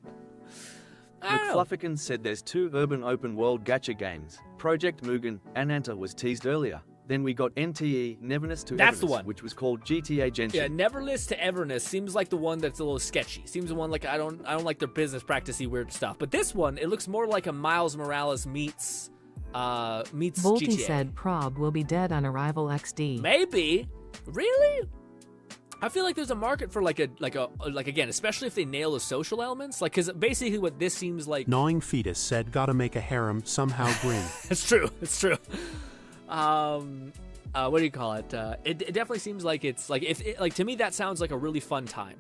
McFluffican said there's 2 urban open world gacha games. Project Mugen, Ananta was teased earlier. Then we got NTE, Neverness to That's Everness, the one. which was called GTA Genshin. Yeah, Neverness to Everness seems like the one that's a little sketchy. Seems the one like I don't like their business practicey weird stuff. But this one, it looks more like a Miles Morales meets Volty GTA. said Prob will be dead on arrival XD. Maybe. Really? I feel like there's a market for like again, especially if they nail the social elements, like because basically what this seems like. Gnawing Fetus said, "Gotta make a harem somehow." Grin. It's true. It's true. What do you call it? It definitely seems like it's like like to me that sounds like a really fun time.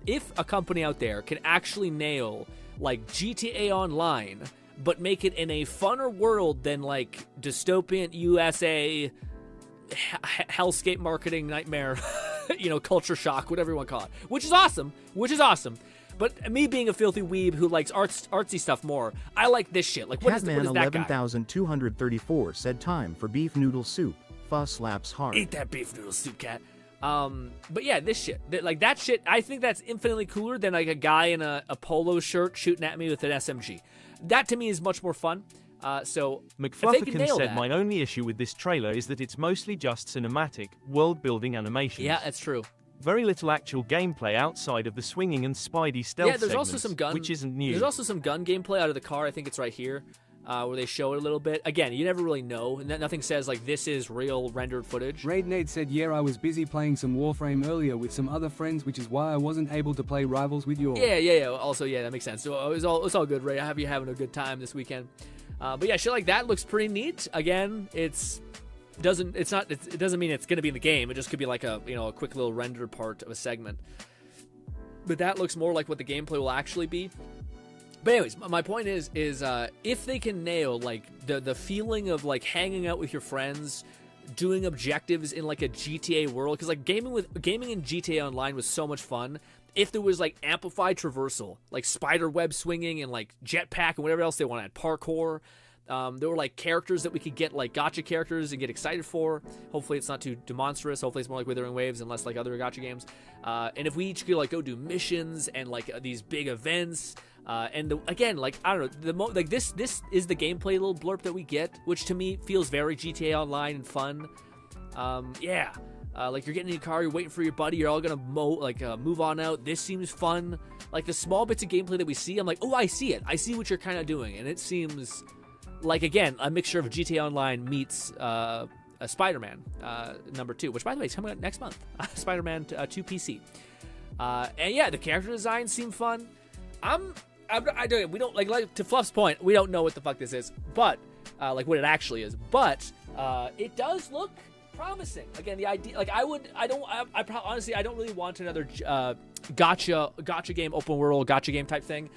If a company out there can actually nail like GTA Online, but make it in a funner world than like dystopian USA, hellscape marketing nightmare, culture shock, whatever you want to call it, which is awesome. But me being a filthy weeb who likes artsy stuff more, I like this shit. Like, what is that guy? 11,234 said time for beef noodle soup. Fuss slaps hard. Eat that beef noodle soup, cat. But yeah, this shit. Like, that shit, I think that's infinitely cooler than, like, a guy in a polo shirt shooting at me with an SMG. That, to me, is much more fun. So, McFlufferkin said, my only issue with this trailer is that it's mostly just cinematic, world-building animations. Yeah, that's true. Very little actual gameplay outside of the swinging and Spidey stealth Yeah, there's also some gun, which isn't new. There's also some gun gameplay out of the car. I think it's right here, where they show it a little bit. Again, you never really know. Nothing says, like, this is real rendered footage. Raid Nate said, yeah, I was busy playing some Warframe earlier with some other friends, which is why I wasn't able to play Rivals with you all. Yeah. Also, yeah, that makes sense. So it's all good, Ray. I have you having a good time this weekend. But yeah, shit like that looks pretty neat. Again, it doesn't mean it's gonna be in the game. It just could be like a quick little render part of a segment. But that looks more like what the gameplay will actually be. But anyways, my point is if they can nail like the feeling of like hanging out with your friends, doing objectives in like a GTA world, because like gaming in GTA Online was so much fun. If there was like amplified traversal, like spider web swinging and like jetpack and whatever else they wanted, parkour. There were like characters that we could get, like gacha characters, and get excited for. Hopefully it's not too demonstrous. Hopefully it's more like Withering Waves and less like other gacha games. And if we each could like go do missions and like these big events, again, like I don't know, like this is the gameplay little blurb that we get, which to me feels very GTA Online and fun. Like you're getting in your car, you're waiting for your buddy, you're all gonna move on out. This seems fun. Like the small bits of gameplay that we see, I'm like, oh, I see it. I see what you're kind of doing, and it seems like, again, a mixture of GTA Online meets a Spider-Man number 2, which by the way is coming out next month. Spider-Man 2 PC. And yeah, the character designs seem fun. We don't like to Fluff's point, we don't know what the fuck this is, but like what it actually is. But it does look promising. Again, the idea, like honestly, I don't really want another gacha game, open world gacha game type thing.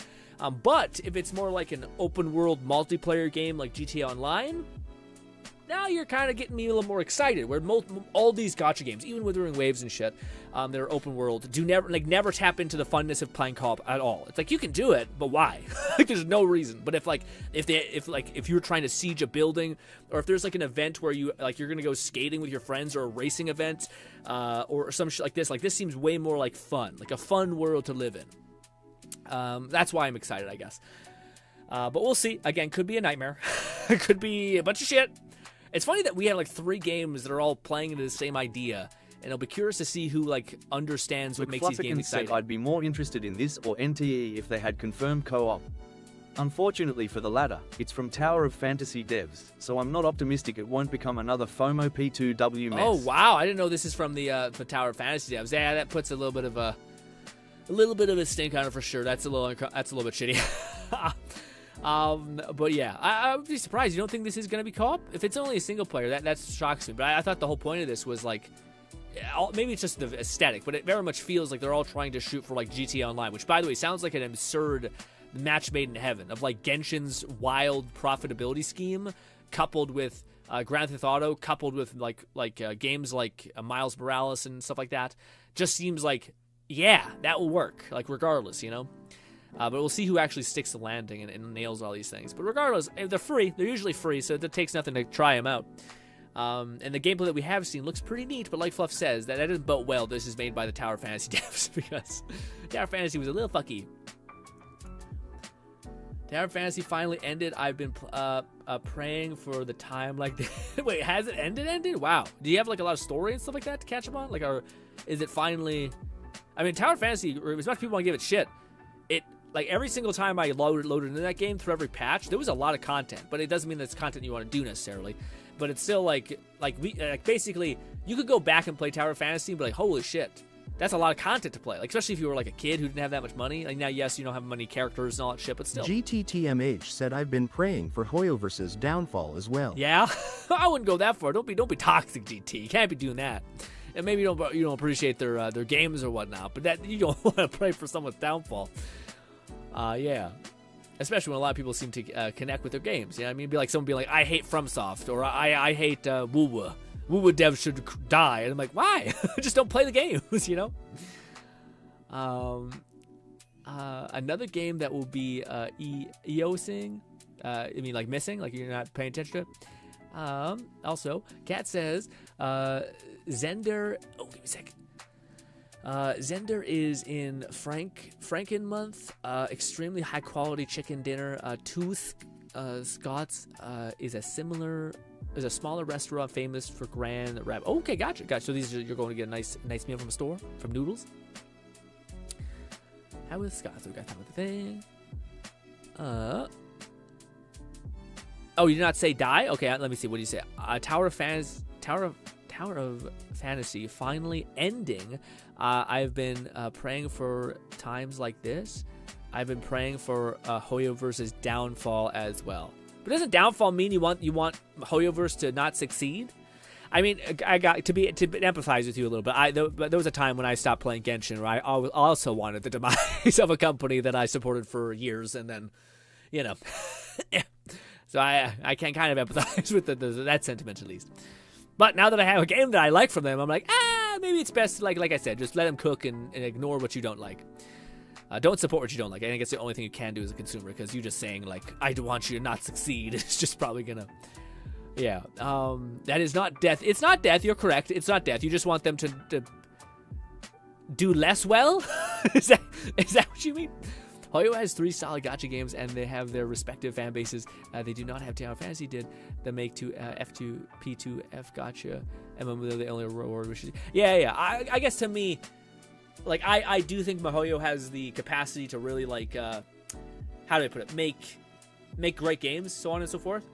But if it's more like an open world multiplayer game like GTA Online, now you're kind of getting me a little more excited. Where all these gacha games, even Withering Waves and shit, that are open world, never tap into the funness of playing co-op at all. It's like you can do it, but why? Like there's no reason. But if you're trying to siege a building, or if there's like an event where you're gonna go skating with your friends, or a racing event, or some shit like this seems way more like fun, like a fun world to live in. That's why I'm excited, I guess. But we'll see. Again, could be a nightmare. It could be a bunch of shit. It's funny that we have like 3 games that are all playing into the same idea, and I'll be curious to see who like understands what makes these games exciting. Said I'd be more interested in this or NTE if they had confirmed co-op. Unfortunately for the latter, it's from Tower of Fantasy devs, so I'm not optimistic it won't become another FOMO P2W mess. Oh wow, I didn't know this is from the Tower of Fantasy devs. Yeah, that puts a little bit of a stink on it for sure. That's a little bit shitty. But yeah, I would be surprised. You don't think this is going to be co-op? If it's only a single player, that shocks me. But I thought the whole point of this was like, maybe it's just the aesthetic, but it very much feels like they're all trying to shoot for like GTA Online, which by the way sounds like an absurd match made in heaven of like Genshin's wild profitability scheme, coupled with Grand Theft Auto, coupled with like games like Miles Morales and stuff like that. Just seems like, yeah, that will work. Like regardless, But we'll see who actually sticks the landing and nails all these things. But regardless, if they're free. They're usually free, so it takes nothing to try them out. And the gameplay that we have seen looks pretty neat, but like Fluff says, that doesn't bode well. This is made by the Tower Fantasy devs, because Tower Fantasy was a little fucky. Tower Fantasy finally ended. I've been praying for the time like this. Wait, has it ended? Wow. Do you have like a lot of story and stuff like that to catch up on? Like, or is it finally... I mean, Tower Fantasy, as much as people want to give it shit, like every single time I loaded into that game through every patch, there was a lot of content, but it doesn't mean that's content you want to do necessarily. But it's still basically you could go back and play Tower Fantasy and be like, holy shit, That's a lot of content to play, like especially if you were like a kid who didn't have that much money. Like now, yes, you don't have many characters and all that shit, but still. GTTMH said I've been praying for Hoyoverse's downfall as well. Yeah, I wouldn't go that far. Don't be toxic, GT. You can't be doing that. And maybe you don't appreciate their games or whatnot, but that you don't want to pray for someone's downfall. Yeah, especially when a lot of people seem to connect with their games. You know what I mean? Be like someone be like, I hate FromSoft, or I hate WooWoo. WooWoo devs should die. And I'm like, why? Just don't play the games, you know? Another game that will be EOSing, I mean, like missing, like you're not paying attention to it. Also, Kat says, Zender, oh, give me a second. Zender is in Franken month, extremely high quality chicken dinner. Tooth Scots is a smaller restaurant famous for grand wrap. Oh, okay, gotcha. So you're going to get a nice meal from a store, from Noodles. How is Scots? We got time with the thing. Oh, you did not say die? Okay, let me see. What do you say? Tower of Fantasy finally ending. I've been praying for times like this. I've been praying for Hoyoverse's downfall as well. But doesn't downfall mean you want Hoyoverse to not succeed? I mean, I got to empathize with you a little bit. But there was a time when I stopped playing Genshin where I also wanted the demise of a company that I supported for years, and then, you know, so I can kind of empathize with that sentiment at least. But now that I have a game that I like from them, I'm like, maybe it's best, like I said, just let them cook and ignore what you don't like. Don't support what you don't like. I think it's the only thing you can do as a consumer, because you just saying, like, I want you to not succeed, it's just probably gonna... Yeah. That is not death. It's not death, you're correct. It's not death. You just want them to do less well? Is that what you mean? Hoyo has 3 solid gacha games, and they have their respective fan bases. They do not have Tower Fantasy did. The make to F2, P2, F gacha, MMO, the only reward, which is... Yeah. I guess to me... Like, I do think MiHoYo has the capacity to really, like, how do I put it? Make great games, so on and so forth.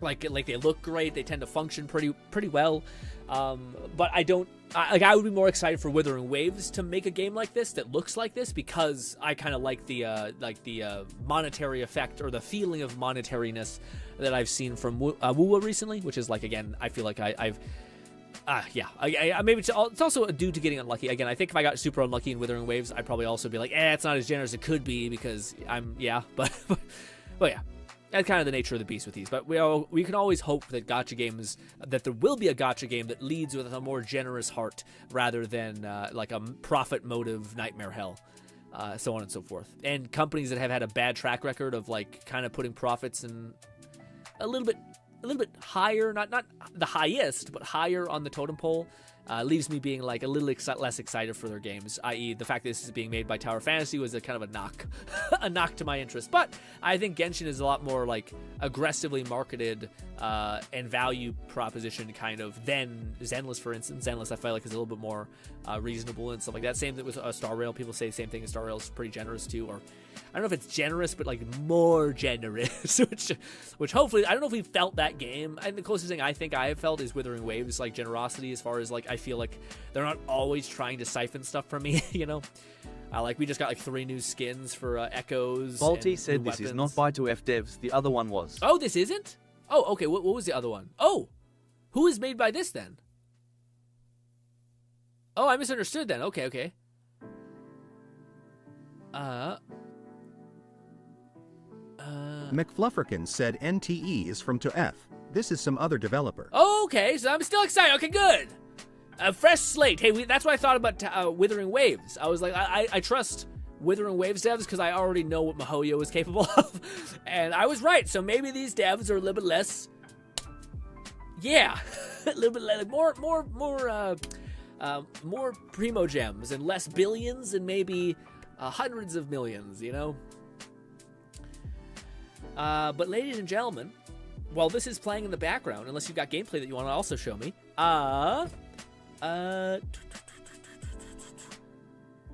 Like they look great, they tend to function pretty well. But I would be more excited for Withering Waves to make a game like this that looks like this, because I kind of like the monetary effect, or the feeling of monetariness that I've seen from WooWoo recently, which is, like, again, I feel like I've maybe it's also due to getting unlucky. Again, I think if I got super unlucky in Withering Waves, I'd probably also be like, it's not as generous as it could be, because but yeah, that's kind of the nature of the beast with these. But we can always hope that gacha games, that there will be a gacha game that leads with a more generous heart rather than like a profit motive nightmare hell, so on and so forth. And companies that have had a bad track record of, like, kind of putting profits in a little bit higher, not the highest, but higher on the totem pole, leaves me being, like, a little less excited for their games, i.e. the fact that this is being made by Tower Fantasy was a kind of a knock to my interest. But I think Genshin is a lot more, like, aggressively marketed and value proposition kind of than Zenless, for instance. Zenless I feel like is a little bit more reasonable and stuff like that. Same thing with Star Rail. People say the same thing, as Star Rail is pretty generous too, or I don't know if it's generous, but, like, more generous, which hopefully, I don't know if we felt that game. And the closest thing I think I have felt is Withering Waves, like, generosity, as far as, like, I feel like they're not always trying to siphon stuff from me, you know? Like, we just got, like, 3 new skins for Echoes. Balti said this is not by 2F devs, the other one was. Oh, this isn't? Oh, okay, what was the other one? Oh, who is made by this then? Oh, I misunderstood then. Okay. McFlufferkin said NTE is from 2F. This is some other developer. Okay, so I'm still excited. Okay, good. A fresh slate. Hey, that's what I thought about Withering Waves. I was like, I trust Withering Waves devs because I already know what MiHoYo is capable of. And I was right. So maybe these devs are a little bit less... Yeah. A little bit less, more primo gems and less billions and maybe hundreds of millions, you know? But ladies and gentlemen, while this is playing in the background, unless you've got gameplay that you want to also show me,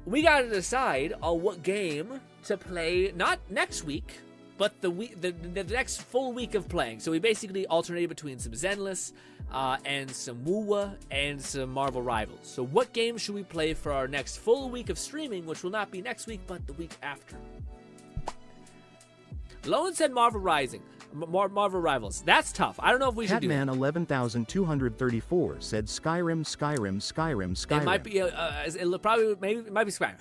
we got to decide on what game to play, not next week, but the next full week of playing. So we basically alternated between some Zenless and some Wuwa and some Marvel Rivals. So what games should we play for our next full week of streaming, which will not be next week, but the week after? Lone said Marvel Rivals. That's tough. I don't know if we should do that. Catman 11,234 said Skyrim. It might be, it might be Skyrim.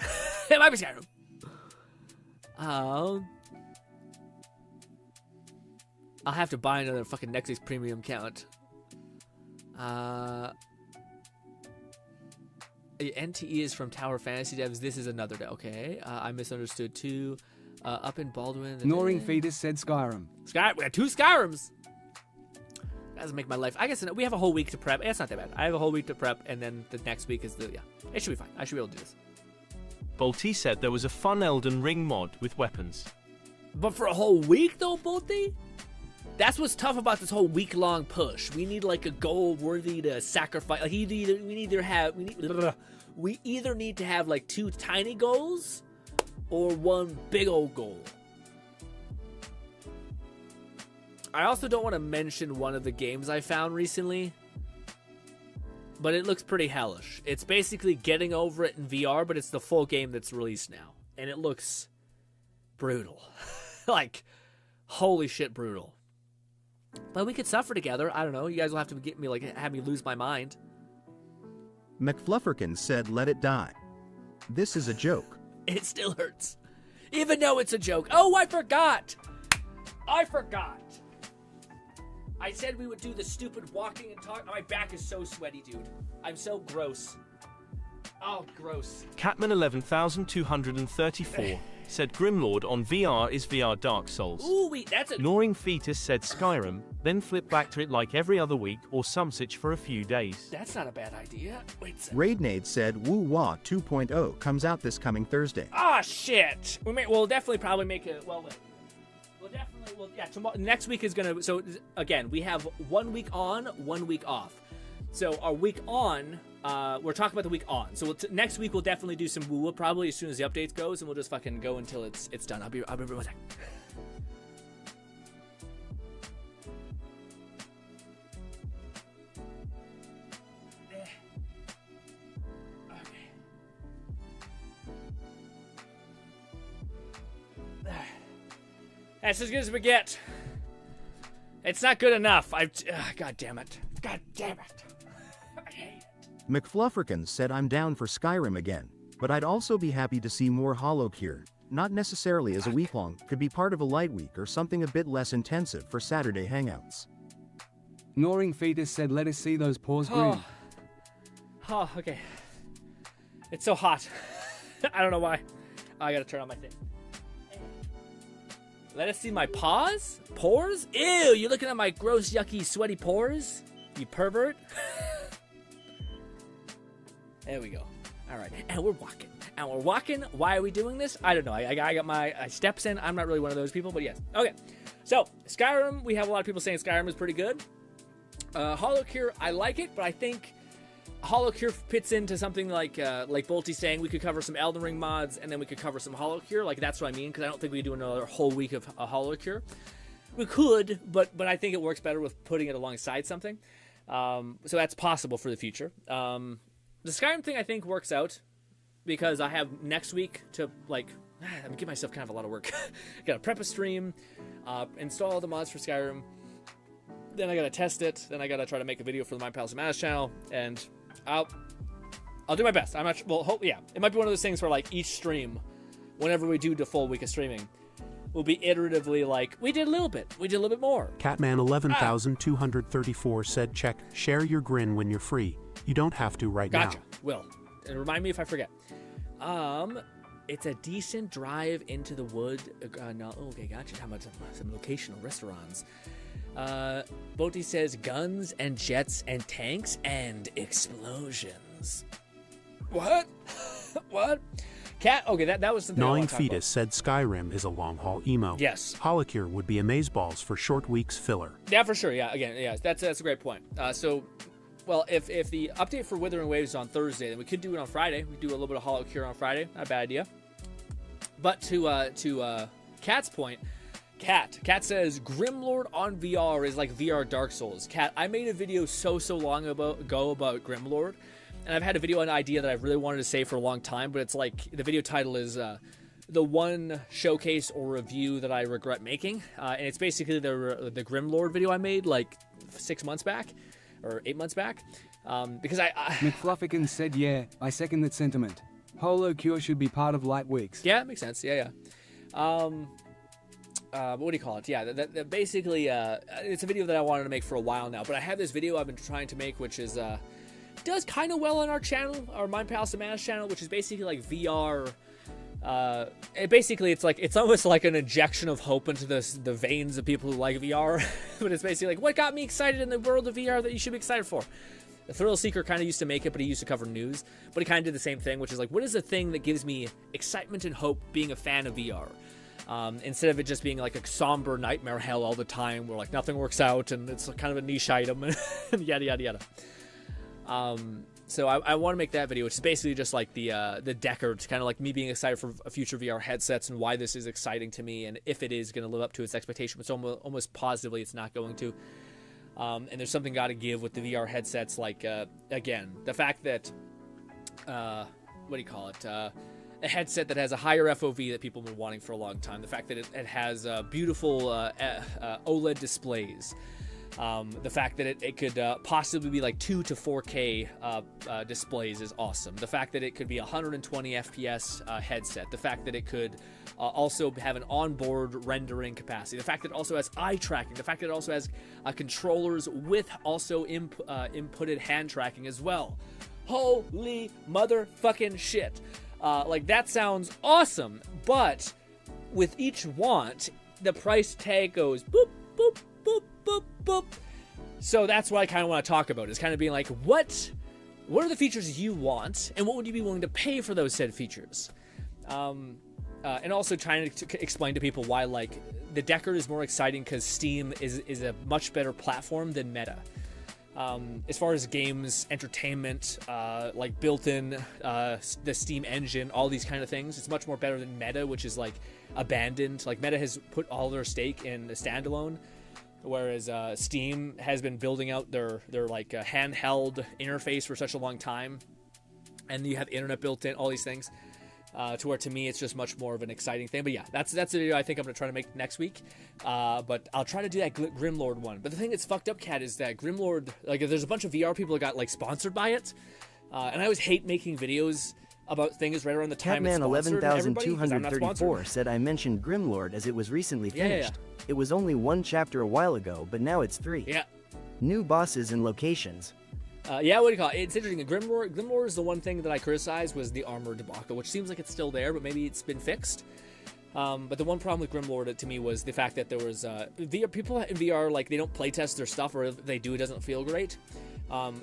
It might be Skyrim. I'll have to buy another fucking Netflix premium account. NTE is from Tower Fantasy Devs. This is another day. Okay. I misunderstood too. Up in Baldwin. Ignoring Fetus said Skyrim. We got 2 Skyrims. That doesn't make my life. I guess we have a whole week to prep. It's not that bad. I have a whole week to prep, and then the next week is it should be fine. I should be able to do this. Bolty said there was a fun Elden Ring mod with weapons. But for a whole week, though, Bolty? That's what's tough about this whole week-long push. We need, like, a goal worthy to sacrifice. Like, we either need to have, like, 2 tiny goals or 1 big old goal. I also don't want to mention one of the games I found recently, but it looks pretty hellish. It's basically getting over it in VR, but it's the full game that's released now. And it looks brutal. Like, holy shit, brutal. But we could suffer together. I don't know. You guys will have to get me, like, have me lose my mind. McFlufferkin said, let it die. This is a joke. It still hurts. Even though it's a joke. Oh, I forgot. I said we would do the stupid walking and talk. My back is so sweaty, dude. I'm so gross. Oh, gross. Catman 11,234 said Grimlord on VR is VR Dark Souls. Ooh, that's a... Gnawing Fetus said Skyrim, then flip back to it like every other week or some such for a few days. That's not a bad idea. Wait a second. Raidnade said Woo Wah 2.0 comes out this coming Thursday. Ah, shit. We'll definitely probably make it. Tomorrow, next week is gonna. So again, we have 1 week on, 1 week off. So our week on, we're talking about the week on. So next week we'll definitely do some woo probably as soon as the updates goes, and we'll just fucking go until it's done. I'll be right back. That's as good as we get. It's not good enough. God damn it. God damn it. I hate it. McFlufferkin said I'm down for Skyrim again, but I'd also be happy to see more HoloCure. Not necessarily as a week-long, could be part of a light week or something a bit less intensive for Saturday hangouts. Gnawing Fetus said let us see those paws grin. Oh, okay. It's so hot. I don't know why. I gotta turn on my thing. Let us see my paws? Pores? Ew, you looking at my gross, yucky, sweaty pores? You pervert. There we go. All right, and we're walking. Why are we doing this? I don't know. I got my steps in. I'm not really one of those people, but yes. Okay, so Skyrim, we have a lot of people saying Skyrim is pretty good. HoloCure, I like it, but I think HoloCure fits into something like Bolty saying we could cover some Elden Ring mods and then we could cover some HoloCure. Like, that's what I mean, because I don't think we could do another whole week of a HoloCure. We could, but I think it works better with putting it alongside something. So that's possible for the future. The Skyrim thing, I think, works out because I have next week to, like, I'm give myself kind of a lot of work. Gotta prep a stream, install all the mods for Skyrim, then I gotta test it, then I gotta try to make a video for the My Pals and Mass channel, and I'll do my best. I'm not yeah. It might be one of those things where, like, each stream, whenever we do the full week of streaming, will be iteratively like, we did a little bit more. Catman 11,234 said check, share your grin when you're free. You don't have to right now. Gotcha. Will. And remind me if I forget. It's a decent drive into the wood. No, okay, gotcha. How about some locational restaurants? Boti says guns and jets and tanks and explosions. What? What? Cat? Okay, that was something. Gnawing Fetus said Skyrim is a long-haul emo. Yes. HoloCure would be amazeballs for short weeks filler. Yeah, for sure. Yeah, again, yeah, that's a great point. Well, if the update for Withering Waves is on Thursday, then we could do it on Friday. We could do a little bit of HoloCure on Friday. Not a bad idea. But to Cat's point, Cat says Grimlord on VR is like VR Dark Souls. Cat, I made a video so long ago about Grimlord, and I've had a video on an idea that I really wanted to say for a long time, but it's like the video title is the one showcase or review that I regret making, and it's basically the Grimlord video I made like 6 months back or 8 months back, because I McFluffican said, "Yeah, I second that sentiment. Holo Cure should be part of Light Weeks." Yeah, it makes sense. Yeah. But what do you call it? Yeah, that basically, it's a video that I wanted to make for a while now. But I have this video I've been trying to make, which is does kind of well on our channel, our Mind Palace of Mana's channel, which is basically like VR. It's almost like an injection of hope into the veins of people who like VR. But it's basically like, what got me excited in the world of VR that you should be excited for? The Thrill Seeker kind of used to make it, but he used to cover news. But he kind of did the same thing, which is like, what is the thing that gives me excitement and hope being a fan of VR? Instead of it just being like a somber nightmare hell all the time where like nothing works out and it's kind of a niche item and yada yada yada. So I want to make that video, which is basically just like the Decker. It's kind of like me being excited for future VR headsets and why this is exciting to me, and if it is going to live up to its expectation, which almost positively it's not going to. And there's something got to give with the VR headsets, like again, the fact that what do you call it? A headset that has a higher FOV that people have been wanting for a long time. The fact that it has beautiful OLED displays. The fact that it could possibly be like 2 to 4K displays is awesome. The fact that it could be 120 FPS headset. The fact that it could also have an onboard rendering capacity. The fact that it also has eye tracking. The fact that it also has controllers with also inputted hand tracking as well. Holy motherfucking shit. Like, that sounds awesome, but with each want, the price tag goes boop, boop, boop, boop, boop. So that's what I kind of want to talk about, is kind of being like, what are the features you want, and what would you be willing to pay for those said features? And also trying to explain to people why, like, the Decker is more exciting because Steam is a much better platform than Meta. As far as games, entertainment, like built-in, the Steam engine, all these kind of things, it's much more better than Meta, which is like abandoned. Like, Meta has put all their stake in the standalone, whereas Steam has been building out their like handheld interface for such a long time, and you have internet built in, all these things. To where, to me, it's just much more of an exciting thing. But yeah, that's the video I think I'm going to try to make next week. But I'll try to do that Grimlord one. But the thing that's fucked up, Cat, is that Grimlord, like, there's a bunch of VR people that got, like, sponsored by it. And I always hate making videos about things right around the time it's sponsored. Catman11234 said I mentioned Grimlord as it was recently finished. It was only 1 chapter a while ago, but now it's 3. Yeah. New bosses and locations. Yeah, what do you call it? It's interesting. Grimlord is the one thing that I criticized, was the armor debacle, which seems like it's still there, but maybe it's been fixed. But the one problem with Grimlord to me was the fact that there was VR people in VR, like, they don't playtest their stuff, or if they do, it doesn't feel great.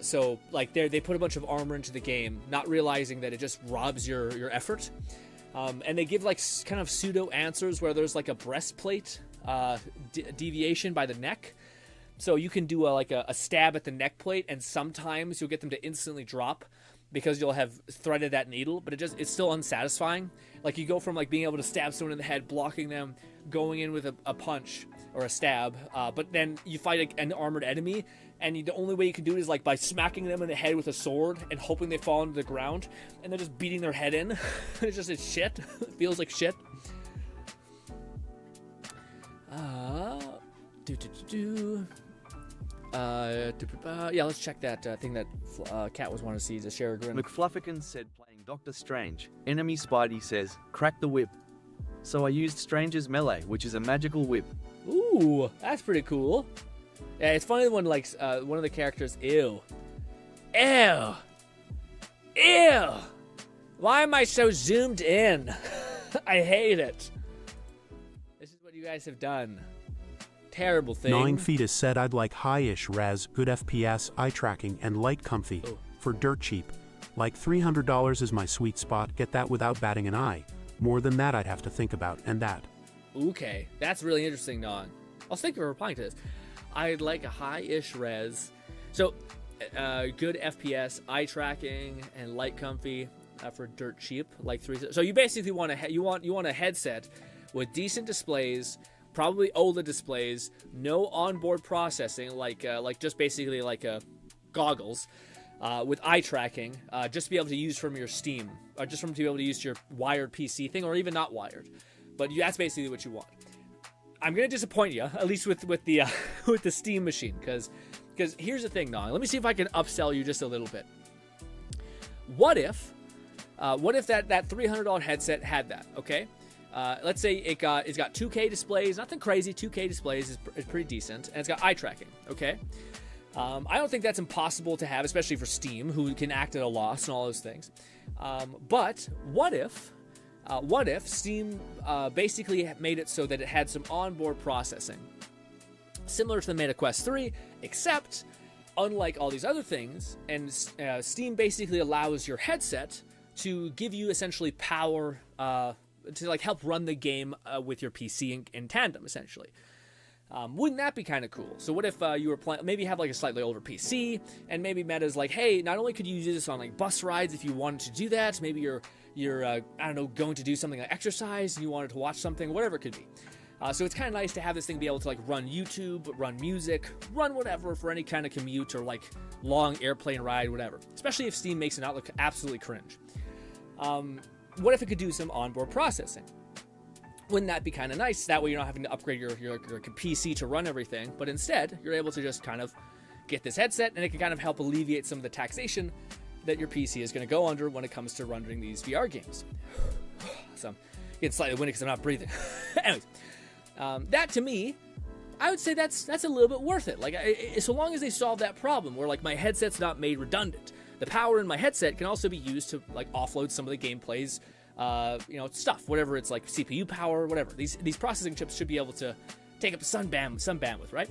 So like they put a bunch of armor into the game, not realizing that it just robs your effort. And they give like kind of pseudo answers where there's like a breastplate deviation by the neck. So you can do a stab at the neck plate, and sometimes you'll get them to instantly drop because you'll have threaded that needle, but it's still unsatisfying. Like, you go from like being able to stab someone in the head, blocking them, going in with a punch or a stab, but then you fight an armored enemy, and the only way you can do it is like by smacking them in the head with a sword and hoping they fall into the ground, and then just beating their head in. It's shit. It feels like shit. Yeah, let's check that thing that Cat was wanting to see, to share a grin. McFluffican said playing Doctor Strange. Enemy Spidey says, crack the whip. So I used Strange's melee, which is a magical whip. Ooh, that's pretty cool. Yeah, it's funny when like one of the characters, ew. Why am I so zoomed in? I hate it. This is what you guys have done. Terrible thing. 9 feet is said I'd like high-ish res, good FPS, eye tracking, and light comfy. For dirt cheap. Like $300 is my sweet spot, get that without batting an eye. More than that I'd have to think about, and that. Okay, that's really interesting, Nog. I was thinking of replying to this. I'd like a high-ish res. So, good FPS, eye tracking, and light comfy for dirt cheap. Like 3. So you basically want a headset with decent displays, probably OLED displays, no onboard processing, like just basically like goggles, with eye tracking, just to be able to use from your Steam, or just from to be able to use your wired PC thing, or even not wired. But that's basically what you want. I'm gonna disappoint you, at least with the with the Steam machine, because here's the thing, Nog. Let me see if I can upsell you just a little bit. What if that $300 headset had that? Okay, let's say it's got 2K displays, nothing crazy. 2K displays is pretty decent, and it's got eye tracking. Okay, I don't think that's impossible to have, especially for Steam, who can act at a loss and all those things. But what if Steam basically made it so that it had some onboard processing, similar to the Meta Quest 3, except unlike all these other things, and Steam basically allows your headset to give you essentially power to like help run the game with your PC in tandem, essentially. Wouldn't that be kind of cool? So what if you were playing, maybe have like a slightly older PC, and maybe Meta's like, hey, not only could you use this on like bus rides if you wanted to do that, maybe you're I don't know, going to do something like exercise and you wanted to watch something, whatever it could be. So it's kind of nice to have this thing be able to like run YouTube, run music, run whatever for any kind of commute or like long airplane ride, whatever. Especially if Steam makes it not look absolutely cringe. What if it could do some onboard processing? Wouldn't that be kind of nice? That way you're not having to upgrade your PC to run everything, but instead you're able to just kind of get this headset, and it can kind of help alleviate some of the taxation that your PC is going to go under when it comes to rendering these VR games. So I'm getting slightly windy because I'm not breathing. Anyways, that to me, I would say that's a little bit worth it. Like, so long as they solve that problem where like my headset's not made redundant, the power in my headset can also be used to like offload some of the gameplay's stuff, whatever it's like CPU power, whatever. These processing chips should be able to take up some bandwidth, right?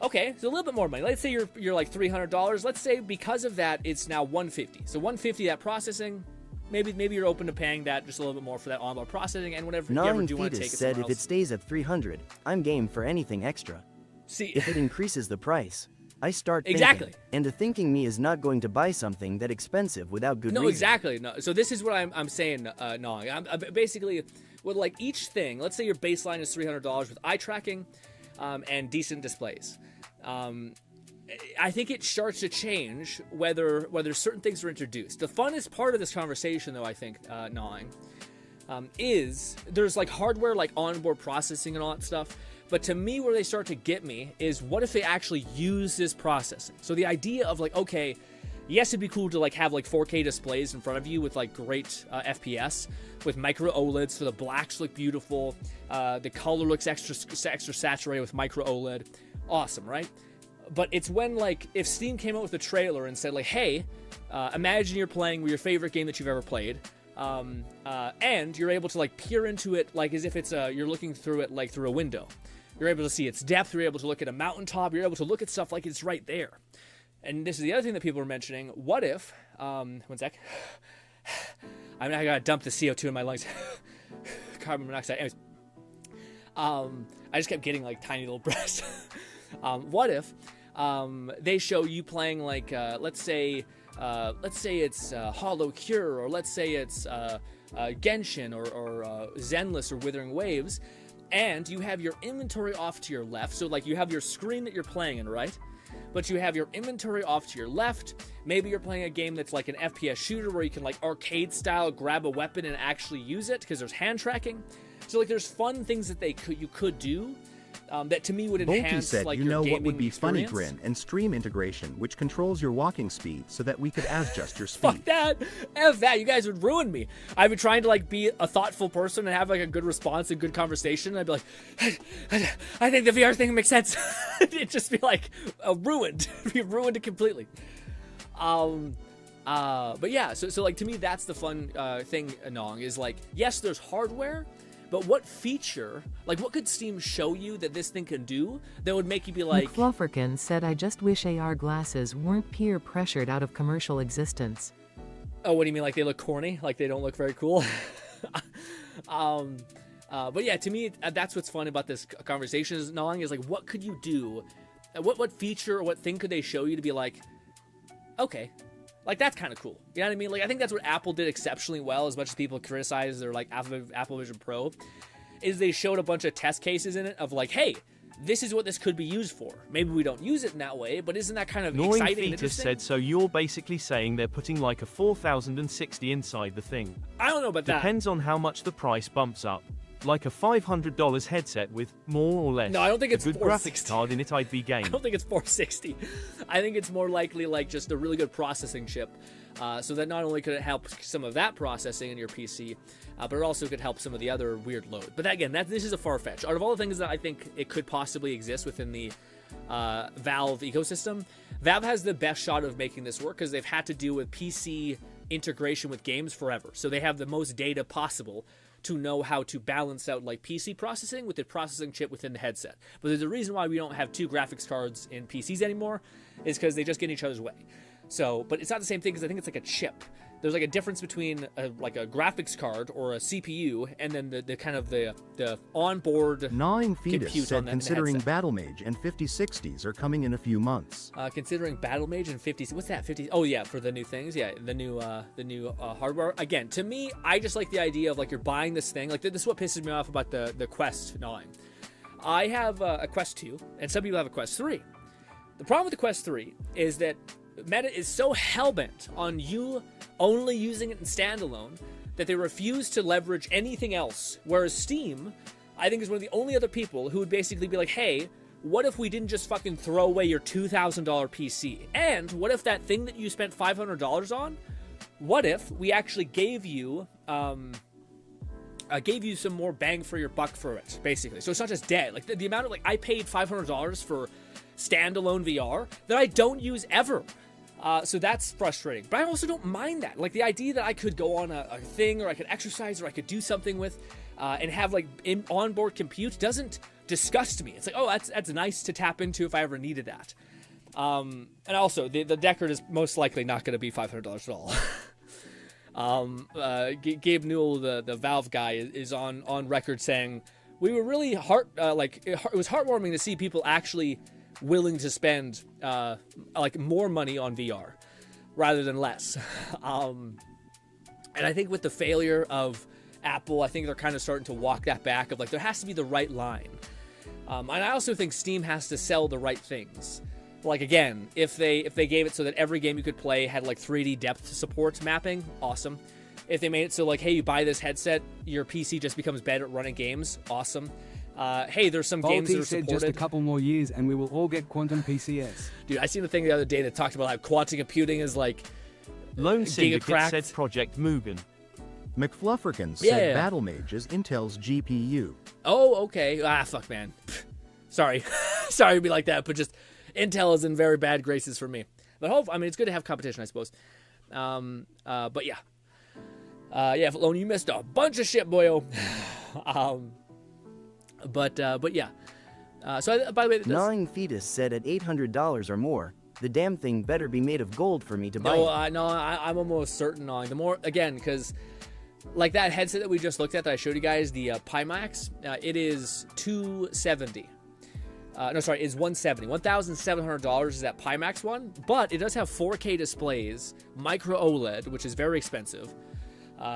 Okay, so a little bit more money. Let's say you're like $300. Let's say because of that, it's now $150. So $150 that processing. Maybe you're open to paying that just a little bit more for that onboard processing and whatever. Nine Fetus said if it stays at 300, I'm game for anything extra. See, if it increases the price, I start thinking, exactly. And the thinking me is not going to buy something that expensive without good reason. No, exactly. No. So this is what I'm saying, Nog. I'm basically, with like each thing, let's say your baseline is $300 with eye tracking and decent displays. I think it starts to change whether certain things are introduced. The funnest part of this conversation, though, I think, Gnawing, is there's like hardware, like onboard processing and all that stuff. But to me, where they start to get me is what if they actually use this processing? So the idea of like, okay, yes, it'd be cool to like have like 4K displays in front of you with like great FPS with micro OLEDs, so the blacks look beautiful, the color looks extra saturated with micro OLED. Awesome, right? But it's when, like, if Steam came out with a trailer and said, like, hey, imagine you're playing your favorite game that you've ever played, and you're able to, like, peer into it, like, as if it's you're looking through it, like, through a window. You're able to see its depth, you're able to look at a mountaintop, you're able to look at stuff like it's right there. And this is the other thing that people are mentioning. What if, one sec. I gotta dump the CO2 in my lungs. Carbon monoxide. Anyways. I just kept getting, like, tiny little breaths. What if they show you playing like let's say it's Hollow Cure, or let's say it's Genshin or Zenless or Withering Waves, and you have your inventory off to your left. So like you have your screen that you're playing in, right? But you have your inventory off to your left. Maybe you're playing a game that's like an FPS shooter where you can like arcade style grab a weapon and actually use it because there's hand tracking. So like there's fun things that you could do. That to me would enhance said, like you your know gaming what would be experience. funny, Grin, and stream integration, which controls your walking speed so that we could adjust your speed. Fuck that. F that. You guys would ruin me. I've been trying to like be a thoughtful person and have like a good response and good conversation. And I'd be like, I think the VR thing makes sense. It'd just be like ruined. It'd be ruined completely. But yeah, so like to me that's the fun thing, Anong, is like, yes, there's hardware. But what feature, like what could Steam show you that this thing can do that would make you be like... McFlufferkin said, I just wish AR glasses weren't peer pressured out of commercial existence. Oh, what do you mean? Like they look corny? Like they don't look very cool? But yeah, to me, that's what's fun about this conversation is gnawing is like, what could you do? What feature or what thing could they show you to be like, okay, like that's kind of cool. You know what I mean? Like I think that's what Apple did exceptionally well, as much as people criticize their like Apple Vision Pro. is they showed a bunch of test cases in it of like, hey, this is what this could be used for. Maybe we don't use it in that way, but isn't that kind of Gnawing exciting and Fetus interesting? said, so you're basically saying they're putting like a 4060 inside the thing. I don't know about that. Depends on how much the price bumps up. Like a $500 headset with more or less. No, I don't think it's a good graphics card in it, I'd be game. I don't think it's 460. I think it's more likely like just a really good processing chip. So that not only could it help some of that processing in your PC, but it also could help some of the other weird load. But again, this is a far-fetched. Out of all the things that I think it could possibly exist within the Valve ecosystem, Valve has the best shot of making this work because they've had to deal with PC integration with games forever. So they have the most data possible to know how to balance out like PC processing with the processing chip within the headset. But there's a reason why we don't have two graphics cards in PCs anymore, is because they just get in each other's way. So, but it's not the same thing because I think it's like a chip. There's like a difference between like a graphics card or a CPU and then the kind of the onboard Gnawing Fetus compute said on that considering headset. Battle Mage and 5060s are coming in a few months. Considering Battle Mage and 50, what's that? 50? Oh yeah, for the new things, yeah, the new hardware. Again, to me, I just like the idea of like you're buying this thing. Like this is what pisses me off about the Quest gnawing. I have a Quest 2, and some people have a Quest 3. The problem with the Quest 3 is that Meta is so hellbent on you only using it in standalone that they refuse to leverage anything else. Whereas Steam, I think, is one of the only other people who would basically be like, hey, what if we didn't just fucking throw away your $2,000 PC? And what if that thing that you spent $500 on, what if we actually gave you some more bang for your buck for it, basically? So it's not just dead. Like the amount of, like, I paid $500 for standalone VR that I don't use ever. So that's frustrating. But I also don't mind that. Like the idea that I could go on a thing, or I could exercise, or I could do something with, and have like onboard compute doesn't disgust me. It's like, oh, that's nice to tap into if I ever needed that. And also, the Deckard is most likely not going to be $500 at all. Gabe Newell, the Valve guy, is on record saying, we were really it was heartwarming to see people actually willing to spend like more money on VR rather than less. And I think with the failure of Apple, I think they're kind of starting to walk that back of like there has to be the right line. And I also think Steam has to sell the right things. Like again, if they gave it so that every game you could play had like 3D depth support mapping, awesome. If they made it so like, hey, you buy this headset, your PC just becomes better at running games, awesome. Hey, there's some games that are said supported. just a couple more years and we will all get quantum PCS. Dude, I seen the thing the other day that talked about how quantum computing is like Lone Syndicate giga-cracked. said Project Mugen. McFlufferkin said Battle Mage is Intel's GPU. Oh, okay. Fuck, man. Sorry. Sorry to be like that, but just Intel is in very bad graces for me. But I mean, it's good to have competition, I suppose. But yeah. Yeah, Lone, you missed a bunch of shit, boyo. But yeah. So by the way, Gnawing Fetus said at $800 or more, the damn thing better be made of gold for me to buy. I'm almost certain on the more again because like that headset that we just looked at that I showed you guys, the Pimax, it is $270. It's $170. $1,700 is that Pimax one, but it does have 4K displays, micro OLED, which is very expensive.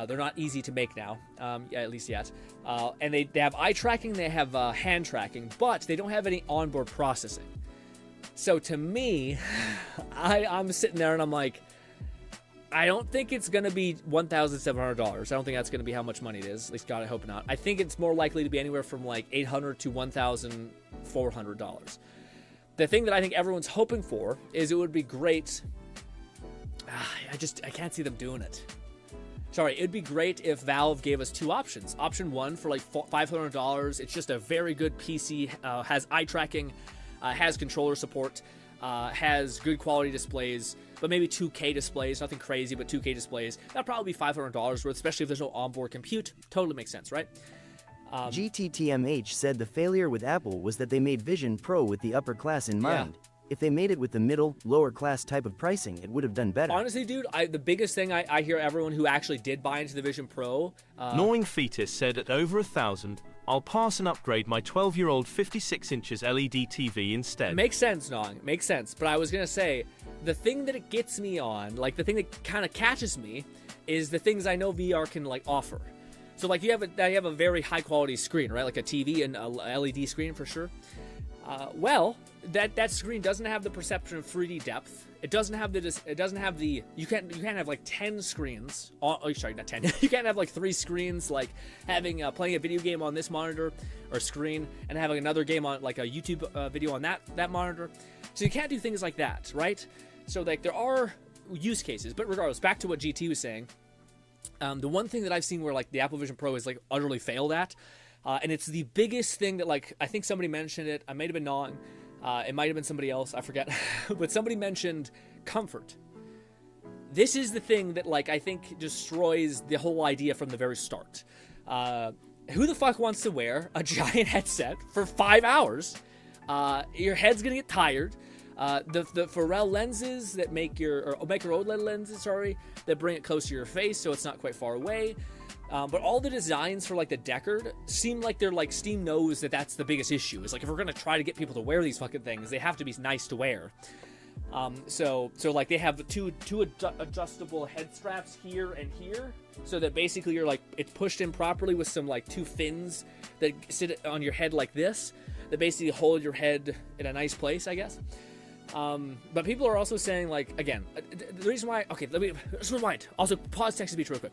They're not easy to make now, at least yet. And they have eye tracking, they have hand tracking, but they don't have any onboard processing. So to me, I'm sitting there and I'm like, I don't think it's going to be $1,700. I don't think that's going to be how much money it is. At least God, I hope not. I think it's more likely to be anywhere from like $800 to $1,400. The thing that I think everyone's hoping for is it would be great. I can't see them doing it. Sorry, it'd be great if Valve gave us two options. Option one for like $500. It's just a very good PC, has eye tracking, has controller support, has good quality displays, but maybe 2K displays, nothing crazy, but 2K displays. That'd probably be $500 worth, especially if there's no onboard compute. Totally makes sense, right? GTTMH said the failure with Apple was that they made Vision Pro with the upper class in mind. If they made it with the middle, lower class type of pricing, it would have done better. Honestly, dude, the biggest thing I hear everyone who actually did buy into the Vision Pro... Gnawing Fetus said at over 1,000, I'll pass and upgrade my 12-year-old 56 inches LED TV instead. Makes sense, Gnawing. Makes sense. But I was going to say, the thing that it gets me on, like the thing that kind of catches me, is the things I know VR can like offer. So like you have a very high quality screen, right? Like a TV and a LED screen for sure. Well, that screen doesn't have the perception of 3D depth. It doesn't have the you can't have like 10 screens. Oh, sorry, not 10. You can't have like 3 screens, like having playing a video game on this monitor or screen and having another game on like a YouTube video on that monitor. So you can't do things like that, right? So like there are use cases, but regardless, back to what GT was saying. The one thing that I've seen where like the Apple Vision Pro is like utterly failed at, and it's the biggest thing that like I think somebody mentioned it. I might have been Nong. It might have been somebody else. I forget. But somebody mentioned comfort. This is the thing that like I think destroys the whole idea from the very start. Who the fuck wants to wear a giant headset for 5 hours? Your head's gonna get tired. The Pharrell lenses that make your micro OLED lenses, that bring it close to your face so it's not quite far away. But all the designs for like the Deckard seem like they're like Steam knows that that's the biggest issue. It's like if we're gonna try to get people to wear these fucking things, they have to be nice to wear. So like they have two adjustable head straps here and here, so that basically you're like it's pushed in properly with some like 2 fins that sit on your head like this, that basically hold your head in a nice place, I guess. But people are also saying like again, the reason why. Okay, let's rewind. Also, pause text speech real quick.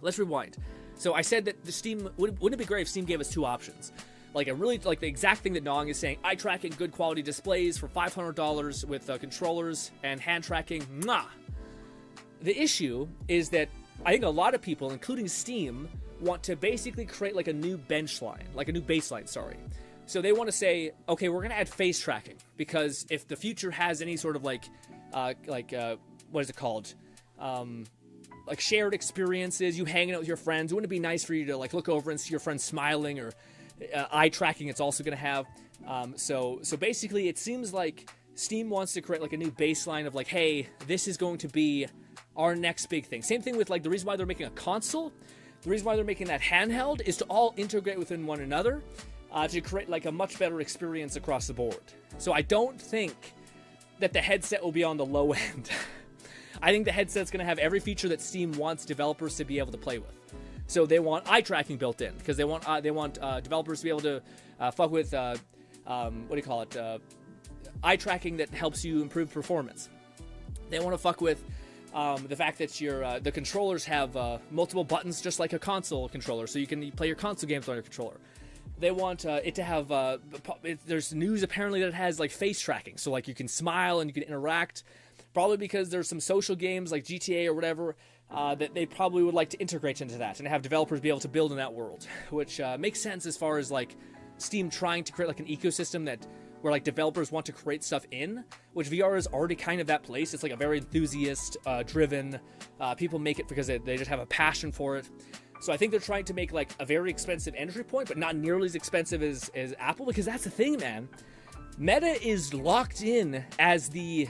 Let's rewind. So I said that the Steam wouldn't it be great if Steam gave us 2 options, like the exact thing that Nong is saying: eye tracking, good quality displays for $500 with controllers and hand tracking. Mwah! The issue is that I think a lot of people, including Steam, want to basically create like a new baseline. Sorry. So they want to say, okay, we're gonna add face tracking because if the future has any sort of what is it called? Like shared experiences, you hanging out with your friends, wouldn't it be nice for you to like look over and see your friends smiling, or eye tracking it's also going to have. So basically it seems like Steam wants to create like a new baseline of like, hey, this is going to be our next big thing. Same thing with like the reason why they're making a console, the reason why they're making that handheld is to all integrate within one another to create like a much better experience across the board. So I don't think that the headset will be on the low end. I think the headset's going to have every feature that Steam wants developers to be able to play with. So they want eye tracking built in because they want developers to be able to fuck with eye tracking that helps you improve performance. They want to fuck with the fact that the controllers have multiple buttons just like a console controller, so you can play your console games on your controller. They want it to have there's news apparently that it has like face tracking, so like you can smile and you can interact. Probably because there's some social games like GTA or whatever that they probably would like to integrate into that and have developers be able to build in that world, which makes sense as far as like Steam trying to create like an ecosystem where like developers want to create stuff in, which VR is already kind of that place. It's like a very enthusiast driven. People make it because they just have a passion for it. So I think they're trying to make like a very expensive entry point, but not nearly as expensive as Apple, because that's the thing, man. Meta is locked in as the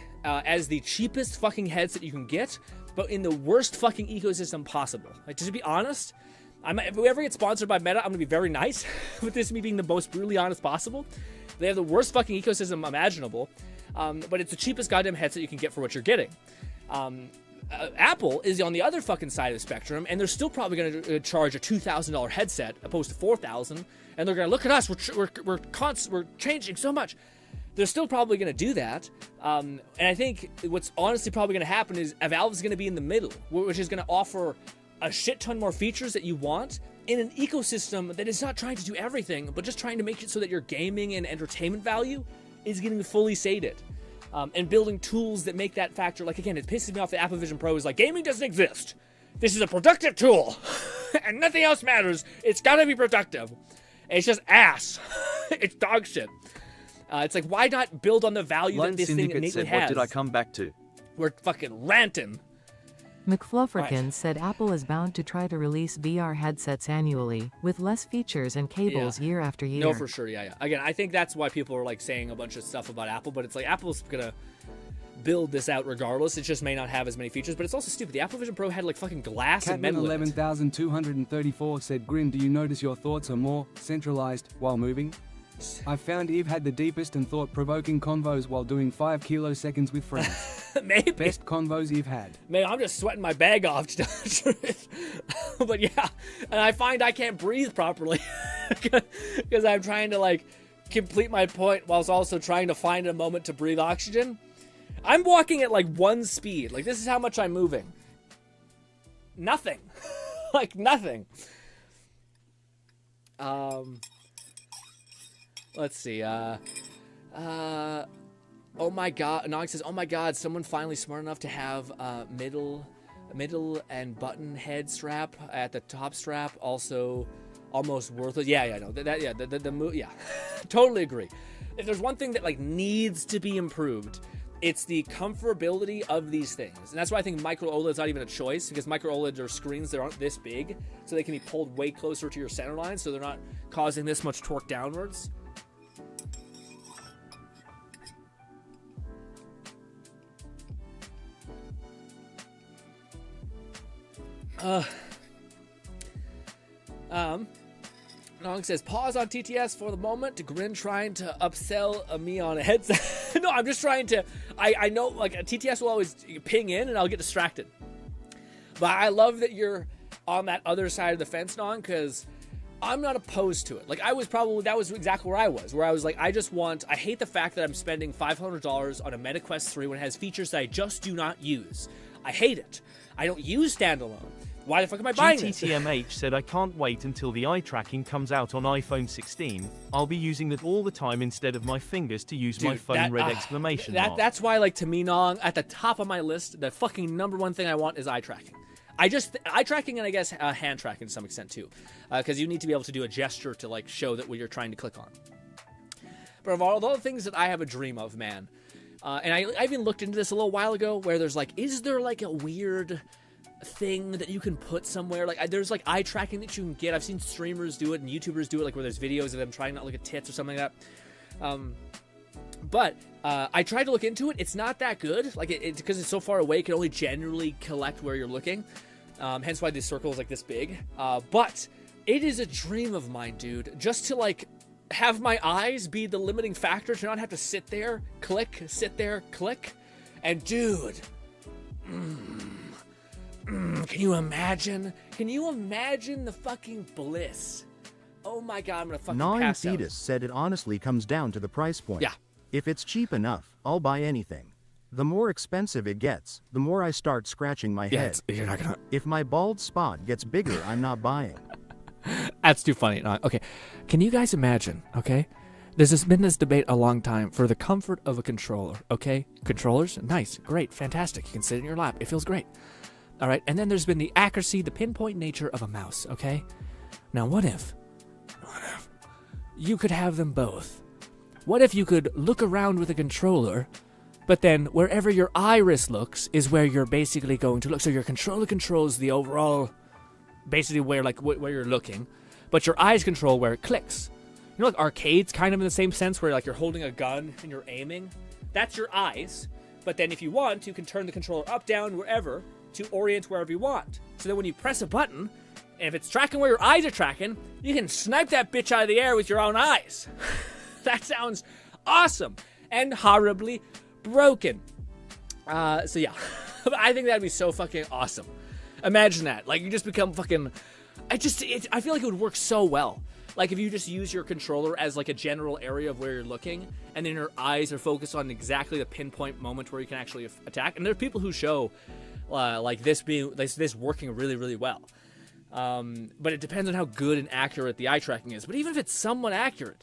cheapest fucking headset you can get, but in the worst fucking ecosystem possible. Like, to be honest, if we ever get sponsored by Meta, I'm gonna be very nice with this, me being the most brutally honest possible. They have the worst fucking ecosystem imaginable, but it's the cheapest goddamn headset you can get for what you're getting. Apple is on the other fucking side of the spectrum, and they're still probably going to charge a $2,000 headset opposed to $4,000, and they're going to look at us. We're changing so much. They're still probably going to do that, and I think what's honestly probably going to happen is Valve is going to be in the middle, which is going to offer a shit ton more features that you want in an ecosystem that is not trying to do everything, but just trying to make it so that your gaming and entertainment value is getting fully sated. And building tools that make that factor. Like, again, it pisses me off that Apple Vision Pro is like, gaming doesn't exist. This is a productive tool. And nothing else matters. It's gotta be productive. And it's just ass. It's dog shit. It's like, why not build on the value that this thing innately has? What did I come back to? We're fucking ranting. McFluffrikins said Apple is bound to try to release VR headsets annually, with less features and cables year after year. No, for sure, yeah. Again, I think that's why people are like saying a bunch of stuff about Apple, but it's like Apple's gonna build this out regardless. It just may not have as many features, but it's also stupid. The Apple Vision Pro had like fucking glass and metal. 11,234 said, Grin, do you notice your thoughts are more centralized while moving? I found Eve had the deepest and thought-provoking convos while doing 5 kiloseconds with friends. Maybe. Best convos Eve had. Man, I'm just sweating my bag off to tell the truth. But yeah, and I find I can't breathe properly because I'm trying to like complete my point whilst also trying to find a moment to breathe oxygen. I'm walking at like 1 speed. Like this is how much I'm moving. Nothing. Like nothing. Let's see. Oh my god. Nog says, oh my god, someone finally smart enough to have middle and button head strap at the top strap. Also almost worthless. Yeah, no. Yeah. Totally agree. If there's one thing that like needs to be improved, it's the comfortability of these things. And that's why I think micro OLED's not even a choice, because micro OLEDs are screens that aren't this big, so they can be pulled way closer to your center line, so they're not causing this much torque downwards. Nong says, pause on TTS for the moment to Grin trying to upsell me on a headset. No, I'm just trying to, I know like a TTS will always ping in and I'll get distracted. But I love that you're on that other side of the fence, Nong, because I'm not opposed to it. Like that was exactly where I was like, I hate the fact that I'm spending $500 on a Meta Quest 3 when it has features that I just do not use. I hate it. I don't use standalone. Why the fuck am I buying this? GTTMH said, I can't wait until the eye tracking comes out on iPhone 16. I'll be using that all the time instead of my fingers to use my phone red exclamation mark. That's why, like, to me, Nong, at the top of my list, the fucking #1 thing I want is eye tracking. Eye tracking and I guess hand tracking to some extent too. Because you need to be able to do a gesture to, like, show that what you're trying to click on. But of all the things that I have a dream of, man, and I even looked into this a little while ago where there's, like, is there, like, a weird thing that you can put somewhere? Like there's like eye tracking that you can get. I've seen streamers do it and YouTubers do it, like where there's videos of them trying not to look at tits or something like that. But I tried to look into it. It's not that good. Like it's because it's so far away, it can only generally collect where you're looking. Hence why this circle is like this big. But it is a dream of mine, dude, just to like have my eyes be the limiting factor, to not have to sit there, click, and dude, can you imagine? Can you imagine the fucking bliss? Oh my god, I'm gonna fucking pass out. Non-Fetus said it honestly comes down to the price point. Yeah. If it's cheap enough, I'll buy anything. The more expensive it gets, the more I start scratching my head. You're not gonna... If my bald spot gets bigger, I'm not buying. That's too funny. Okay, can you guys imagine, okay? There's been this debate a long time for the comfort of a controller, okay? Controllers, nice, great, fantastic. You can sit in your lap. It feels great. All right, and then there's been the accuracy, the pinpoint nature of a mouse, okay? Now, what if you could have them both? What if you could look around with a controller, but then wherever your iris looks is where you're basically going to look. So your controller controls the overall, basically where you're looking, but your eyes control where it clicks. You know, like arcades, kind of in the same sense, where like you're holding a gun and you're aiming. That's your eyes, but then if you want, you can turn the controller up, down, wherever, to orient wherever you want. So that when you press a button, and if it's tracking where your eyes are tracking, you can snipe that bitch out of the air with your own eyes. That sounds awesome and horribly broken. So yeah, I think that'd be so fucking awesome. Imagine that. Like you just become fucking. I feel like it would work so well. Like if you just use your controller as like a general area of where you're looking, and then your eyes are focused on exactly the pinpoint moment where you can actually attack. And there are people who show like this working really, really well. But it depends on how good and accurate the eye tracking is. But even if it's somewhat accurate.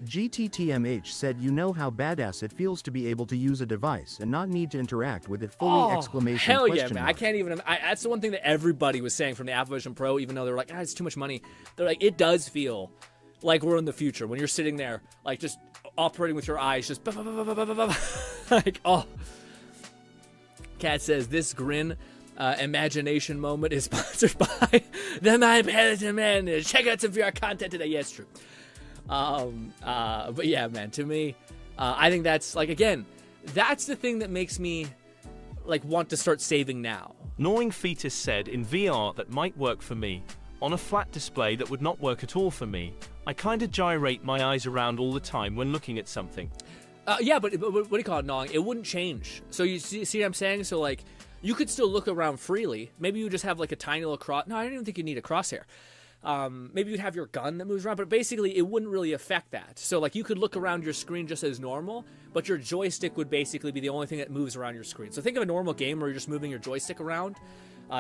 GTTMH said, you know how badass it feels to be able to use a device and not need to interact with it fully! Exclamation hell question yeah, man. mark. I can't even. That's the one thing that everybody was saying from the Apple Vision Pro, even though they're like, it's too much money. They're like, it does feel like we're in the future when you're sitting there, like just operating with your eyes, just like, oh. Cat says, this Grin imagination moment is sponsored by the My Peloton Man. Check out some VR content today. Yes, true. But yeah, man, to me, I think that's like, again, that's the thing that makes me like want to start saving now. Gnawing Fetus said, in VR that might work for me. On a flat display that would not work at all for me. I kinda gyrate my eyes around all the time when looking at something. Yeah, but what do you call it, gnawing? It wouldn't change. So you see what I'm saying? So, like, you could still look around freely. Maybe you just have, like, a tiny little cross. No, I don't even think you need a crosshair. Maybe you'd have your gun that moves around, but basically it wouldn't really affect that. So, like, you could look around your screen just as normal, but your joystick would basically be the only thing that moves around your screen. So think of a normal game where you're just moving your joystick around,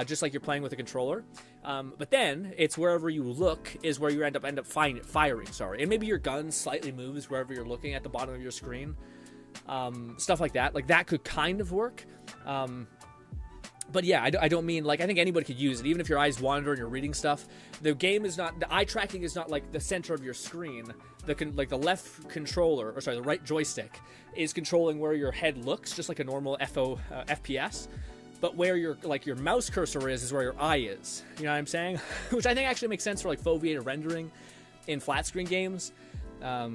just like you're playing with a controller. But then it's wherever you look is where you end up firing. Sorry, and maybe your gun slightly moves wherever you're looking at the bottom of your screen. Stuff like that. Like, that could kind of work. But yeah, I don't mean, like, I think anybody could use it, even if your eyes wander and you're reading stuff. The game is not, the eye tracking is not like the center of your screen. Like the left controller, or sorry, the right joystick is controlling where your head looks, just like a normal FPS. But where your mouse cursor is where your eye is. You know what I'm saying? Which I think actually makes sense for, like, foveated rendering in flat screen games.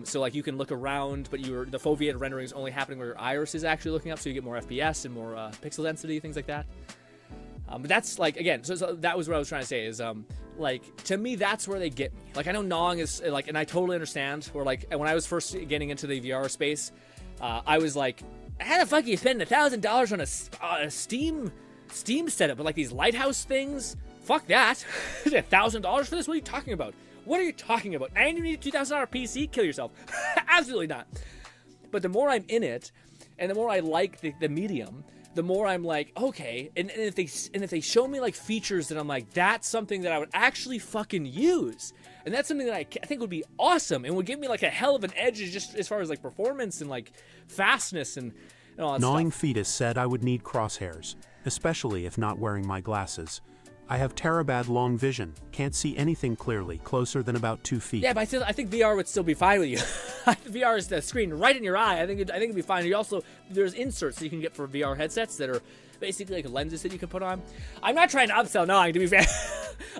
So, like, you can look around, but the foveated rendering is only happening where your iris is actually looking up, so you get more FPS and more pixel density, things like that. But that's, like, again, so that was what I was trying to say is, like, to me, that's where they get me. Like, I know gnawing is, like, and I totally understand, where, like, when I was first getting into the VR space, I was like, how the fuck are you spending $1,000 on a Steam setup, but, like, these lighthouse things? Fuck that. $1,000 for this? What are you talking about? What are you talking about? And you need a $2,000 PC? Kill yourself. Absolutely not. But the more I'm in it, and the more I like the medium, the more I'm like, okay, and if they show me, like, features that I'm like, that's something that I would actually fucking use, and that's something that I think would be awesome and would give me, like, a hell of an edge just as far as, like, performance and, like, fastness and all that Gnawing stuff. Fetus said I would need crosshairs, especially if not wearing my glasses. I have terabad long vision, can't see anything clearly, closer than about 2 feet. Yeah, but I think VR would still be fine with you. VR is the screen right in your eye. I think it'd be fine. There's inserts that you can get for VR headsets that are basically like lenses that you can put on. I'm not trying to upsell gnawing, to be fair.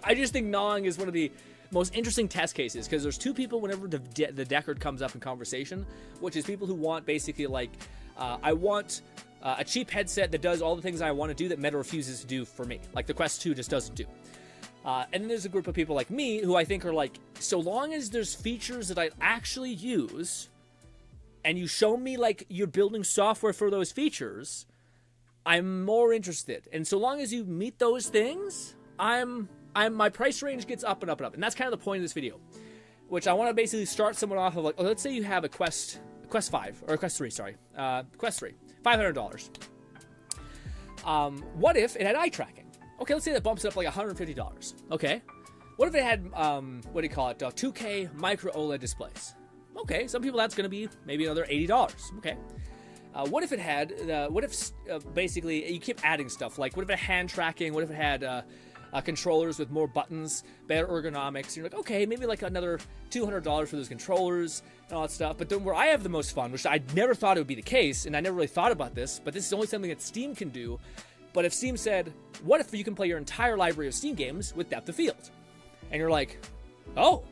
I just think gnawing is one of the most interesting test cases, because there's two people whenever the Deckard comes up in conversation, which is people who want basically, like, I want a cheap headset that does all the things I want to do that Meta refuses to do for me, like the Quest 2 just doesn't do. And then there's a group of people like me who I think are like, so long as there's features that I actually use, and you show me, like, you're building software for those features, I'm more interested. And so long as you meet those things, my price range gets up and up and up. And that's kind of the point of this video, which I want to basically start someone off of, like, oh, let's say you have a Quest 5, or a Quest 3, sorry. Quest 3, $500. What if it had eye tracking? Okay, let's say that bumps it up like $150. Okay. What if it had, 2K micro OLED displays? Okay, some people that's going to be maybe another $80. Okay. What if it had, basically you keep adding stuff, like what if it had hand tracking? What if it had controllers with more buttons, better ergonomics? And you're like, okay, maybe like another $200 for those controllers and all that stuff. But then where I have the most fun, which I never thought it would be the case, and I never really thought about this, but this is only something that Steam can do. But if Steam said, what if you can play your entire library of Steam games with depth of field? And you're like, oh,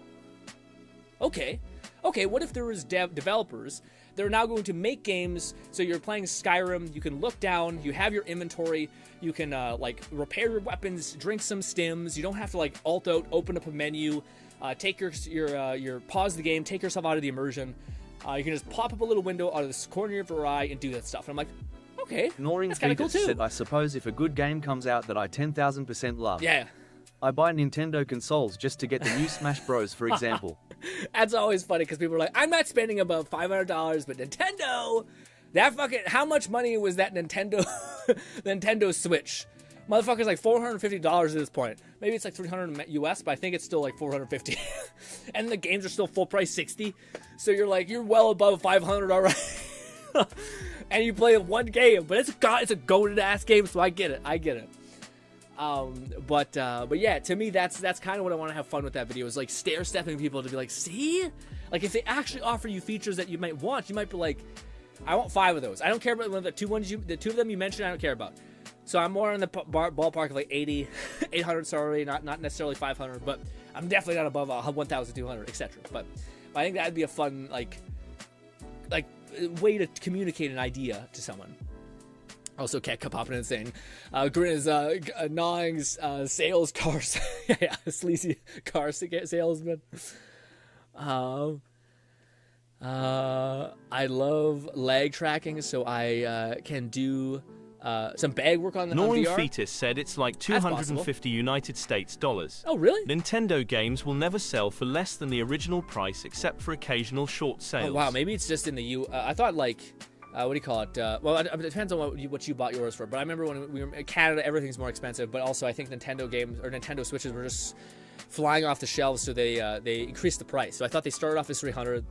okay. Okay, what if there was developers that are now going to make games, so you're playing Skyrim, you can look down, you have your inventory, you can, like, repair your weapons, drink some stims, you don't have to, like, alt out, open up a menu, take your pause the game, take yourself out of the immersion, you can just pop up a little window out of the corner of your eye and do that stuff. And I'm like, okay, Gnawing that's kind of cool too. Said, I suppose if a good game comes out that I 10,000% love, yeah, I buy Nintendo consoles just to get the new Smash Bros, for example. That's always funny, because people are like, I'm not spending above $500, but Nintendo, that fucking, how much money was that Nintendo Switch? Motherfucker's like $450 at this point. Maybe it's like $300 US, but I think it's still like $450. And the games are still full price $60. So you're like, you're well above $500 already. And you play one game, but it's a goated ass game, so I get it. But yeah, to me, that's kind of what I want to have fun with that video, is like stair-stepping people to be like, see? Like, if they actually offer you features that you might want, you might be like, I want 5 of those. I don't care about one of the two of them you mentioned, I don't care about. So I'm more in the ballpark of like 800, sorry, not necessarily 500, but I'm definitely not above 1,200, etc. But I think that'd be a fun, like way to communicate an idea to someone. Also, Cat kept popping in and saying, Grin is Gnawing's sales car, yeah, sleazy car salesman. I love lag tracking, so I can do some bag work on the Gnawing VR. Fetus said it's like 250 United States dollars. Oh, really? Nintendo games will never sell for less than the original price except for occasional short sales. Oh, wow, maybe it's just in the I thought like, what do you call it? Well, it depends on what you bought yours for. But I remember when we were in Canada, everything's more expensive. But also, I think Nintendo games or Nintendo Switches were just flying off the shelves, so they increased the price. So I thought they started off as $300.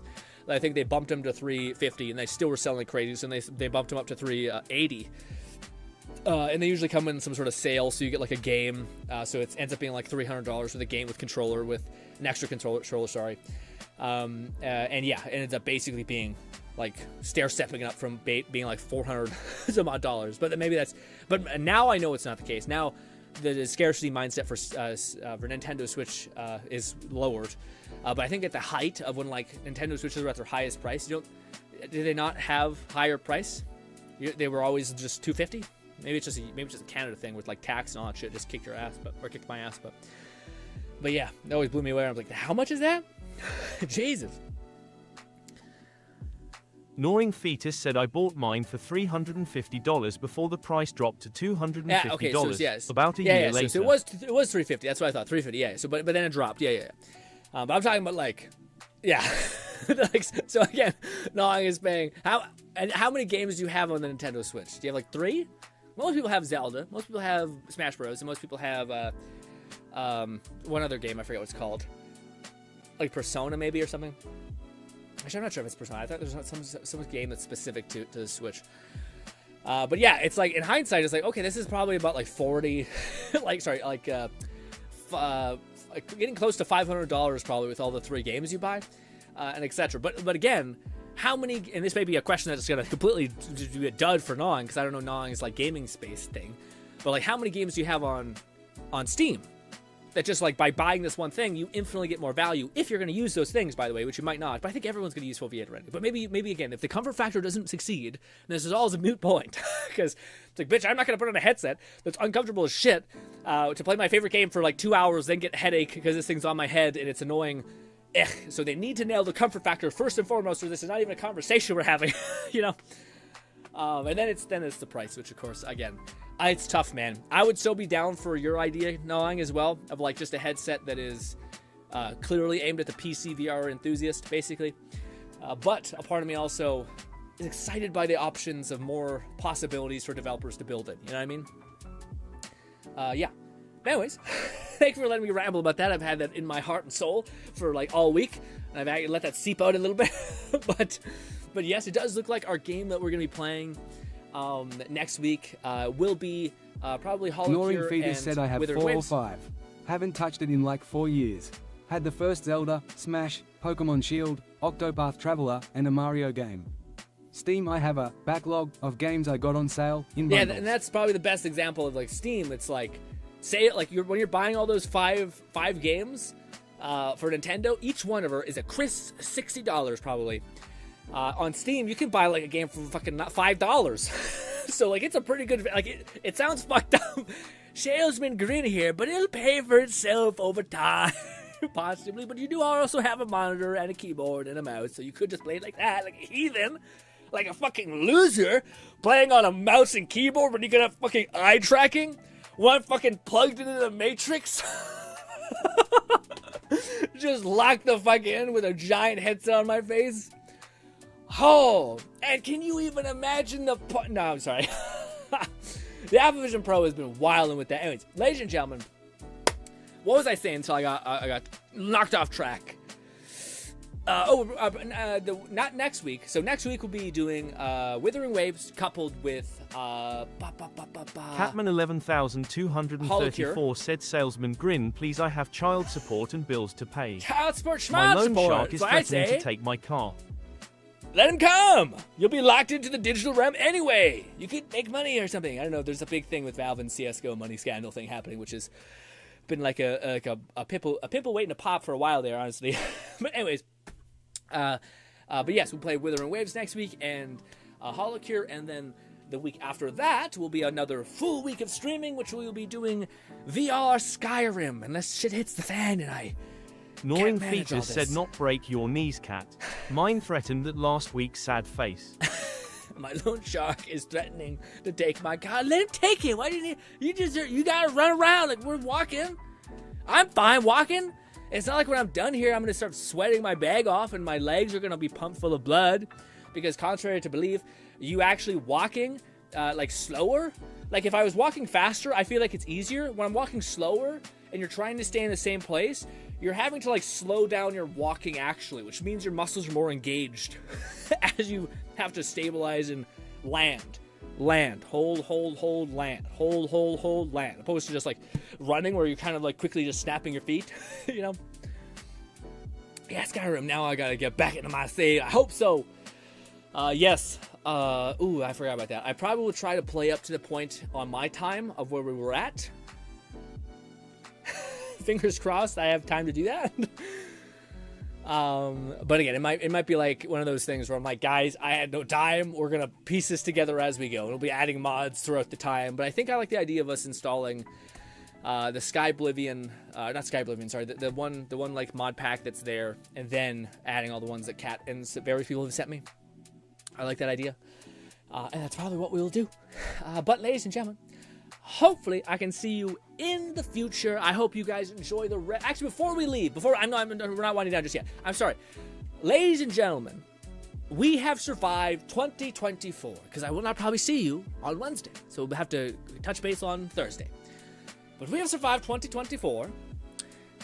I think they bumped them to $350, and they still were selling like crazy. So they bumped them up to $380. And they usually come in some sort of sale, so you get like a game. So it ends up being like $300 with a game with controller, with an extra controller. Sorry. And yeah, it ends up basically being like stair-stepping up from being like $400 some odd dollars. But maybe that's. But now I know it's not the case. Now the scarcity mindset for Nintendo Switch is lowered. But I think at the height of when like Nintendo Switches were at their highest price, did they not have higher price? They were always just $250. Maybe it's just a Canada thing with like tax and all that shit. Just kicked your ass, or kicked my ass, but yeah, it always blew me away. I was like, how much is that? Jesus. Gnawing Fetus said I bought mine for $350 before the price dropped to $250 about a year later. So it was $350. That's what I thought. $350. Yeah. So but then it dropped. Yeah. But I'm talking about like, yeah. Like, so again, Gnawing is paying how many games do you have on the Nintendo Switch? Do you have like 3? Most people have Zelda. Most people have Smash Bros. And most people have one other game. I forget what it's called. Like Persona maybe or something. Actually, I'm not sure if it's Persona. I thought there's some game that's specific to the Switch. But yeah, it's like in hindsight, it's like, okay, this is probably about like 40, getting close to $500 probably with all the 3 games you buy, and etc. But again, how many? And this may be a question that's gonna completely be a dud for Gnawing, because I don't know Gnawing's like gaming space thing. But like, how many games do you have on Steam? That just like by buying this one thing, you infinitely get more value if you're going to use those things, by the way, which you might not. But I think everyone's going to use Foveated already. But maybe again, if the comfort factor doesn't succeed, then this is all a moot point. Because it's like, bitch, I'm not going to put on a headset that's uncomfortable as shit to play my favorite game for like 2 hours, then get a headache because this thing's on my head and it's annoying. So they need to nail the comfort factor first and foremost, or this is not even a conversation we're having, you know. And then it's the price, which of course, again, it's tough, man. I would still be down for your idea, Gnawing, as well, of like just a headset that is clearly aimed at the PC VR enthusiast, basically. But a part of me also is excited by the options of more possibilities for developers to build it. You know what I mean? Yeah. Anyways, thanks for letting me ramble about that. I've had that in my heart and soul for like all week, and I've actually let that seep out a little bit. But yes, it does look like our game that we're going to be playing next week will be probably Hollow Gnawing Fetus said I have 4 or 5. Haven't touched it in like 4 years. Had the first Zelda, Smash, Pokemon Shield, Octopath Traveler, and a Mario game. Steam, I have a backlog of games I got on sale in bundles. Yeah, and that's probably the best example of like Steam. It's like, say like when you're buying all those five games for Nintendo, each one of them is a crisp $60 probably. On Steam, you can buy like a game for fucking $5. So like, it's a pretty good, like it sounds fucked up. Salesman Grin here, but it'll pay for itself over time, possibly. But you do also have a monitor and a keyboard and a mouse, so you could just play it like that, like a heathen, like a fucking loser, playing on a mouse and keyboard when you can have fucking eye tracking. One fucking plugged into the Matrix. Just locked the fuck in with a giant headset on my face. Oh, and can you even imagine no, I'm sorry. The Apple Vision Pro has been wilding with that. Anyways, ladies and gentlemen, what was I saying until I got knocked off track? Not next week. So next week we'll be doing Withering Waves coupled with Catman 11,234 said Salesman Grin, please I have child support and bills to pay. Child support, my loan support. shark is threatening to take my car. Let him come! You'll be locked into the digital realm anyway! You could make money or something. I don't know, there's a big thing with Valve and CSGO money scandal thing happening, which has been like a pimple waiting to pop for a while there, honestly. But anyways, but yes, we'll play Withering Waves next week, and Hollow Cure, and then the week after that will be another full week of streaming, which we will be doing VR Skyrim, unless shit hits the fan and I Gnawing manage all Features said this. not break your knees, cat. Mine threatened that last week's sad face. My loan shark is threatening to take my car. Let him take it. Why didn't you gotta run around like we're walking. I'm fine walking. It's not like when I'm done here, I'm gonna start sweating my bag off and my legs are gonna be pumped full of blood. Because contrary to belief, you actually walking like slower. Like if I was walking faster, I feel like it's easier. When I'm walking slower and you're trying to stay in the same place, you're having to like slow down your walking actually, which means your muscles are more engaged as you have to stabilize and land, hold, land, hold, land, opposed to just like running where you're kind of like quickly just snapping your feet, you know? Yeah, Skyrim, now I gotta get back into my save. I hope so. Yes. Ooh, I forgot about that. I probably will try to play up to the point on my time of where we were at. Fingers crossed I have time to do that. But again, it might be like one of those things where I'm like, guys, I had no time. We're going to piece this together as we go. We'll be adding mods throughout the time. But I think I like the idea of us installing the Skyblivion, not Skyblivion, sorry, the one like mod pack that's there, and then adding all the ones that Kat and various people have sent me. I like that idea. And that's probably what we'll do. But ladies and gentlemen, hopefully I can see you in the future. I hope you guys enjoy the actually before we leave, we're not winding down just yet. I'm sorry. Ladies and gentlemen, we have survived 2024 because I will not probably see you on Wednesday. So we'll have to touch base on Thursday. But we have survived 2024.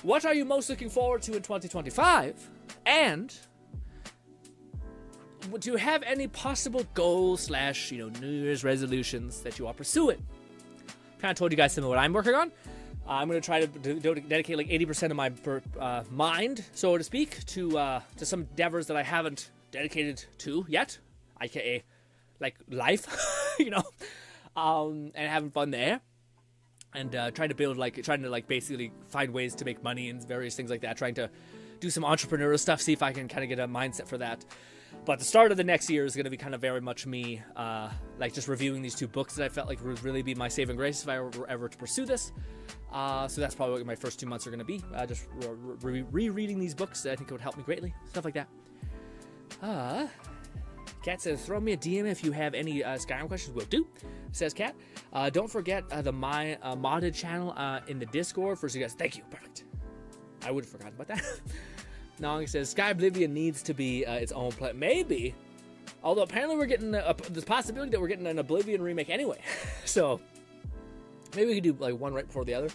What are you most looking forward to in 2025? And do you have any possible goals / New Year's resolutions that you are pursuing? Kind of told you guys some of what I'm working on. I'm going to try to dedicate like 80% of my mind, so to speak, to some endeavors that I haven't dedicated to yet, aka like life, and having fun there, and trying to basically find ways to make money and various things like that. Trying to do some entrepreneurial stuff, see if I can kind of get a mindset for that. But the start of the next year is going to be kind of very much me, just reviewing these 2 books that I felt like would really be my saving grace if I were ever to pursue this. So that's probably what my first 2 months are going to be. Just rereading these books. I think it would help me greatly. Stuff like that. Kat says, throw me a DM if you have any Skyrim questions. Will do, says Kat. Don't forget the my modded channel in the Discord. First, you guys, thank you. Perfect. I would have forgotten about that. Nong says, Skyblivion needs to be its own play. Maybe. Although apparently we're getting the possibility that we're getting an Oblivion remake anyway. So maybe we could do like one right before the other.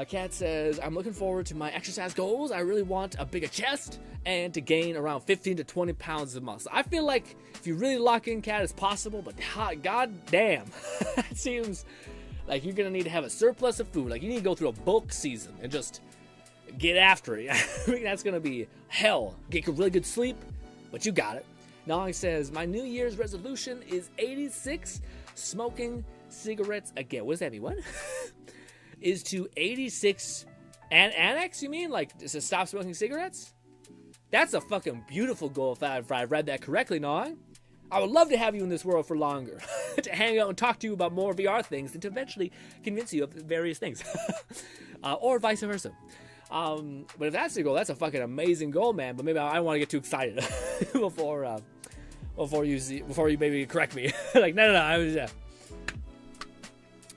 Kat says, I'm looking forward to my exercise goals. I really want a bigger chest and to gain around 15 to 20 pounds of muscle. I feel like if you really lock in, Kat, it's possible, but god damn. It seems like you're going to need to have a surplus of food. Like you need to go through a bulk season and just get after it. I think that's going to be hell. Get a really good sleep, but you got it. Nong says, my New Year's resolution is 86, smoking cigarettes again. What does that mean? What? Is to 86 annex, you mean? Like, to stop smoking cigarettes? That's a fucking beautiful goal if I read that correctly, Nong. I would love to have you in this world for longer. To hang out and talk to you about more VR things and to eventually convince you of various things. Or vice versa. But if that's the goal, that's a fucking amazing goal, man. But maybe I don't want to get too excited before you maybe correct me. Like, no, I was, yeah.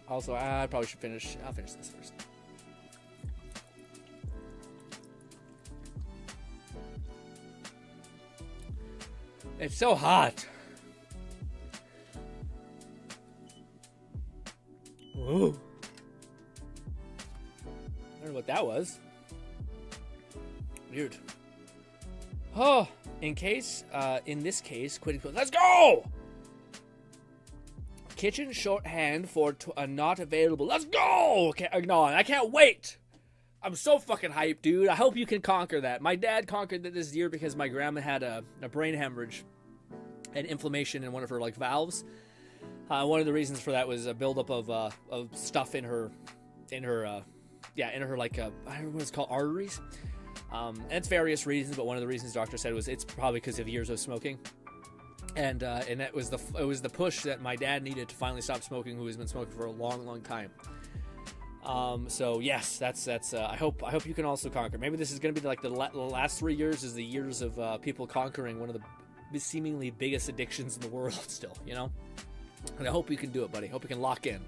Also, I probably should finish. I'll finish this first. It's so hot. Ooh. I don't know what that was. Weird. Oh, in this case, quitting. Let's go! Kitchen shorthand for not available. Let's go! Okay, no, I can't wait. I'm so fucking hyped, dude. I hope you can conquer that. My dad conquered it this year because my grandma had a brain hemorrhage and inflammation in one of her like valves. One of the reasons for that was a buildup of stuff in her like I don't know what it's called, arteries. And it's various reasons, but one of the reasons the doctor said was it's probably because of years of smoking. And it was the push that my dad needed to finally stop smoking, who has been smoking for a long, long time. So yes, that's I hope you can also conquer. Maybe this is going to be like the last 3 years is the years of people conquering one of the seemingly biggest addictions in the world still, you know? And I hope you can do it, buddy. Hope you can lock in.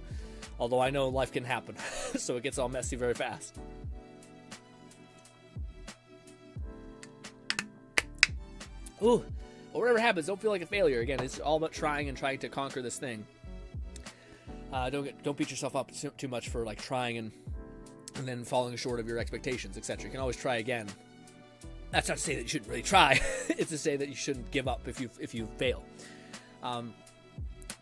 Although I know life can happen, so it gets all messy very fast. Ooh, but whatever happens, don't feel like a failure. Again, it's all about trying and trying to conquer this thing. Don't beat yourself up too much for like trying and then falling short of your expectations, etc. You can always try again. That's not to say that you shouldn't really try. It's to say that you shouldn't give up if you fail.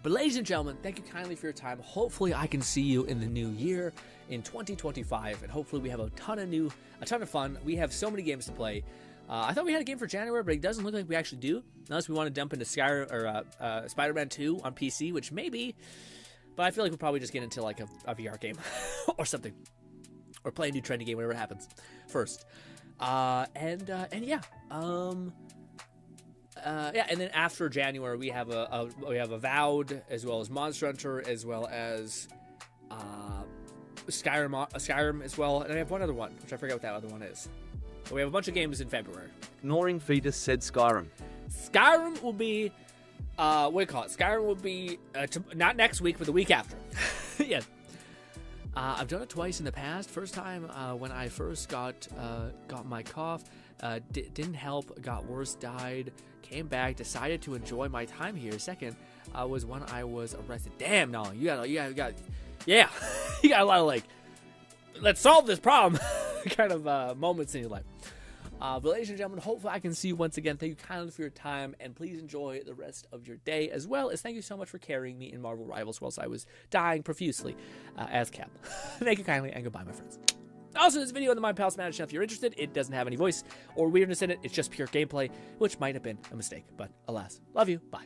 But ladies and gentlemen, thank you kindly for your time. Hopefully I can see you in the new year in 2025, and hopefully we have a ton of fun. We have so many games to play. I thought we had a game for January, but it doesn't look like we actually do, unless we want to dump into Spider-Man 2 on PC, which maybe, but I feel like we'll probably just get into like a VR game or something, or play a new trendy game, whatever happens first. And yeah. And then after January, we have a Avowed, as well as Monster Hunter, as well as Skyrim as well, and I have one other one, which I forget what that other one is. But we have a bunch of games in February. Ignoring Fetus said Skyrim. Skyrim will be, what do you call it? Skyrim will be not next week, but the week after. Yeah. I've done it twice in the past. First time when I first got my cough, didn't help, got worse, died, came back, decided to enjoy my time here. Second was when I was arrested. Damn, no, you got, yeah, you got a lot of like, let's solve this problem kind of moments in your life. But ladies and gentlemen, hopefully I can see you once again. Thank you kindly for your time, and please enjoy the rest of your day, as well as thank you so much for carrying me in Marvel Rivals whilst I was dying profusely as Cap. Thank you kindly, and goodbye, my friends. Also, this video on the My Palace Managed, if you're interested, it doesn't have any voice or weirdness in it. It's just pure gameplay, which might have been a mistake, but alas. Love you. Bye.